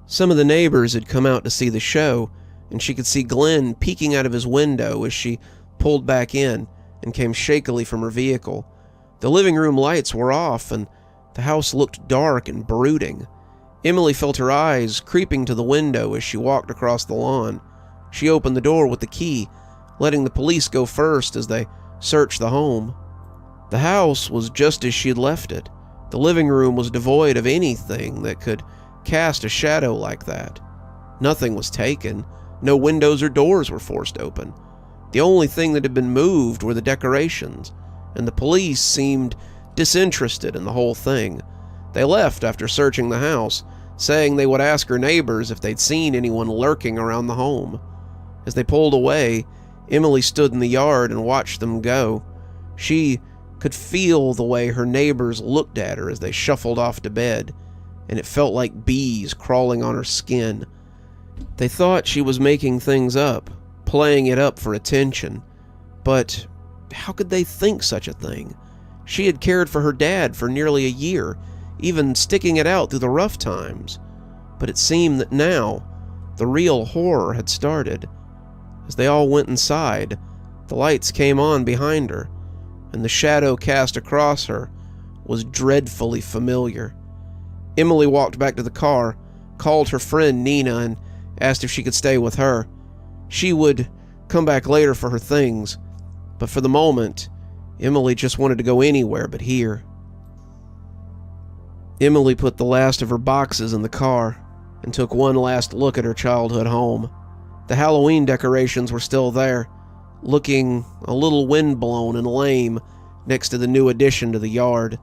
S1: Some of the neighbors had come out to see the show, and she could see Glenn peeking out of his window as she pulled back in and came shakily from her vehicle. The living room lights were off, and the house looked dark and brooding. Emily felt her eyes creeping to the window as she walked across the lawn. She opened the door with the key, letting the police go first as they searched the home. The house was just as she had left it. The living room was devoid of anything that could cast a shadow like that. Nothing was taken. No windows or doors were forced open. The only thing that had been moved were the decorations, and the police seemed disinterested in the whole thing. They left after searching the house, saying they would ask her neighbors if they'd seen anyone lurking around the home. As they pulled away, Emily stood in the yard and watched them go. She could feel the way her neighbors looked at her as they shuffled off to bed, and it felt like bees crawling on her skin. They thought she was making things up, playing it up for attention. But how could they think such a thing? She had cared for her dad for nearly a year, even sticking it out through the rough times. But it seemed that now, the real horror had started. As they all went inside, the lights came on behind her, and the shadow cast across her was dreadfully familiar. Emily walked back to the car, called her friend Nina, and asked if she could stay with her. She would come back later for her things, but for the moment, Emily just wanted to go anywhere but here. Emily put the last of her boxes in the car and took one last look at her childhood home. The Halloween decorations were still there, looking a little windblown and lame next to the new addition to the yard.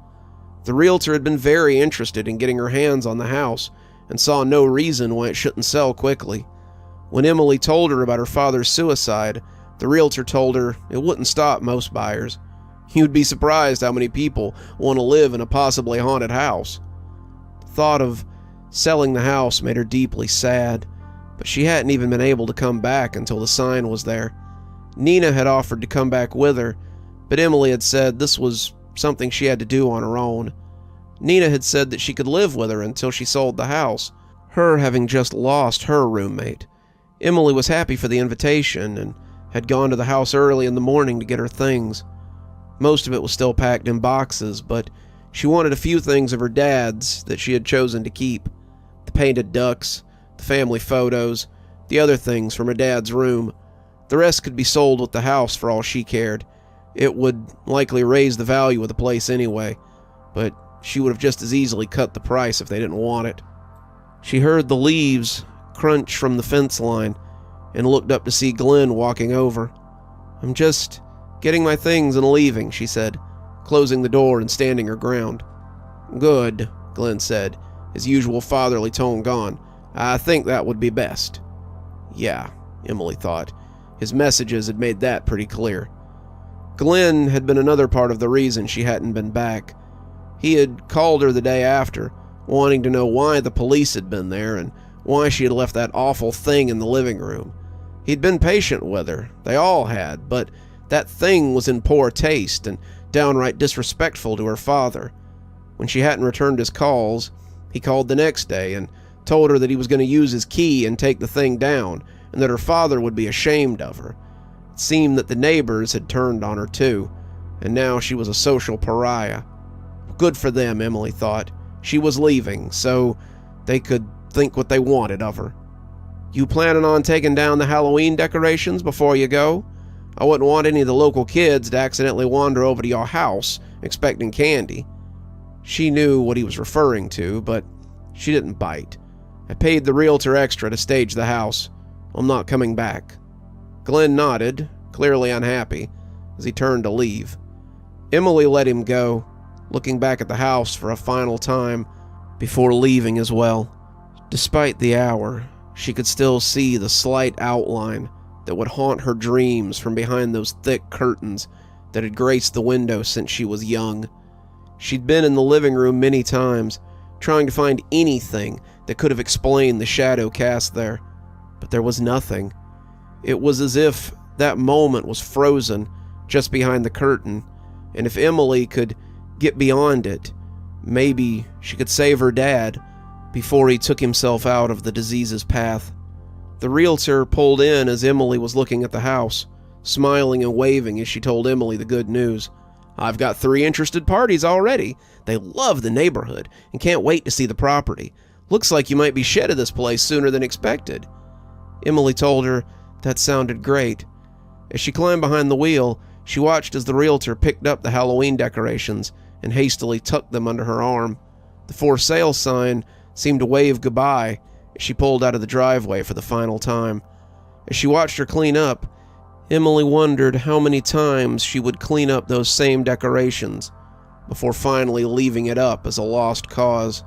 S1: The realtor had been very interested in getting her hands on the house and saw no reason why it shouldn't sell quickly. When Emily told her about her father's suicide, the realtor told her it wouldn't stop most buyers. You'd be surprised how many people want to live in a possibly haunted house. The thought of selling the house made her deeply sad, but she hadn't even been able to come back until the sign was there. Nina had offered to come back with her, but Emily had said this was something she had to do on her own. Nina had said that she could live with her until she sold the house, her having just lost her roommate. Emily was happy for the invitation and had gone to the house early in the morning to get her things. Most of it was still packed in boxes, but she wanted a few things of her dad's that she had chosen to keep. The painted ducks, the family photos, the other things from her dad's room. The rest could be sold with the house for all she cared. It would likely raise the value of the place anyway, but she would have just as easily cut the price if they didn't want it. She heard the leaves crunch from the fence line and looked up to see Glenn walking over. "I'm just getting my things and leaving," she said, closing the door and standing her ground. "Good," Glenn said, his usual fatherly tone gone. "I think that would be best." Yeah, Emily thought. His messages had made that pretty clear. Glenn had been another part of the reason she hadn't been back. He had called her the day after, wanting to know why the police had been there and why she had left that awful thing in the living room. He'd been patient with her, they all had, but that thing was in poor taste and downright disrespectful to her father. When she hadn't returned his calls, he called the next day and told her that he was going to use his key and take the thing down, and that her father would be ashamed of her. It seemed that the neighbors had turned on her too, and now she was a social pariah. Good for them, Emily thought. She was leaving, so they could think what they wanted of her. "You planning on taking down the Halloween decorations before you go?" I wouldn't want any of the local kids to accidentally wander over to your house expecting candy." She knew what he was referring to, but she didn't bite. "I paid the realtor extra to stage the house. I'm not coming back." Glenn nodded, clearly unhappy, as he turned to leave. Emily let him go, looking back at the house for a final time before leaving as well. Despite the hour, she could still see the slight outline that would haunt her dreams from behind those thick curtains that had graced the window since she was young. She'd been in the living room many times, trying to find anything that could have explained the shadow cast there, but there was nothing. It was as if that moment was frozen just behind the curtain, and if Emily could get beyond it, maybe she could save her dad before he took himself out of the disease's path. The realtor pulled in as Emily was looking at the house, smiling and waving as she told Emily the good news. "I've got 3 interested parties already. They love the neighborhood and can't wait to see the property. Looks like you might be shed of this place sooner than expected." Emily told her that sounded great. As she climbed behind the wheel, she watched as the realtor picked up the Halloween decorations and hastily tucked them under her arm. The for sale sign seemed to wave goodbye as she pulled out of the driveway for the final time. As she watched her clean up, Emily wondered how many times she would clean up those same decorations before finally leaving it up as a lost cause.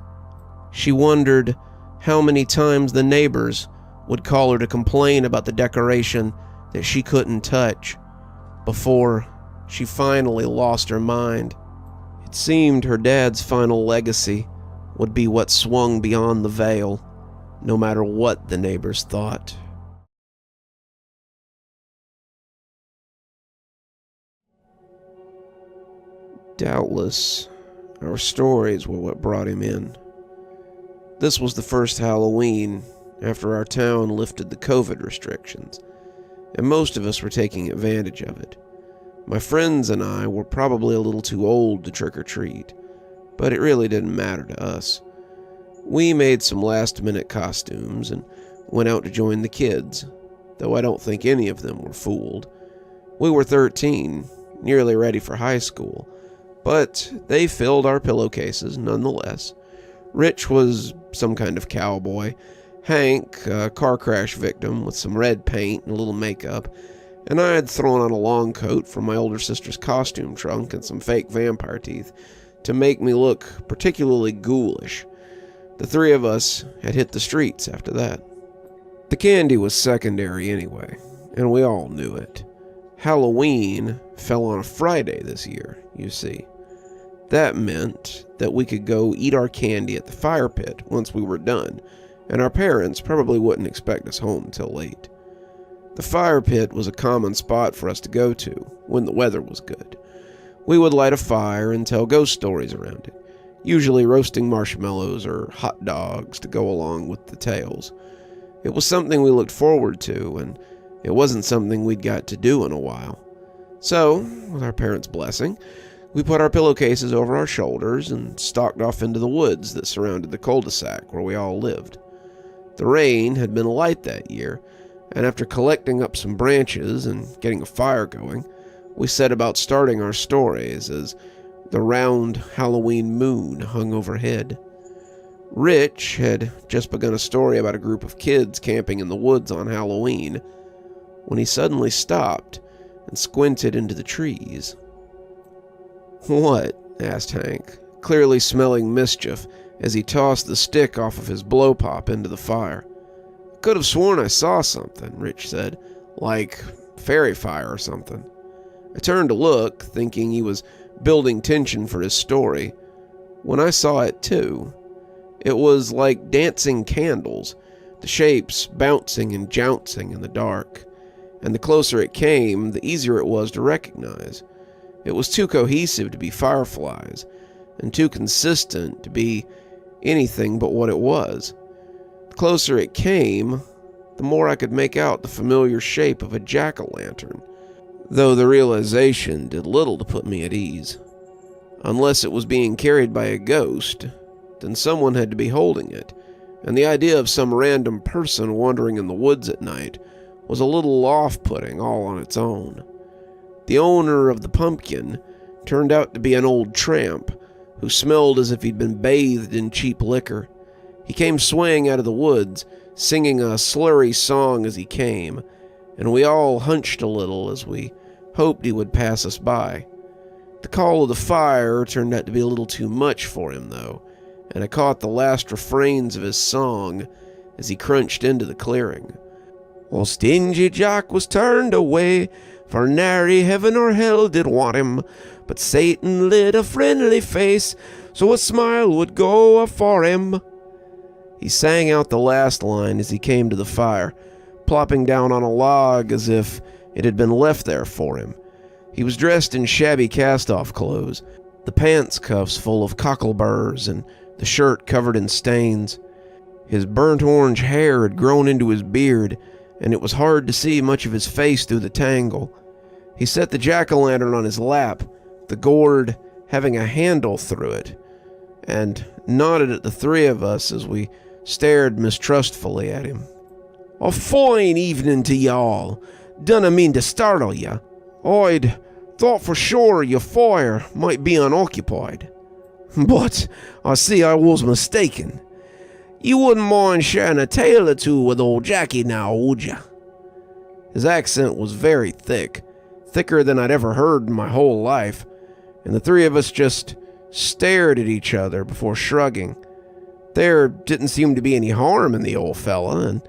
S1: She wondered how many times the neighbors would call her to complain about the decoration that she couldn't touch before she finally lost her mind. It seemed her dad's final legacy would be what swung beyond the veil, no matter what the neighbors thought. Doubtless, our stories were what brought him in. This was the first Halloween after our town lifted the COVID restrictions, and most of us were taking advantage of it. My friends and I were probably a little too old to trick-or-treat, but it really didn't matter to us. We made some last-minute costumes and went out to join the kids, though I don't think any of them were fooled. We were 13, nearly ready for high school, but they filled our pillowcases nonetheless. Rich was some kind of cowboy, Hank a car crash victim with some red paint and a little makeup, and I had thrown on a long coat from my older sister's costume trunk and some fake vampire teeth to make me look particularly ghoulish. The 3 of us had hit the streets after that. The candy was secondary anyway, and we all knew it. Halloween fell on a Friday this year, you see. That meant that we could go eat our candy at the fire pit once we were done, and our parents probably wouldn't expect us home until late. The fire pit was a common spot for us to go to when the weather was good. We would light a fire and tell ghost stories around it, usually roasting marshmallows or hot dogs to go along with the tales. It was something we looked forward to, and it wasn't something we'd got to do in a while. So, with our parents' blessing, we put our pillowcases over our shoulders and stalked off into the woods that surrounded the cul-de-sac where we all lived. The rain had been light that year, and after collecting up some branches and getting a fire going, we set about starting our stories as the round Halloween moon hung overhead. Rich had just begun a story about a group of kids camping in the woods on Halloween when he suddenly stopped and squinted into the trees. "What?" asked Hank, clearly smelling mischief as he tossed the stick off of his blow-pop into the fire. "Could have sworn I saw something," Rich said, "like fairy fire or something." I turned to look, thinking he was building tension for his story, when I saw it too. It was like dancing candles, the shapes bouncing and jouncing in the dark, and the closer it came, the easier it was to recognize. It was too cohesive to be fireflies, and too consistent to be anything but what it was. The closer it came, the more I could make out the familiar shape of a jack-o'-lantern, though the realization did little to put me at ease. Unless it was being carried by a ghost, then someone had to be holding it, and the idea of some random person wandering in the woods at night was a little off-putting all on its own. The owner of the pumpkin turned out to be an old tramp who smelled as if he'd been bathed in cheap liquor. He came swaying out of the woods, singing a slurry song as he came, and we all hunched a little as we hoped he would pass us by. The call of the fire turned out to be a little too much for him, though, and I caught the last refrains of his song as he crunched into the clearing. Well, stingy Jack was turned away, for nary heaven or hell did want him, but Satan lit a friendly face, so a smile would go afore him. He sang out the last line as he came to the fire, plopping down on a log as if it had been left there for him. He was dressed in shabby cast-off clothes, the pants cuffs full of cockleburrs and the shirt covered in stains. His burnt orange hair had grown into his beard, and it was hard to see much of his face through the tangle. He set the jack-o'-lantern on his lap, the gourd having a handle through it, and nodded at the three of us as we stared mistrustfully at him. A fine evening to y'all. Dunna mean to startle ya. I'd thought for sure your fire might be unoccupied. But I see I was mistaken. You wouldn't mind sharing a tale or two with old Jackie now, would ya? His accent was very thick, thicker than I'd ever heard in my whole life, and the three of us just stared at each other before shrugging. There didn't seem to be any harm in the old fella, and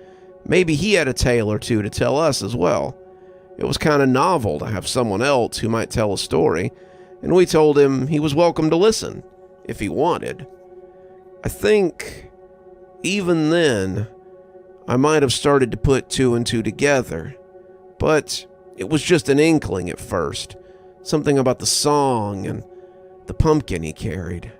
S1: maybe he had a tale or two to tell us as well. It was kind of novel to have someone else who might tell a story, and we told him he was welcome to listen, if he wanted. I think, even then, I might have started to put two and two together, but it was just an inkling at first, something about the song and the pumpkin he carried.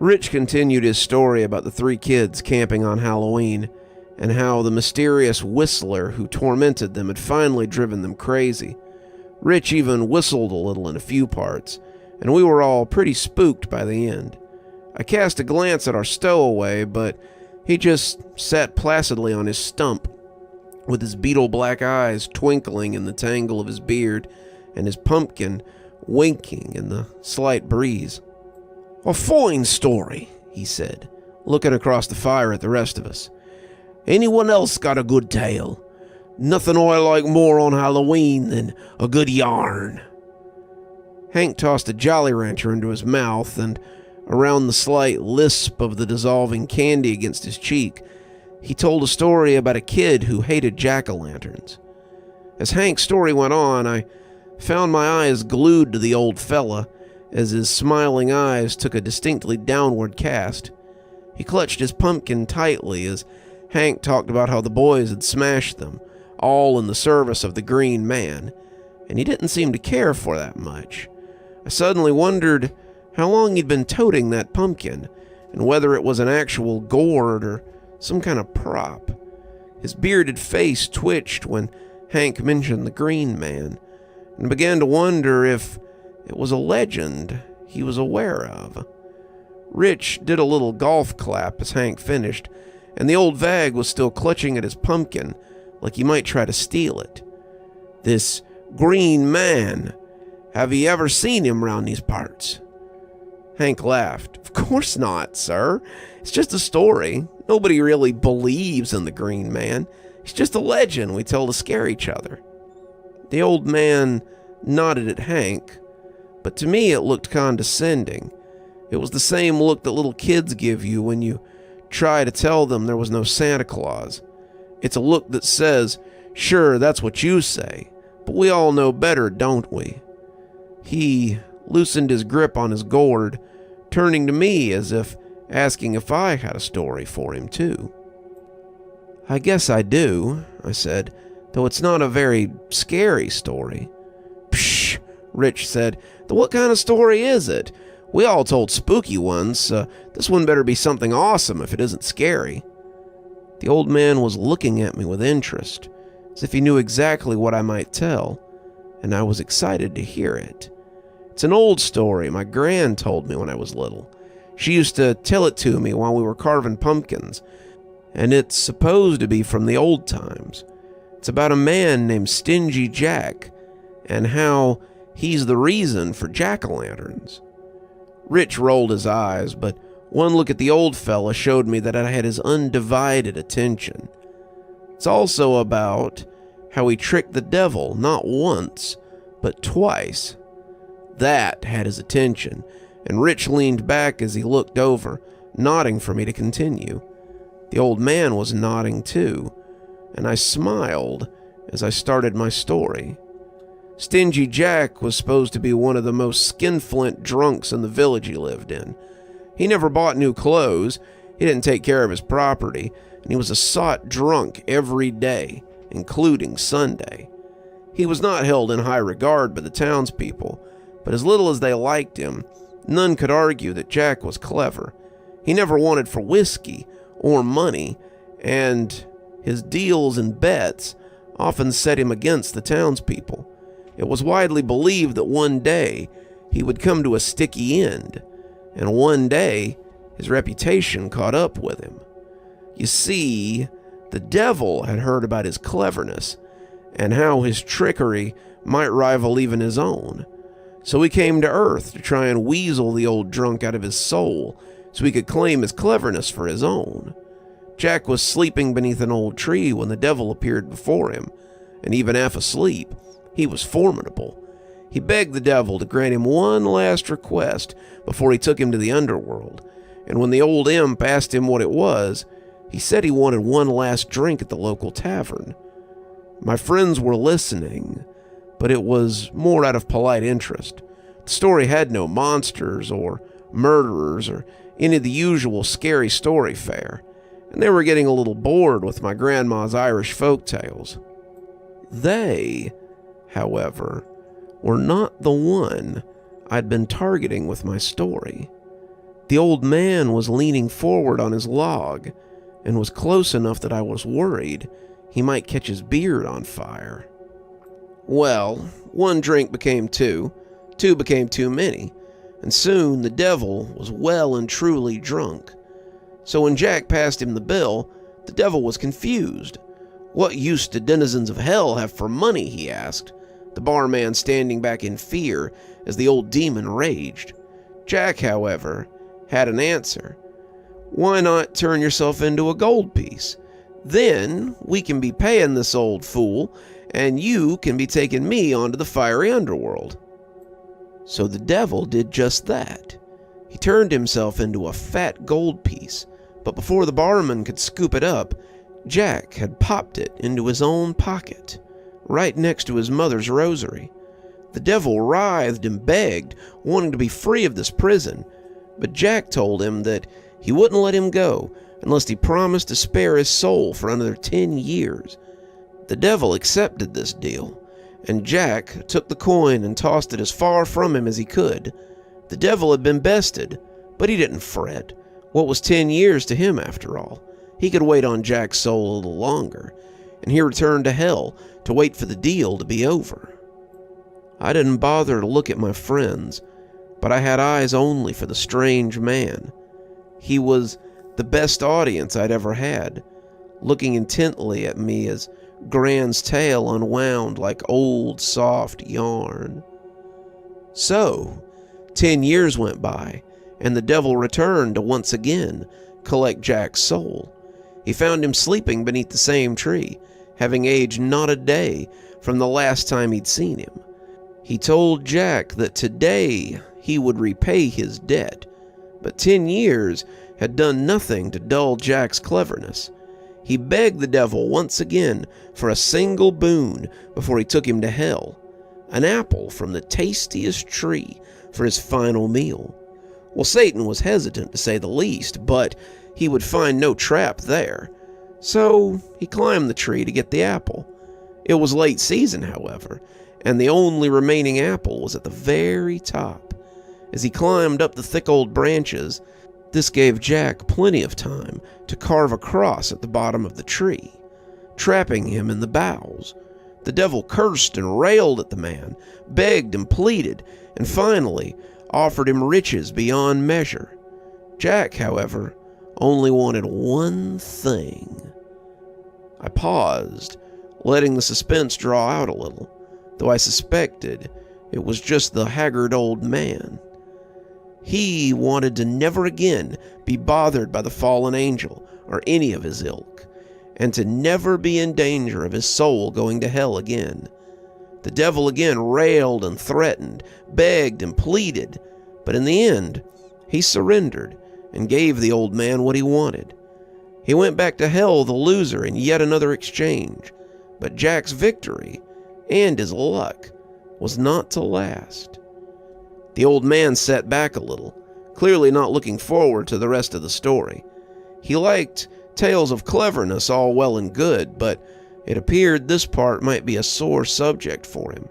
S1: Rich continued his story about the three kids camping on Halloween, and how the mysterious whistler who tormented them had finally driven them crazy. Rich even whistled a little in a few parts, and we were all pretty spooked by the end. I cast a glance at our stowaway, but he just sat placidly on his stump, with his beetle-black eyes twinkling in the tangle of his beard, and his pumpkin winking in the slight breeze. A fine story, he said, looking across the fire at the rest of us. Anyone else got a good tale? Nothing I like more on Halloween than a good yarn. Hank tossed a Jolly Rancher into his mouth, and around the slight lisp of the dissolving candy against his cheek, he told a story about a kid who hated jack-o'-lanterns. As Hank's story went on, I found my eyes glued to the old fella as his smiling eyes took a distinctly downward cast. He clutched his pumpkin tightly as Hank talked about how the boys had smashed them, all in the service of the Green Man, and he didn't seem to care for that much. I suddenly wondered how long he'd been toting that pumpkin, and whether it was an actual gourd or some kind of prop. His bearded face twitched when Hank mentioned the Green Man, and began to wonder if it was a legend he was aware of. Rich did a little golf clap as Hank finished, and the old vag was still clutching at his pumpkin like he might try to steal it. This Green Man, have you ever seen him round these parts? Hank laughed. Of course not, sir. It's just a story. Nobody really believes in the Green Man. It's just a legend we tell to scare each other. The old man nodded at Hank, but to me it looked condescending. It was the same look that little kids give you when you try to tell them there was no Santa Claus. It's a look that says, sure, that's what you say, but we all know better, don't we? He loosened his grip on his gourd, turning to me as if asking if I had a story for him too. I guess I do, I said, though it's not a very scary story. Psh, Rich said. Then what kind of story is it? We all told spooky ones, so this one better be something awesome if it isn't scary. The old man was looking at me with interest, as if he knew exactly what I might tell, and I was excited to hear it. It's an old story my gran told me when I was little. She used to tell it to me while we were carving pumpkins, and it's supposed to be from the old times. It's about a man named Stingy Jack and how he's the reason for jack-o'-lanterns. Rich rolled his eyes, but one look at the old fella showed me that I had his undivided attention. It's also about how he tricked the devil not once, but twice. That had his attention, and Rich leaned back as he looked over, nodding for me to continue. The old man was nodding too, and I smiled as I started my story. Stingy Jack was supposed to be one of the most skinflint drunks in the village he lived in. He never bought new clothes, he didn't take care of his property, and he was a sot drunk every day, including Sunday. He was not held in high regard by the townspeople, but as little as they liked him, none could argue that Jack was clever. He never wanted for whiskey or money, and his deals and bets often set him against the townspeople. It was widely believed that one day he would come to a sticky end, and one day his reputation caught up with him. You see, the devil had heard about his cleverness and how his trickery might rival even his own. So he came to Earth to try and weasel the old drunk out of his soul so he could claim his cleverness for his own. Jack was sleeping beneath an old tree when the devil appeared before him, and even half asleep, he was formidable. He begged the devil to grant him one last request before he took him to the underworld, and when the old imp asked him what it was, he said he wanted one last drink at the local tavern. My friends were listening, but it was more out of polite interest. The story had no monsters or murderers or any of the usual scary story fare, and they were getting a little bored with my grandma's Irish folk tales. They, however, were not the one I'd been targeting with my story. The old man was leaning forward on his log and was close enough that I was worried he might catch his beard on fire. Well, one drink became two became too many, and soon the devil was well and truly drunk. So when Jack passed him the bill, the devil was confused. What use do denizens of hell have for money, he asked, the barman standing back in fear as the old demon raged. Jack, however, had an answer. Why not turn yourself into a gold piece? Then we can be paying this old fool, and you can be taking me onto the fiery underworld. So the devil did just that. He turned himself into a fat gold piece, but before the barman could scoop it up, Jack had popped it into his own pocket, right next to his mother's rosary. The devil writhed and begged, wanting to be free of this prison, but Jack told him that he wouldn't let him go unless he promised to spare his soul for another 10 years. The devil accepted this deal, and Jack took the coin and tossed it as far from him as he could. The devil had been bested, but he didn't fret. What was 10 years to him, after all? He could wait on Jack's soul a little longer, and he returned to hell to wait for the deal to be over. I didn't bother to look at my friends, but I had eyes only for the strange man. He was the best audience I'd ever had, looking intently at me as Gran's tale unwound like old soft yarn. So, 10 years went by, and the devil returned to once again collect Jack's soul. He found him sleeping beneath the same tree, having aged not a day from the last time he'd seen him. He told Jack that today he would repay his debt, but 10 years had done nothing to dull Jack's cleverness. He begged the devil once again for a single boon before he took him to hell, an apple from the tastiest tree for his final meal. Well, Satan was hesitant to say the least, but he would find no trap there, so he climbed the tree to get the apple. It was late season, however, and the only remaining apple was at the very top. As he climbed up the thick old branches, this gave Jack plenty of time to carve a cross at the bottom of the tree, trapping him in the boughs. The devil cursed and railed at the man, begged and pleaded, and finally offered him riches beyond measure. Jack, however, only wanted one thing. I paused, letting the suspense draw out a little. though I suspected it was just the haggard old man. He wanted to never again be bothered by the fallen angel or any of his ilk, and to never be in danger of his soul going to hell again. The devil again railed and threatened, begged and pleaded, but in the end, he surrendered and gave the old man what he wanted. He went back to hell the loser in yet another exchange, but Jack's victory and his luck was not to last. The old man sat back a little, clearly not looking forward to the rest of the story. He liked tales of cleverness all well and good, but it appeared this part might be a sore subject for him.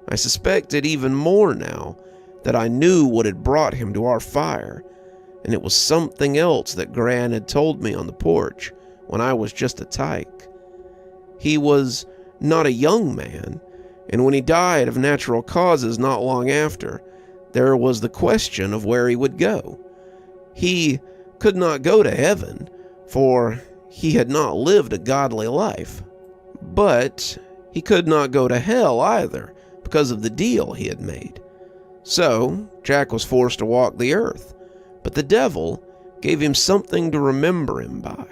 S1: I suspected even more now that I knew what had brought him to our fire, and it was something else that Gran had told me on the porch when I was just a tyke. He was not a young man, and when he died of natural causes not long after, there was the question of where he would go. He could not go to heaven, for he had not lived a godly life. But he could not go to hell either, because of the deal he had made. So Jack was forced to walk the earth, but the devil gave him something to remember him by.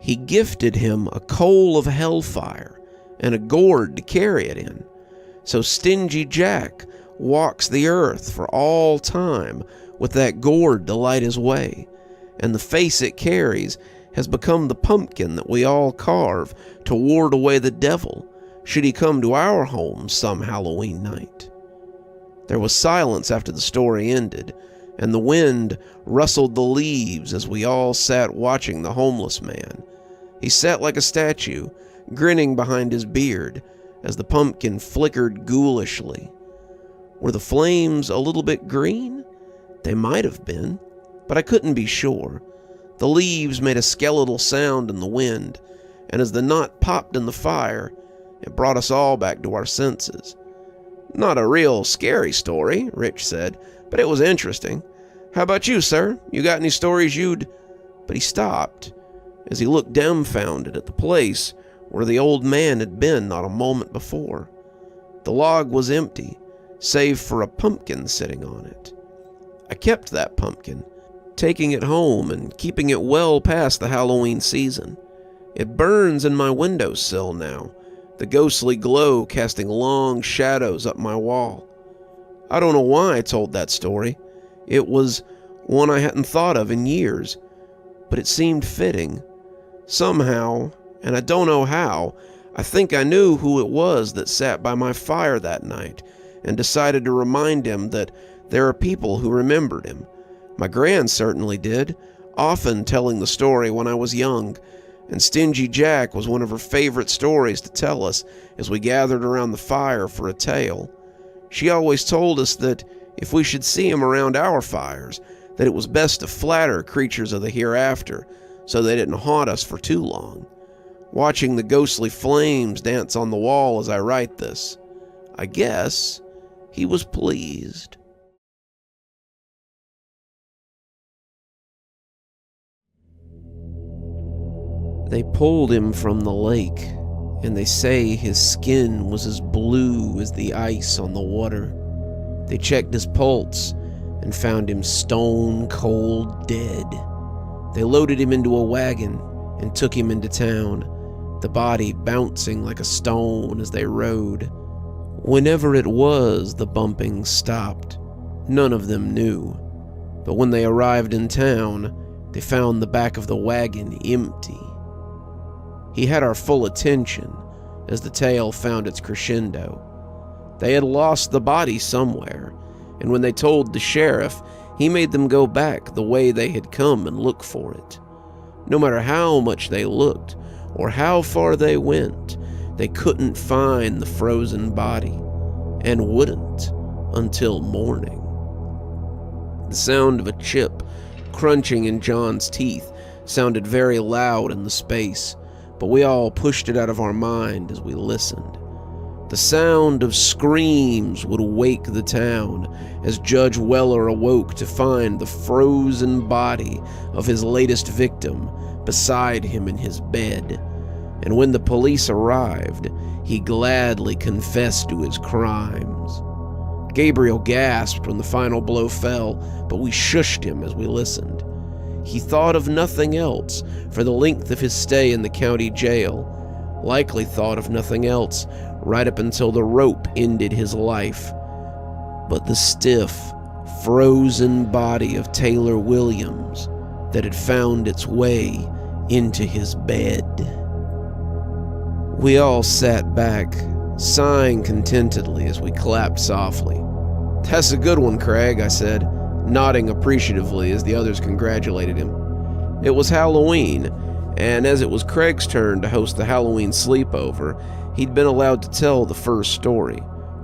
S1: He gifted him a coal of hellfire and a gourd to carry it in. So stingy Jack walks the earth for all time with that gourd to light his way, and the face it carries has become the pumpkin that we all carve to ward away the devil should he come to our home some Halloween night. There was silence after the story ended, and the wind rustled the leaves as we all sat watching the homeless man. He sat like a statue, grinning behind his beard as the pumpkin flickered ghoulishly. Were the flames a little bit green? They might have been, but I couldn't be sure. The leaves made a skeletal sound in the wind, and as the knot popped in the fire, it brought us all back to our senses. "Not a real scary story," Rich said, "but it was interesting. How about you, sir? You got any stories you'd—" But he stopped as he looked dumbfounded at the place where the old man had been not a moment before. The log was empty, save for a pumpkin sitting on it. I kept that pumpkin, taking it home and keeping it well past the Halloween season. It burns in my windowsill now, the ghostly glow casting long shadows up my wall. I don't know why I told that story. It was one I hadn't thought of in years, but it seemed fitting. Somehow, and I don't know how, I think I knew who it was that sat by my fire that night and decided to remind him that there are people who remembered him. My gran certainly did, often telling the story when I was young, and Stingy Jack was one of her favorite stories to tell us as we gathered around the fire for a tale. She always told us that if we should see him around our fires, that it was best to flatter creatures of the hereafter so they didn't haunt us for too long. Watching the ghostly flames dance on the wall as I write this, I guess he was pleased. They pulled him from the lake, and they say his skin was as blue as the ice on the water. They checked his pulse and found him stone cold dead. They loaded him into a wagon and took him into town, the body bouncing like a stone as they rode. Whenever it was the bumping stopped, none of them knew. But when they arrived in town, they found the back of the wagon empty. He had our full attention as the tale found its crescendo. They had lost the body somewhere, and when they told the sheriff, he made them go back the way they had come and look for it. No matter how much they looked or how far they went, they couldn't find the frozen body, and wouldn't until morning. The sound of a chip crunching in John's teeth sounded very loud in the space, but we all pushed it out of our mind as we listened. The sound of screams would wake the town as Judge Weller awoke to find the frozen body of his latest victim beside him in his bed, and when the police arrived, he gladly confessed to his crimes. Gabriel gasped when the final blow fell, but we shushed him as we listened. He thought of nothing else for the length of his stay in the county jail, likely thought of nothing else right up until the rope ended his life. But the stiff, frozen body of Taylor Williams that had found its way into his bed. We all sat back, sighing contentedly as we clapped softly. "That's a good one, Craig," I said, nodding appreciatively as the others congratulated him. It was Halloween, and as it was Craig's turn to host the Halloween sleepover, he'd been allowed to tell the first story,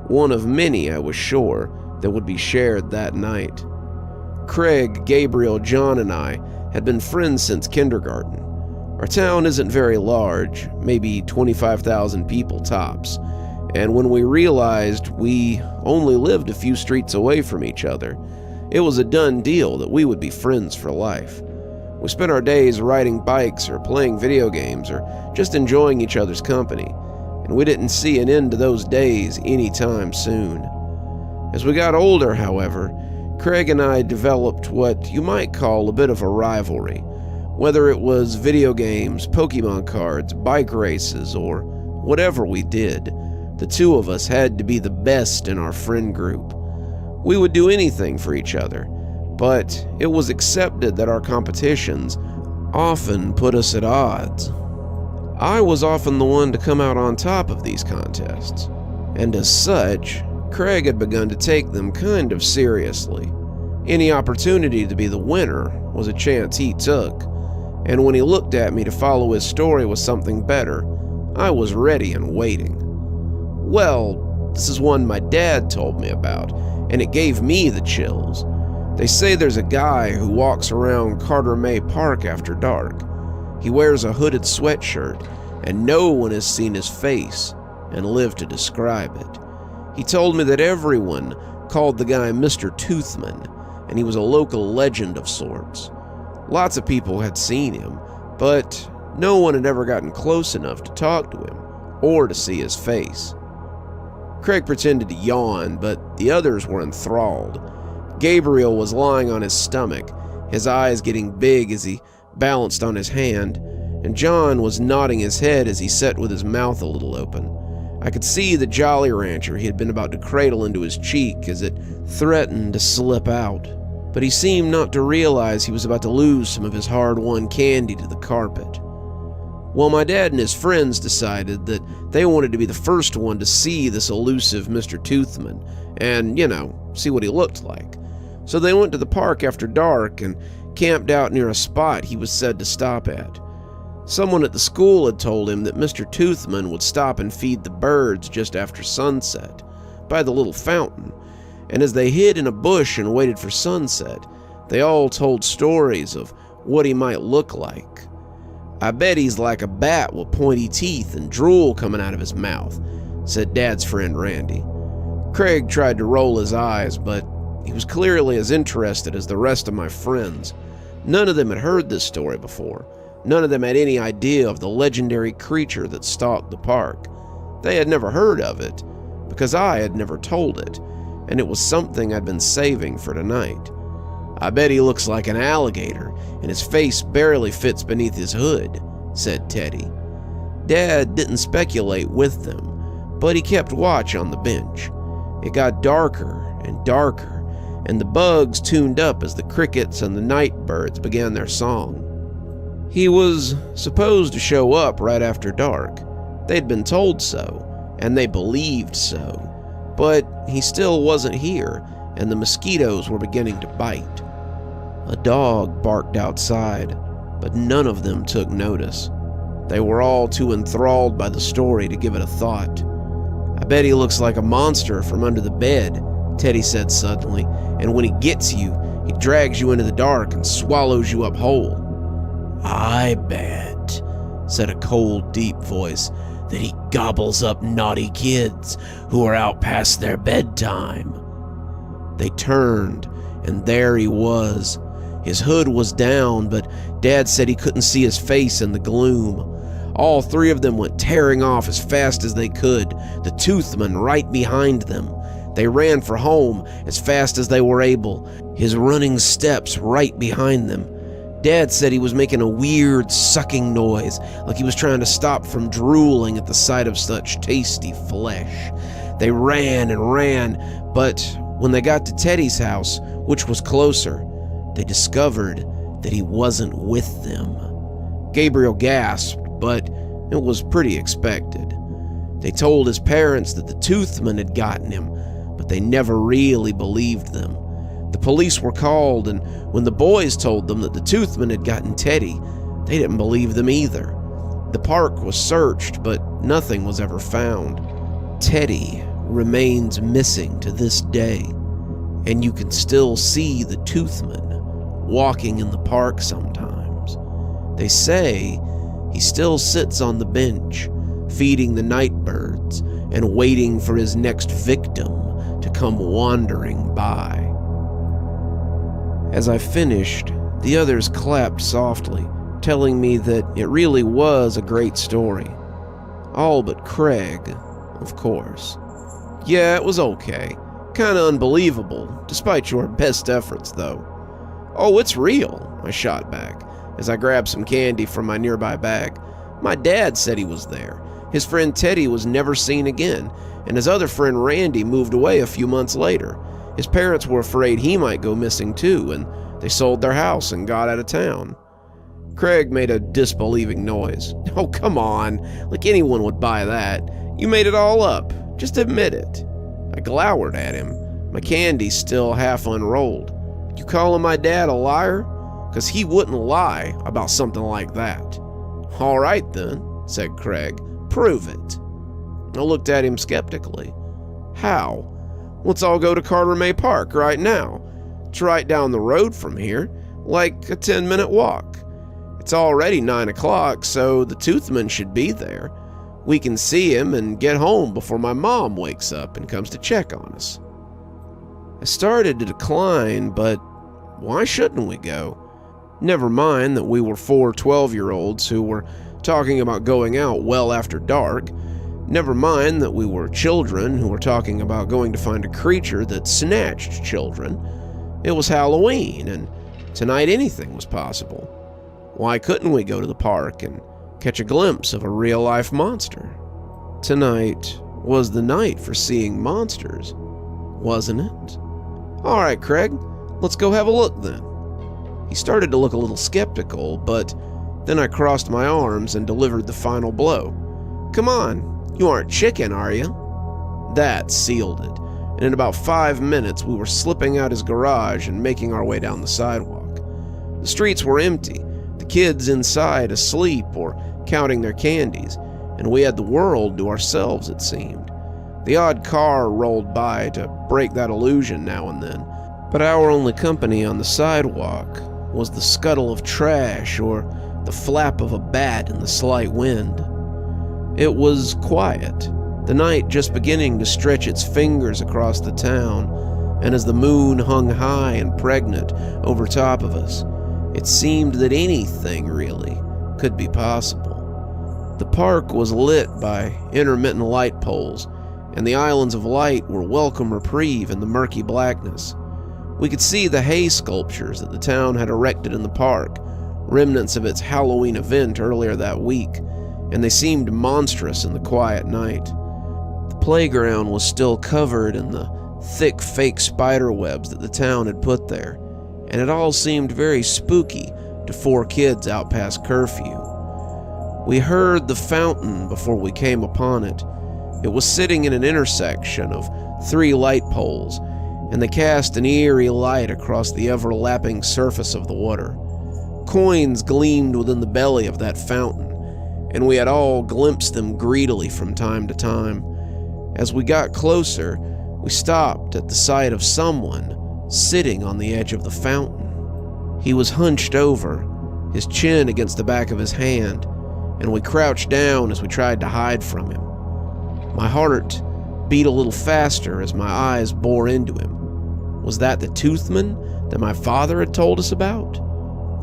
S1: one of many, I was sure, that would be shared that night. Craig, Gabriel, John, and I had been friends since kindergarten. Our town isn't very large, maybe 25,000 people tops, and when we realized we only lived a few streets away from each other, it was a done deal that we would be friends for life. We spent our days riding bikes or playing video games or just enjoying each other's company, and we didn't see an end to those days anytime soon. As we got older, however, Craig and I developed what you might call a bit of a rivalry. Whether it was video games, Pokemon cards, bike races, or whatever we did, the two of us had to be the best in our friend group. We would do anything for each other, but it was accepted that our competitions often put us at odds. I was often the one to come out on top of these contests, and as such, Craig had begun to take them kind of seriously. Any opportunity to be the winner was a chance he took, and when he looked at me to follow his story with something better, I was ready and waiting. Well, this is one my dad told me about, and it gave me the chills. They say there's a guy who walks around Carter May Park after dark. He wears a hooded sweatshirt, and no one has seen his face and lived to describe it. He told me that everyone called the guy Mr. Toothman, and he was a local legend of sorts. Lots of people had seen him, but no one had ever gotten close enough to talk to him or to see his face. Craig pretended to yawn, but the others were enthralled. Gabriel was lying on his stomach, his eyes getting big as he balanced on his hand, and John was nodding his head as he sat with his mouth a little open. I could see the Jolly Rancher he had been about to cradle into his cheek as it threatened to slip out, but he seemed not to realize he was about to lose some of his hard-won candy to the carpet. Well, my dad and his friends decided that they wanted to be the first one to see this elusive Mr. Toothman and, see what he looked like. So they went to the park after dark and camped out near a spot he was said to stop at. Someone at the school had told him that Mr. Toothman would stop and feed the birds just after sunset, by the little fountain, and as they hid in a bush and waited for sunset, they all told stories of what he might look like. "I bet he's like a bat with pointy teeth and drool coming out of his mouth," said Dad's friend Randy. Craig tried to roll his eyes, but he was clearly as interested as the rest of my friends. None of them had heard this story before. None of them had any idea of the legendary creature that stalked the park. They had never heard of it, because I had never told it, and it was something I'd been saving for tonight. "I bet he looks like an alligator, and his face barely fits beneath his hood," said Teddy. Dad didn't speculate with them, but he kept watch on the bench. It got darker and darker, and the bugs tuned up as the crickets and the night birds began their song. He was supposed to show up right after dark. They'd been told so, and they believed so. But he still wasn't here, and the mosquitoes were beginning to bite. A dog barked outside, but none of them took notice. They were all too enthralled by the story to give it a thought. "I bet he looks like a monster from under the bed," Teddy said suddenly, "and when he gets you, he drags you into the dark and swallows you up whole." "I bet," said a cold, deep voice, "that he gobbles up naughty kids who are out past their bedtime." They turned, and there he was. His hood was down, but Dad said he couldn't see his face in the gloom. All three of them went tearing off as fast as they could, the Toothman right behind them. They ran for home as fast as they were able, his running steps right behind them. Dad said he was making a weird sucking noise, like he was trying to stop from drooling at the sight of such tasty flesh. They ran and ran, but when they got to Teddy's house, which was closer, they discovered that he wasn't with them. Gabriel gasped, but it was pretty expected. They told his parents that the Toothman had gotten him, but they never really believed them. The police were called, and when the boys told them that the Toothman had gotten Teddy, they didn't believe them either. The park was searched, but nothing was ever found. Teddy remains missing to this day, and you can still see the Toothman walking in the park sometimes. They say he still sits on the bench, feeding the night birds and waiting for his next victim to come wandering by. As I finished, the others clapped softly, telling me that it really was a great story. All but Craig, of course. Yeah, it was okay. Kinda unbelievable, despite your best efforts, though. Oh, it's real, I shot back, as I grabbed some candy from my nearby bag. My dad said he was there. His friend Teddy was never seen again, and his other friend Randy moved away a few months later. His parents were afraid he might go missing too, and they sold their house and got out of town. Craig made a disbelieving noise. Oh, come on, like anyone would buy that. You made it all up. Just admit it. I glowered at him, my candy still half unrolled. You calling my dad a liar? 'Cause he wouldn't lie about something like that. All right then, said Craig. Prove it. I looked at him skeptically. How? Let's all go to Carter May Park right now. It's right down the road from here, like a 10-minute walk. It's already 9 o'clock, so the Toothman should be there. We can see him and get home before my mom wakes up and comes to check on us. I started to decline, but why shouldn't we go? Never mind that we were 4 12-year-olds who were talking about going out well after dark. Never mind that we were children who were talking about going to find a creature that snatched children. It was Halloween, and tonight anything was possible. Why couldn't we go to the park and catch a glimpse of a real-life monster? Tonight was the night for seeing monsters, wasn't it? All right, Craig, let's go have a look then. He started to look a little skeptical, but then I crossed my arms and delivered the final blow. Come on, you aren't chicken, are you? That sealed it, and in about 5 minutes we were slipping out his garage and making our way down the sidewalk. The streets were empty, the kids inside asleep or counting their candies, and we had the world to ourselves, it seemed. The odd car rolled by to break that illusion now and then, but our only company on the sidewalk was the scuttle of trash or the flap of a bat in the slight wind. It was quiet, the night just beginning to stretch its fingers across the town, and as the moon hung high and pregnant over top of us, it seemed that anything, really, could be possible. The park was lit by intermittent light poles, and the islands of light were welcome reprieve in the murky blackness. We could see the hay sculptures that the town had erected in the park, remnants of its Halloween event earlier that week, and they seemed monstrous in the quiet night. The playground was still covered in the thick fake spider webs that the town had put there, and it all seemed very spooky to 4 kids out past curfew. We heard the fountain before we came upon it. It was sitting in an intersection of 3 light poles, and they cast an eerie light across the ever-lapping surface of the water. Coins gleamed within the belly of that fountain, and we had all glimpsed them greedily from time to time. As we got closer, we stopped at the sight of someone sitting on the edge of the fountain. He was hunched over, his chin against the back of his hand, and we crouched down as we tried to hide from him. My heart beat a little faster as my eyes bore into him. Was that the Toothman that my father had told us about?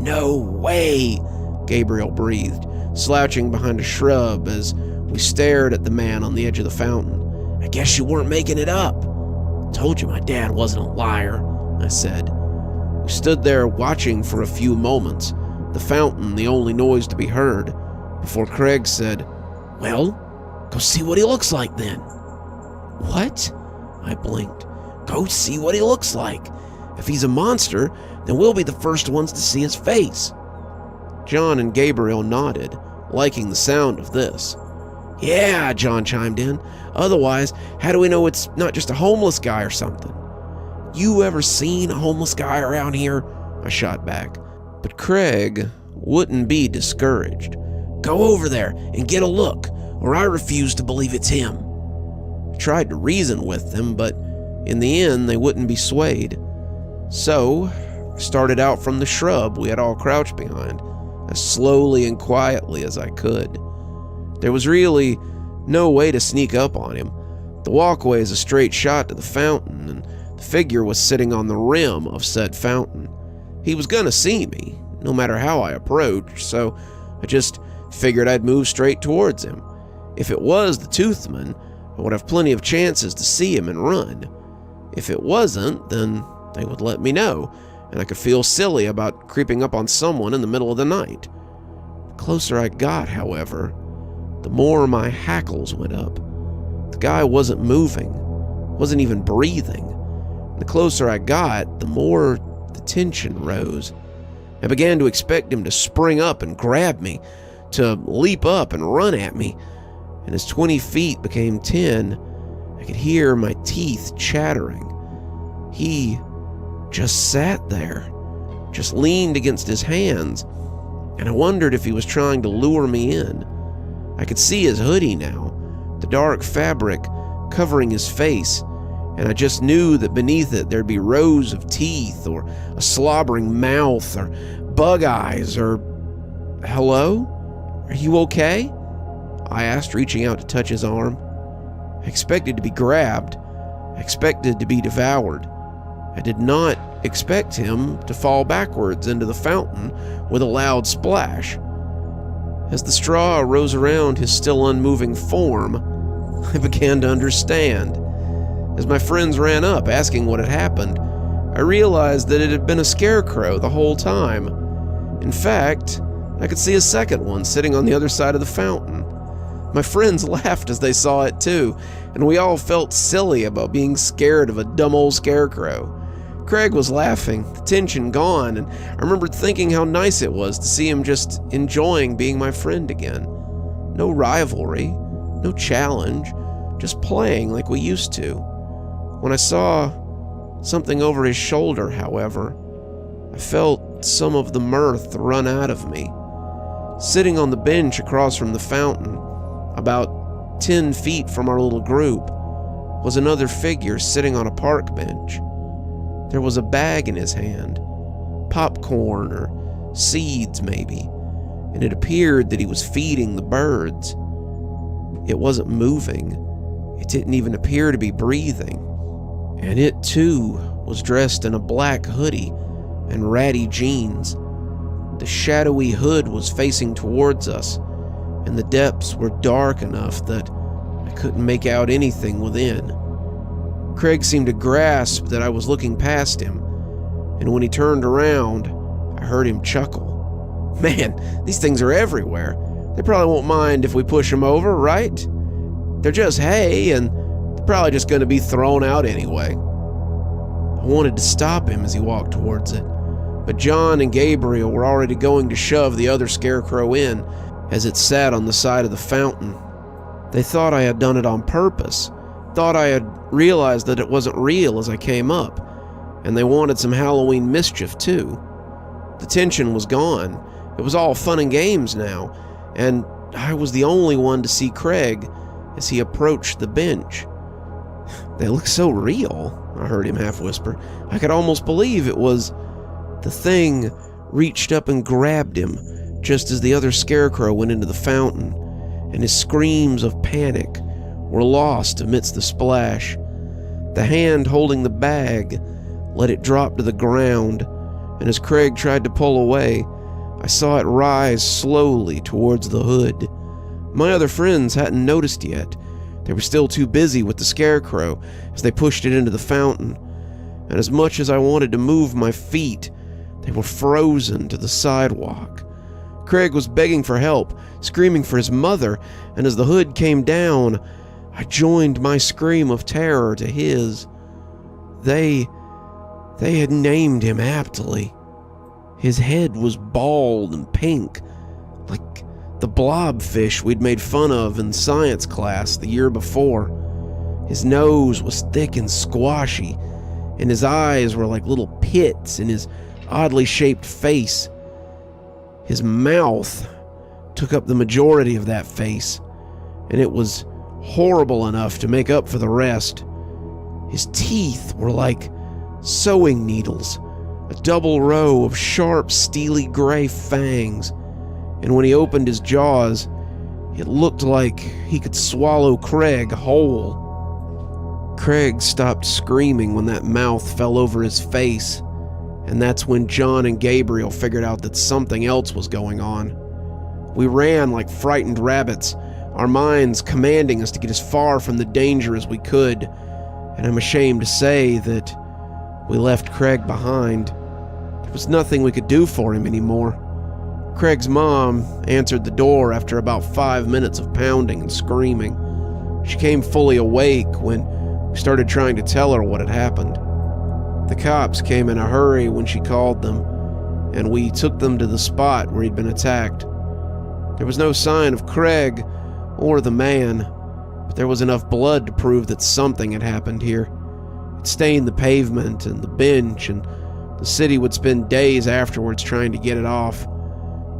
S1: No way, Gabriel breathed, slouching behind a shrub as we stared at the man on the edge of the fountain. "I guess you weren't making it up." "Told you my dad wasn't a liar," I said. We stood there watching for a few moments, the fountain the only noise to be heard, before Craig said, "Well, go see what he looks like then." "What?" I blinked. "Go see what he looks like. If he's a monster, then we'll be the first ones to see his face." John and Gabriel nodded, liking the sound of this. "Yeah," John chimed in. "Otherwise, how do we know it's not just a homeless guy or something?" "You ever seen a homeless guy around here?" I shot back. But Craig wouldn't be discouraged. "Go over there and get a look, or I refuse to believe it's him." I tried to reason with them, but in the end they wouldn't be swayed. So I started out from the shrub we had all crouched behind, as slowly and quietly as I could. There was really no way to sneak up on him. The walkway is a straight shot to the fountain, and the figure was sitting on the rim of said fountain. He was gonna see me, no matter how I approached, so I just figured I'd move straight towards him. If it was the Toothman, I would have plenty of chances to see him and run. If it wasn't, then they would let me know, and I could feel silly about creeping up on someone in the middle of the night. The closer I got, however, the more my hackles went up. The guy wasn't moving, wasn't even breathing. The closer I got, the more the tension rose. I began to expect him to spring up and grab me, to leap up and run at me, and as 20 feet became 10, I could hear my teeth chattering. He just sat there, just leaned against his hands, and I wondered if he was trying to lure me in. I could see his hoodie now, the dark fabric covering his face, and I just knew that beneath it there'd be rows of teeth, or a slobbering mouth, or bug eyes, or... "Hello? Are you okay?" I asked, reaching out to touch his arm. I expected to be grabbed. I expected to be devoured. I did not expect him to fall backwards into the fountain with a loud splash. As the straw rose around his still unmoving form, I began to understand. As my friends ran up, asking what had happened, I realized that it had been a scarecrow the whole time. In fact, I could see a second one sitting on the other side of the fountain. My friends laughed as they saw it too, and we all felt silly about being scared of a dumb old scarecrow. Craig was laughing, the tension gone, and I remembered thinking how nice it was to see him just enjoying being my friend again. No rivalry, no challenge, just playing like we used to. When I saw something over his shoulder, however, I felt some of the mirth run out of me. Sitting on the bench across from the fountain, about 10 feet from our little group, was another figure sitting on a park bench. There was a bag in his hand, popcorn or seeds maybe, and it appeared that he was feeding the birds. It wasn't moving. It didn't even appear to be breathing. And it too was dressed in a black hoodie and ratty jeans. The shadowy hood was facing towards us, and the depths were dark enough that I couldn't make out anything within. Craig seemed to grasp that I was looking past him, and when he turned around, I heard him chuckle. "Man, these things are everywhere. They probably won't mind if we push them over, right? They're just hay, and they're probably just going to be thrown out anyway." I wanted to stop him as he walked towards it, but John and Gabriel were already going to shove the other scarecrow in as it sat on the side of the fountain. They thought I had done it on purpose, thought I had realized that it wasn't real as I came up, and they wanted some Halloween mischief too. The tension was gone. It was all fun and games now, and I was the only one to see Craig as he approached the bench. "They look so real," I heard him half whisper. I could almost believe it was. The thing reached up and grabbed him just as the other scarecrow went into the fountain, and his screams of panic were lost amidst the splash. The hand holding the bag let it drop to the ground, and as Craig tried to pull away, I saw it rise slowly towards the hood. My other friends hadn't noticed yet. They were still too busy with the scarecrow as they pushed it into the fountain, and as much as I wanted to move my feet, they were frozen to the sidewalk. Craig was begging for help, screaming for his mother, and as the hood came down, I joined my scream of terror to his. They had named him aptly. His head was bald and pink, like the blobfish we'd made fun of in science class the year before. His nose was thick and squashy, and his eyes were like little pits in his oddly shaped face. His mouth took up the majority of that face, and it was horrible enough to make up for the rest. His teeth were like sewing needles, a double row of sharp, steely gray fangs, and when he opened his jaws, it looked like he could swallow Craig whole. Craig stopped screaming when that mouth fell over his face, and that's when John and Gabriel figured out that something else was going on. We ran like frightened rabbits, our minds commanding us to get as far from the danger as we could, and I'm ashamed to say that we left Craig behind. There was nothing we could do for him anymore. Craig's mom answered the door after about 5 minutes of pounding and screaming. She came fully awake when we started trying to tell her what had happened. The cops came in a hurry when she called them, and we took them to the spot where he'd been attacked. There was no sign of Craig or the man, but there was enough blood to prove that something had happened here. It stained the pavement and the bench, and the city would spend days afterwards trying to get it off.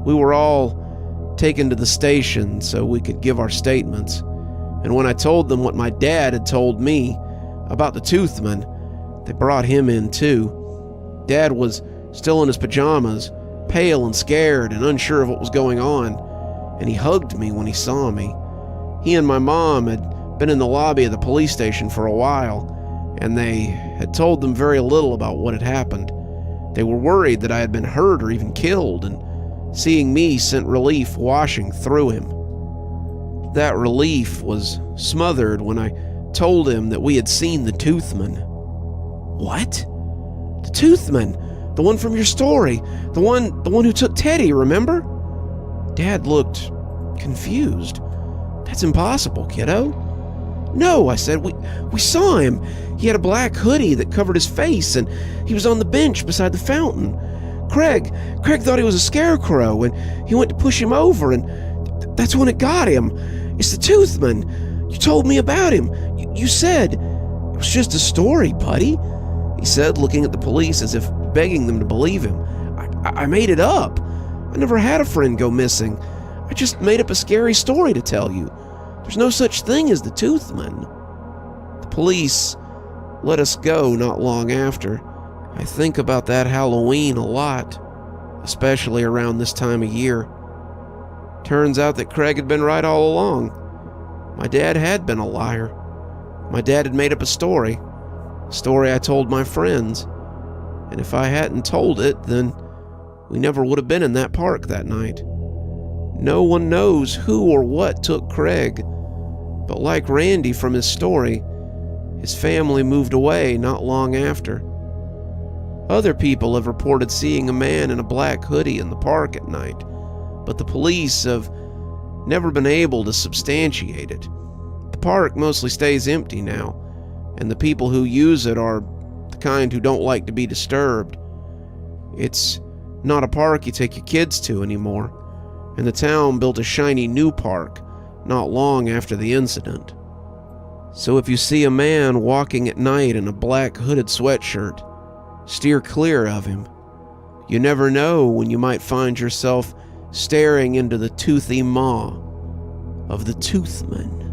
S1: We were all taken to the station so we could give our statements, and when I told them what my dad had told me about the Toothman, they brought him in too. Dad was still in his pajamas, pale and scared and unsure of what was going on, and he hugged me when he saw me. He and my mom had been in the lobby of the police station for a while, and they had told them very little about what had happened. They were worried that I had been hurt or even killed, and seeing me sent relief washing through him. That relief was smothered when I told him that we had seen the Toothman. What? The Toothman? The one from your story? The one who took Teddy, remember? Dad looked confused. That's impossible, kiddo. No, I said, we saw him. He had a black hoodie that covered his face, and he was on the bench beside the fountain. Craig thought he was a scarecrow, and he went to push him over, and that's when it got him. It's the Toothman. You told me about him. You said, it was just a story, buddy, he said, looking at the police as if begging them to believe him. I made it up. I never had a friend go missing. I just made up a scary story to tell you. There's no such thing as the Toothman. The police let us go not long after. I think about that Halloween a lot, especially around this time of year. Turns out that Craig had been right all along. My dad had been a liar. My dad had made up a story I told my friends, and if I hadn't told it, then we never would have been in that park that night. No one knows who or what took Craig, but like Randy from his story, his family moved away not long after. Other people have reported seeing a man in a black hoodie in the park at night, but the police have never been able to substantiate it. The park mostly stays empty now, and the people who use it are the kind who don't like to be disturbed. It's not a park you take your kids to anymore, and the town built a shiny new park not long after the incident. So if you see a man walking at night in a black hooded sweatshirt, steer clear of him. You never know when you might find yourself staring into the toothy maw of the Toothman.